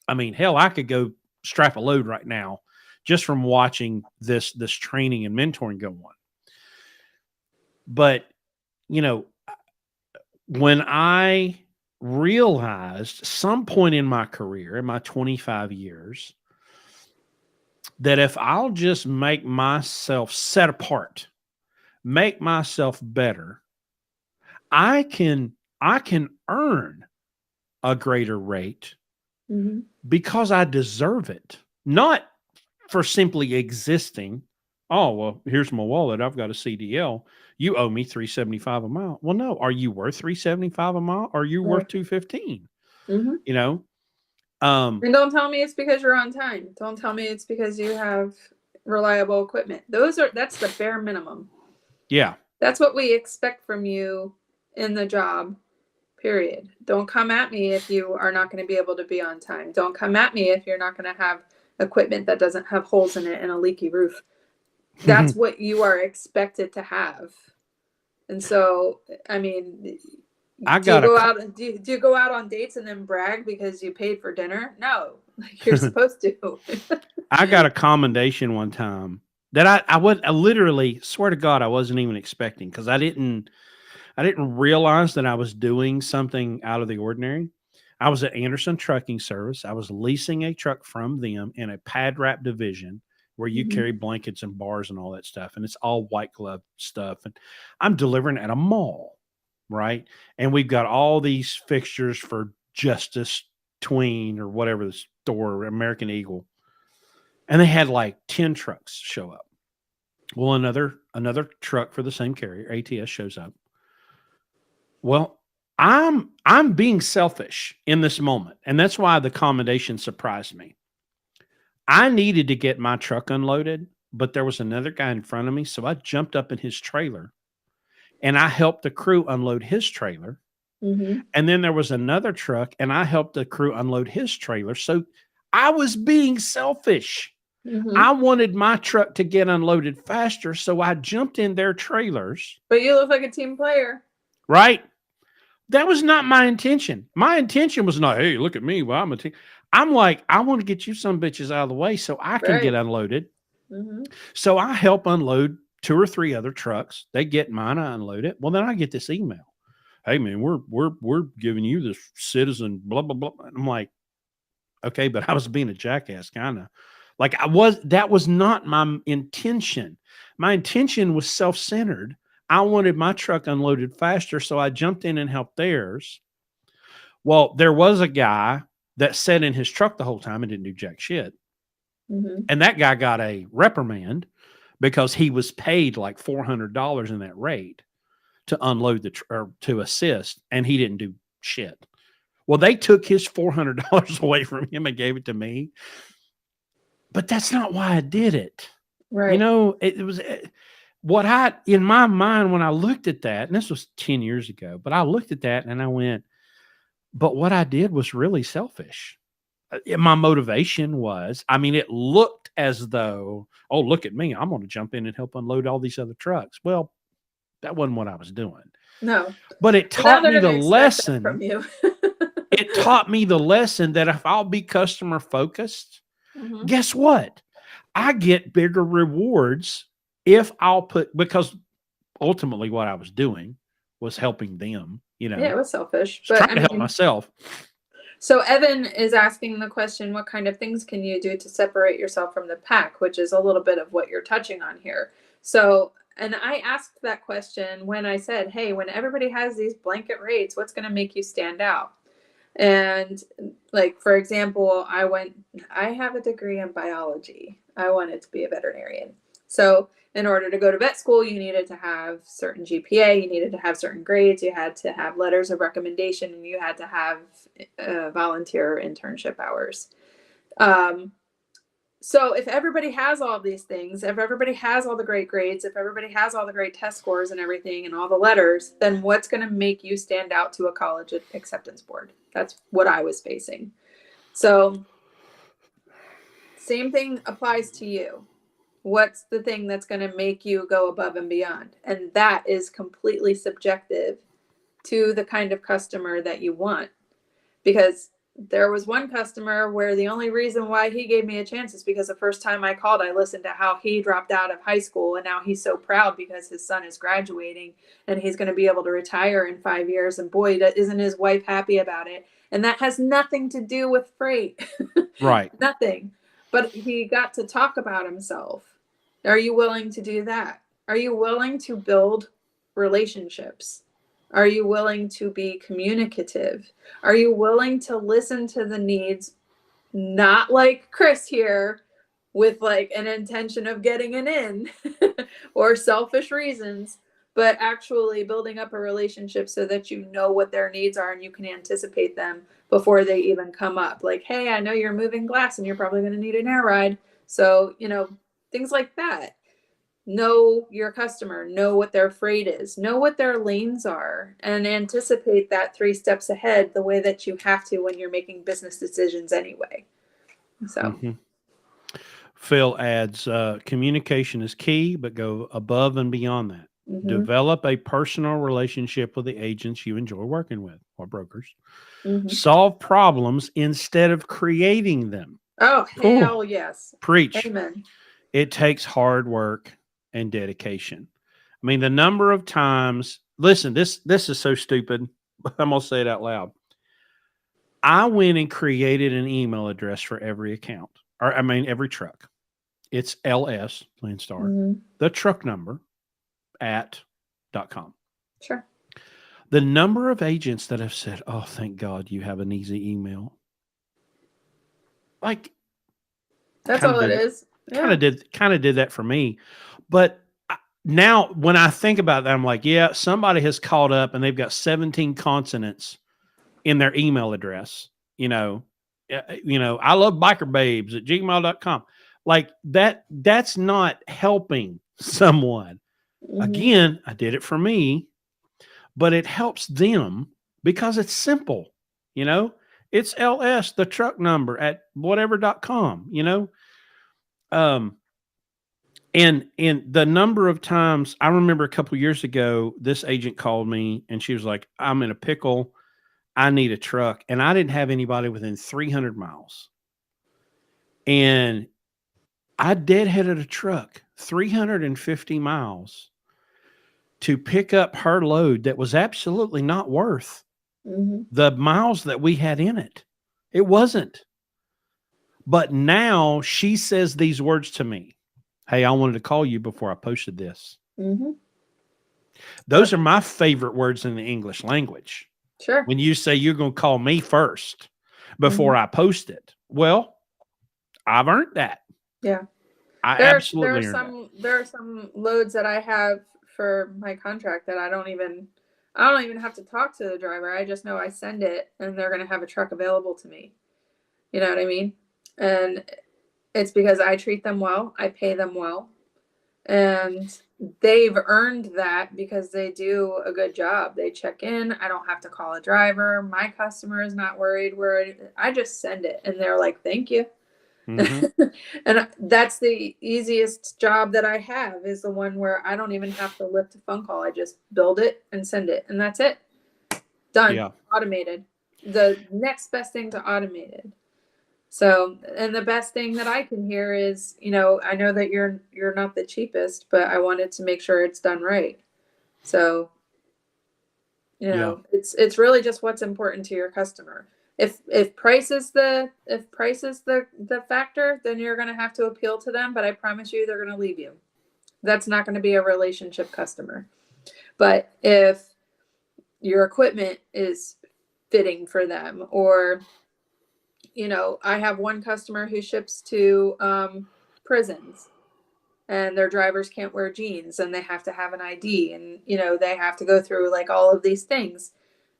I mean, hell, I could go strap a load right now just from watching this training and mentoring go on. But, when I realized some point in my career, in my 25 years, that if I'll just make myself set apart, make myself better, I can earn a greater rate because I deserve it, not for simply existing. Oh, well, here's my wallet. I've got a CDL. You owe me $375 a mile. Well, no. Are you worth $375 a mile? Or are you worth $215? And don't tell me it's because you're on time. Don't tell me it's because you have reliable equipment. That's the bare minimum. Yeah. That's what we expect from you in the job, period. Don't come at me if you are not going to be able to be on time. Don't come at me if you're not going to have equipment that doesn't have holes in it and a leaky roof. That's what you are expected to have. And so, I mean, do you go out on dates and then brag because you paid for dinner? No, like you're supposed to. I got a commendation one time that I literally swear to God, I wasn't even expecting, because I didn't realize that I was doing something out of the ordinary. I was at Anderson Trucking Service. I was leasing a truck from them in a pad wrap division where you carry blankets and bars and all that stuff. And it's all white glove stuff. And I'm delivering at a mall, right? And we've got all these fixtures for Justice Tween or whatever the store, American Eagle. And they had like 10 trucks show up. Well, another truck for the same carrier, ATS, shows up. Well, I'm being selfish in this moment. And that's why the commendation surprised me. I needed to get my truck unloaded, but there was another guy in front of me. So I jumped up in his trailer and I helped the crew unload his trailer. And then there was another truck and I helped the crew unload his trailer. So I was being selfish. I wanted my truck to get unloaded faster. So I jumped in their trailers. But you look like a team player. Right? That was not my intention. My intention was not, hey, look at me. Well, I'm a team. I'm like, I want to get you some bitches out of the way so I can get unloaded. So I help unload 2 or 3 other trucks. They get mine, I unload it. Well, then I get this email. hey man, we're giving you this citizen, blah, blah, blah. And I'm like, okay, but I was being a jackass, kind of. Like that was not my intention. My intention was self-centered. I wanted my truck unloaded faster, so I jumped in and helped theirs. Well, there was a guy that sat in his truck the whole time and didn't do jack shit. Mm-hmm. And that guy got a reprimand because he was paid like $400 in that rate to unload or to assist, and he didn't do shit. Well, they took his $400 away from him and gave it to me. But that's not why I did it. Right. You know, it was in my mind, when I looked at that, and this was 10 years ago, but I looked at that and I went, but what I did was really selfish. My motivation was, I mean, it looked as though, oh, look at me, I'm going to jump in and help unload all these other trucks. Well, that wasn't what I was doing. No. But it taught me the lesson from you. It taught me the lesson that if I'll be customer focused, Mm-hmm. guess what? I get bigger rewards if I'll because ultimately what I was doing was helping them, you know. Yeah, it was selfish. But But trying to help myself. So Evan is asking the question, what kind of things can you do to separate yourself from the pack, which is a little bit of what you're touching on here. So, and I asked that question when I said, hey, when everybody has these blanket rates, what's going to make you stand out? And like, for example, I have a degree in biology. I wanted to be a veterinarian. So in order to go to vet school, you needed to have certain GPA, you needed to have certain grades, you had to have letters of recommendation, and you had to have volunteer internship hours. So if everybody has all of these things, if everybody has all the great grades, if everybody has all the great test scores and everything and all the letters, then what's going to make you stand out to a college acceptance board? That's what I was facing. So same thing applies to you. What's the thing that's going to make you go above and beyond? And that is completely subjective to the kind of customer that you want. Because there was one customer where the only reason why he gave me a chance is because the first time I called, I listened to how he dropped out of high school. And now he's so proud because his son is graduating and he's going to be able to retire in 5 years. And boy, isn't his wife happy about it? And that has nothing to do with freight. Right. Nothing. But he got to talk about himself. Are you willing to do that? Are you willing to build relationships? Are you willing to be communicative? Are you willing to listen to the needs, not like Chris here, with like an intention of getting an in or selfish reasons, but actually building up a relationship so that you know what their needs are and you can anticipate them before they even come up. Like, hey, I know you're moving glass and you're probably going to need an air ride. So, you know, things like that. Know your customer, know what their freight is, know what their lanes are, and anticipate that 3 steps ahead the way that you have to when you're making business decisions anyway. So Phil adds, communication is key, but go above and beyond that. mm-hmm. Develop a personal relationship with the agents you enjoy working with or brokers. Mm-hmm. Solve problems instead of creating them. Oh, hell yes. Preach. Amen. It takes hard work and dedication. I mean, the number of times, listen, this is so stupid, but I'm going to say it out loud. I went and created an email address for every account, or I mean, every truck. It's LS, Landstar, Mm-hmm. the truck number @.com. Sure. The number of agents that have said, oh, thank God you have an easy email. Like, that's all it is. Kind of did that for me. But now when I think about that, I'm like, yeah, somebody has called up and they've got 17 consonants in their email address. I love bikerbabes@gmail.com. Like that's not helping someone. Mm-hmm. Again, I did it for me, but it helps them because it's simple. It's LS, the truck number @whatever.com, And the number of times I remember a couple of years ago, this agent called me and she was like, I'm in a pickle. I need a truck. And I didn't have anybody within 300 miles. And I deadheaded a truck 350 miles to pick up her load that was absolutely not worth Mm-hmm. the miles that we had in it. It wasn't. But now she says these words to me. Hey, I wanted to call you before I posted this. Mm-hmm. Those are my favorite words in the English language. Sure. When you say you're going to call me first before Mhm. I post it. Well, I've earned that. Yeah. I There absolutely are earned that. there are some loads that I have for my contract that I don't even have to talk to the driver. I just know I send it and they're going to have a truck available to me. You know what I mean? And it's because I treat them well, I pay them well, and they've earned that because they do a good job. They check in. I don't have to call a driver. My customer is not worried. I just send it and they're like, "Thank you." Mm-hmm. And that's the easiest job that I have, is the one where I don't even have to lift a phone call. I just build it and send it, and that's it. Done. Yeah. Automated. The next best thing to automated. So, and the best thing that I can hear is, I know that you're not the cheapest, but I wanted to make sure it's done right. So, Yeah. it's really just what's important to your customer. If price is the factor, then you're going to have to appeal to them, but I promise you they're going to leave you. That's not going to be a relationship customer. But if your equipment is fitting for them, or I have one customer who ships to prisons, and their drivers can't wear jeans and they have to have an ID, and they have to go through like all of these things.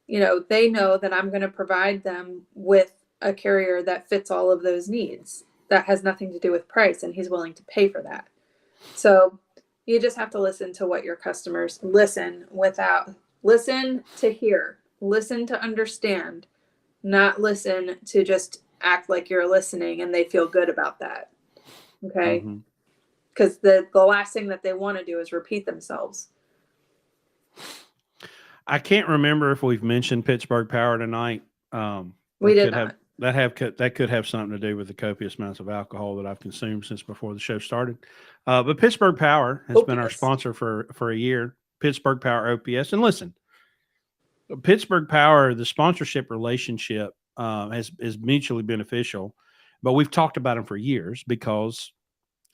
They know that I'm going to provide them with a carrier that fits all of those needs. That has nothing to do with price, and he's willing to pay for that. So you just have to listen to what your customers listen to hear, listen to understand, not listen to just act like you're listening and they feel good about that. Okay. Mm-hmm. Because the last thing that they want to do is repeat themselves. I can't remember if we've mentioned Pittsburgh Power tonight. We did not. That could have something to do with the copious amounts of alcohol that I've consumed since before the show started. But Pittsburgh Power has been our OPS. sponsor for a year. Pittsburgh Power OPS. And listen, Pittsburgh Power, the sponsorship relationship is mutually beneficial, but we've talked about them for years because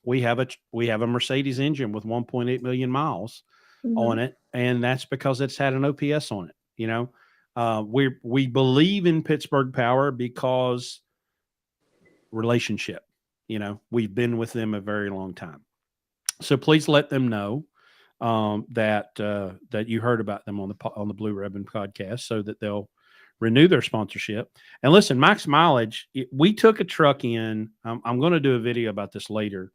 we have a Mercedes engine with 1.8 million miles on it, and that's because it's had an OPS on it. We believe in Pittsburgh Power because relationship. We've been with them a very long time, so please let them know that you heard about them on the Blue Ribbon podcast, so that they'll renew their sponsorship. And listen, max mileage. We took a truck in. I'm going to do a video about this later.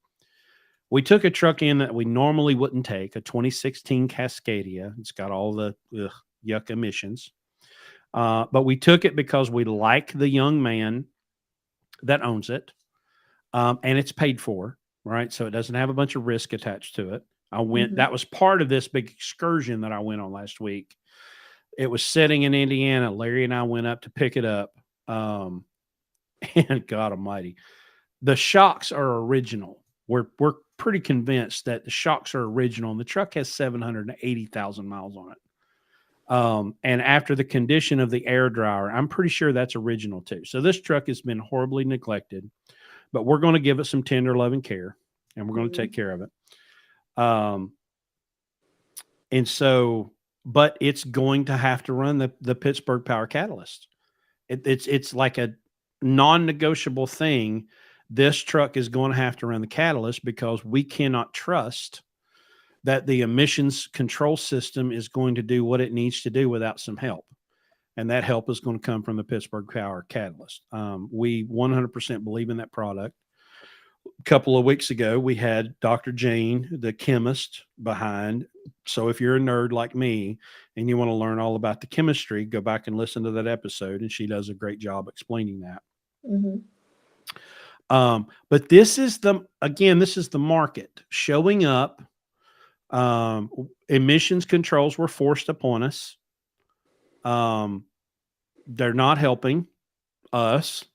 We took a truck in that we normally wouldn't take, a 2016 Cascadia. It's got all the yuck emissions. But we took it because we like the young man that owns it. And it's paid for, right? So it doesn't have a bunch of risk attached to it. That was part of this big excursion that I went on last week. It was sitting in Indiana. Larry and I went up to pick it up. And God almighty, the shocks are original. We're pretty convinced that the shocks are original, and the truck has 780,000 miles on it. And after the condition of the air dryer, I'm pretty sure that's original too. So this truck has been horribly neglected, but we're going to give it some tender love and care, and we're going to take care of it. And so, but it's going to have to run the Pittsburgh Power Catalyst. It's like a non-negotiable thing. This truck is going to have to run the catalyst because we cannot trust that the emissions control system is going to do what it needs to do without some help. And that help is going to come from the Pittsburgh Power Catalyst. We 100% believe in that product. A couple of weeks ago, we had Dr. Jane, the chemist, behind. So if you're a nerd like me and you want to learn all about the chemistry, go back and listen to that episode. And she does a great job explaining that. Mm-hmm. But this is the market showing up. Emissions controls were forced upon us. They're not helping us.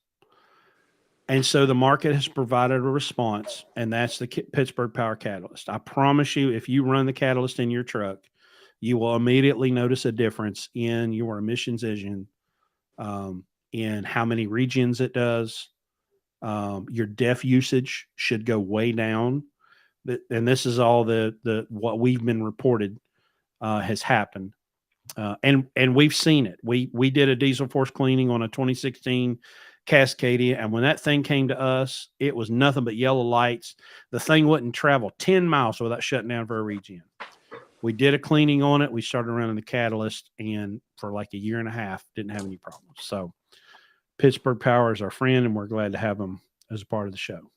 And so the market has provided a response, and that's the Pittsburgh Power Catalyst. I promise you, if you run the catalyst in your truck, you will immediately notice a difference in your emissions engine, in how many regions it does. Your DEF usage should go way down. And this is all the what we've been reported has happened. And we've seen it. We did a diesel force cleaning on a 2016 Cascadia, and when that thing came to us, it was nothing but yellow lights. The thing wouldn't travel 10 miles without shutting down for a regen. We did a cleaning on it. We started running the catalyst, and for like a year and a half, didn't have any problems. So Pittsburgh Power is our friend, and we're glad to have them as a part of the show.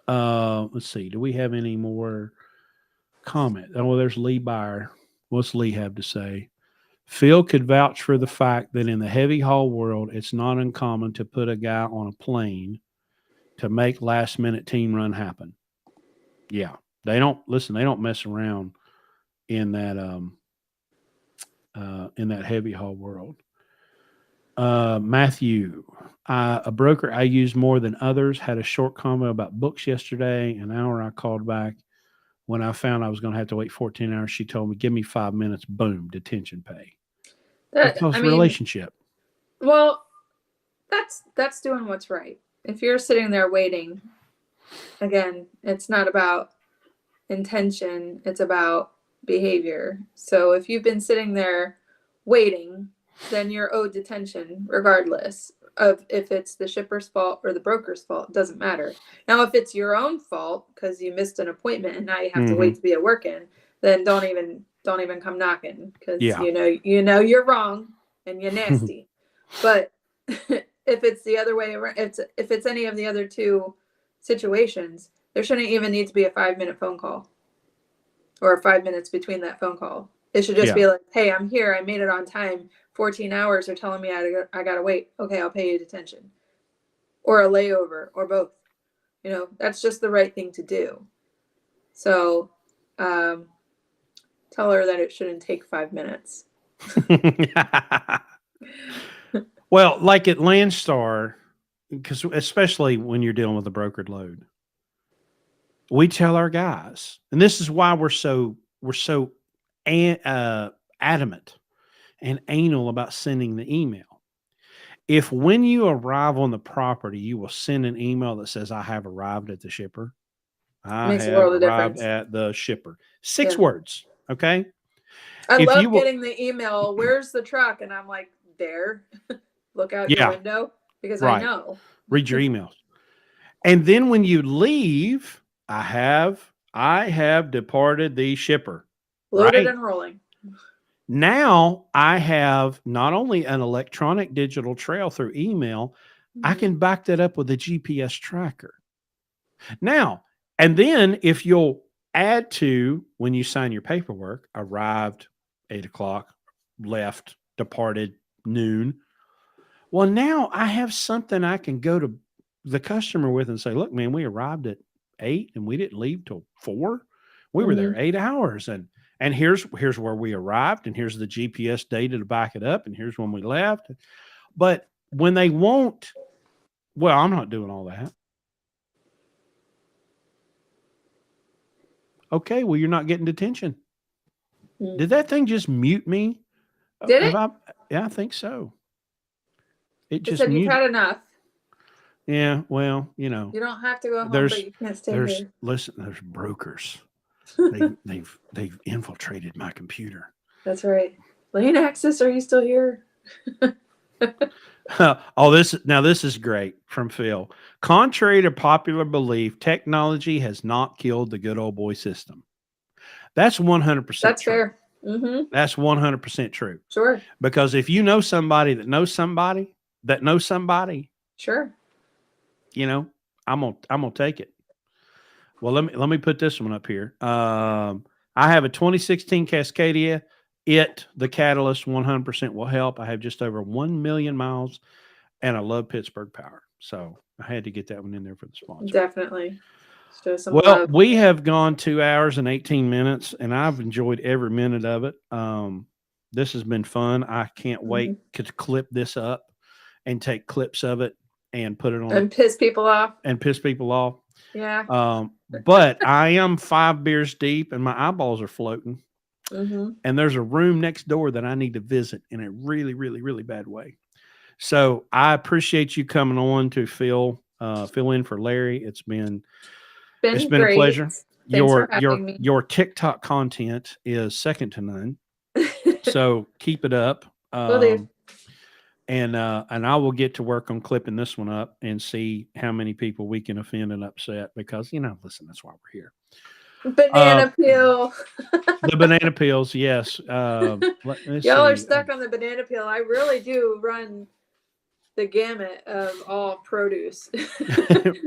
Let's see. Do we have any more comment? Oh, there's Lee Byer. What's Lee have to say? Phil could vouch for the fact that in the heavy haul world, it's not uncommon to put a guy on a plane to make last minute team run happen. Yeah. They don't mess around in that heavy haul world. Matthew, a broker I use more than others, had a short comment about books yesterday. An hour I called back. When I found I was going to have to wait 14 hours, she told me, give me 5 minutes, boom, detention pay. That's relationship. Well, that's doing what's right. If you're sitting there waiting, again, it's not about intention, it's about behavior. So if you've been sitting there waiting, then you're owed detention regardless of if it's the shipper's fault or the broker's fault. It doesn't matter. Now, if it's your own fault because you missed an appointment and now you have to wait to be at work in, then don't even come knocking, because you know you're wrong and you're nasty. But if it's the other way around, if it's any of the other two situations, there shouldn't even need to be a 5-minute phone call or 5 minutes between that phone call. It should just be like, hey, I'm here. I made it on time. 14 hours are telling me I got to wait. Okay, I'll pay you detention. Or a layover, or both. You know, that's just the right thing to do. So tell her that it shouldn't take 5 minutes. Well, like at Landstar, because especially when you're dealing with a brokered load, we tell our guys, and this is why we're so adamant and anal about sending the email. If when you arrive on the property, you will send an email that says, I have arrived at the shipper. I have arrived at the shipper. 6 words. Okay. I love getting the email, where's the truck? And I'm like, there. Look out your window, because I know. Read your emails. And then when you leave, I have departed the shipper. Loaded and rolling. Now I have not only an electronic digital trail through email, I can back that up with a GPS tracker. Now, and then if you'll add to, when you sign your paperwork, arrived 8 o'clock, left, departed noon. Well, now I have something I can go to the customer with and say, look, man, we arrived at 8 and we didn't leave till 4. We were there 8 hours. And here's where we arrived, and here's the GPS data to back it up, and here's when we left. But when they won't, well, I'm not doing all that. Okay, well, you're not getting detention. Did that thing just mute me? Did it? Yeah, I think so. It just said you've had enough. Yeah, well, you know. You don't have to go home, but you can't stay here. Listen, there's brokers. They've infiltrated my computer. That's right. Lane Access, are you still here? This is great from Phil. Contrary to popular belief, technology has not killed the good old boy system. That's 100%. That's true. fair. Mm-hmm. That's 100% true. Sure. Because if you know somebody that knows somebody that knows somebody, sure. You know, I'm gonna take it. Well, let me put this one up here. I have a 2016 Cascadia. The catalyst 100% will help. I have just over 1 million miles, and I love Pittsburgh Power. So I had to get that one in there for the sponsor. Definitely. Well, we have gone 2 hours and 18 minutes, and I've enjoyed every minute of it. This has been fun. I can't wait to clip this up and take clips of it and put it on. And piss people off. Yeah. Yeah. But I am 5 beers deep, and my eyeballs are floating. And there's a room next door that I need to visit in a really, really, really bad way. So I appreciate you coming on to fill in for Larry. It's been a great. pleasure. Thanks for having me. Your TikTok content is second to none. So keep it up. Will do. And I will get to work on clipping this one up and see how many people we can offend and upset, because, listen, that's why we're here. Banana peel. The banana peels, yes. Y'all are stuck on the banana peel. I really do run the gamut of all produce.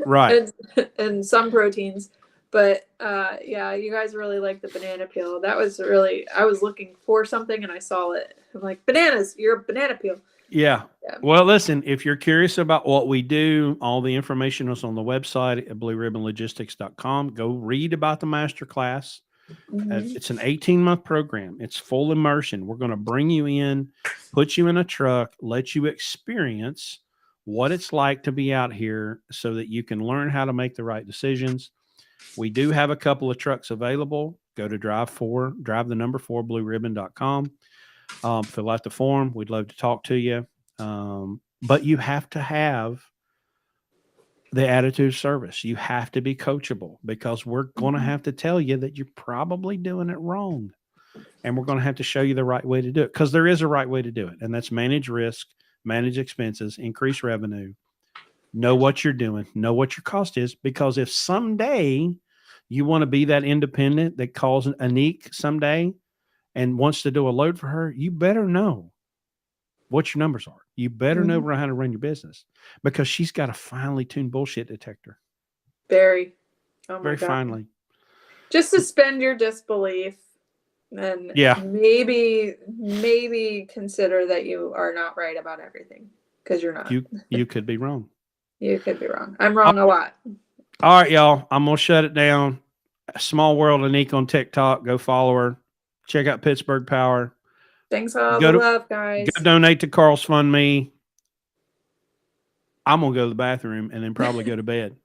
Right. and some proteins. But yeah, you guys really like the banana peel. That was really, I was looking for something and I saw it. I'm like, bananas, you're a banana peel. Yeah. Well, listen, if you're curious about what we do, all the information is on the website at blueribbonlogistics.com. Go read about the masterclass. It's an 18-month program. It's full immersion. We're going to bring you in, put you in a truck, let you experience what it's like to be out here so that you can learn how to make the right decisions. We do have a couple of trucks available. Go to drive the number 4 blueribbon.com. Fill out the form. We'd love to talk to you. But you have to have the attitude of service. You have to be coachable, because we're going to have to tell you that you're probably doing it wrong. And we're going to have to show you the right way to do it, because there is a right way to do it. And that's manage risk, manage expenses, increase revenue, know what you're doing, know what your cost is. Because if someday you want to be that independent that calls Annique someday and wants to do a load for her, you better know what your numbers are. You better know how to run your business, because she's got a finely tuned bullshit detector. Very. Oh my Very God. finely. Just suspend your disbelief and maybe consider that you are not right about everything, because you're not. You could be wrong. You could be wrong. I'm wrong a lot. All right, y'all. I'm going to shut it down. Small World Annique on TikTok. Go follow her. Check out Pittsburgh Power. Thanks for all the love, guys. Go donate to Carl's Fund Me. I'm going to go to the bathroom and then probably go to bed.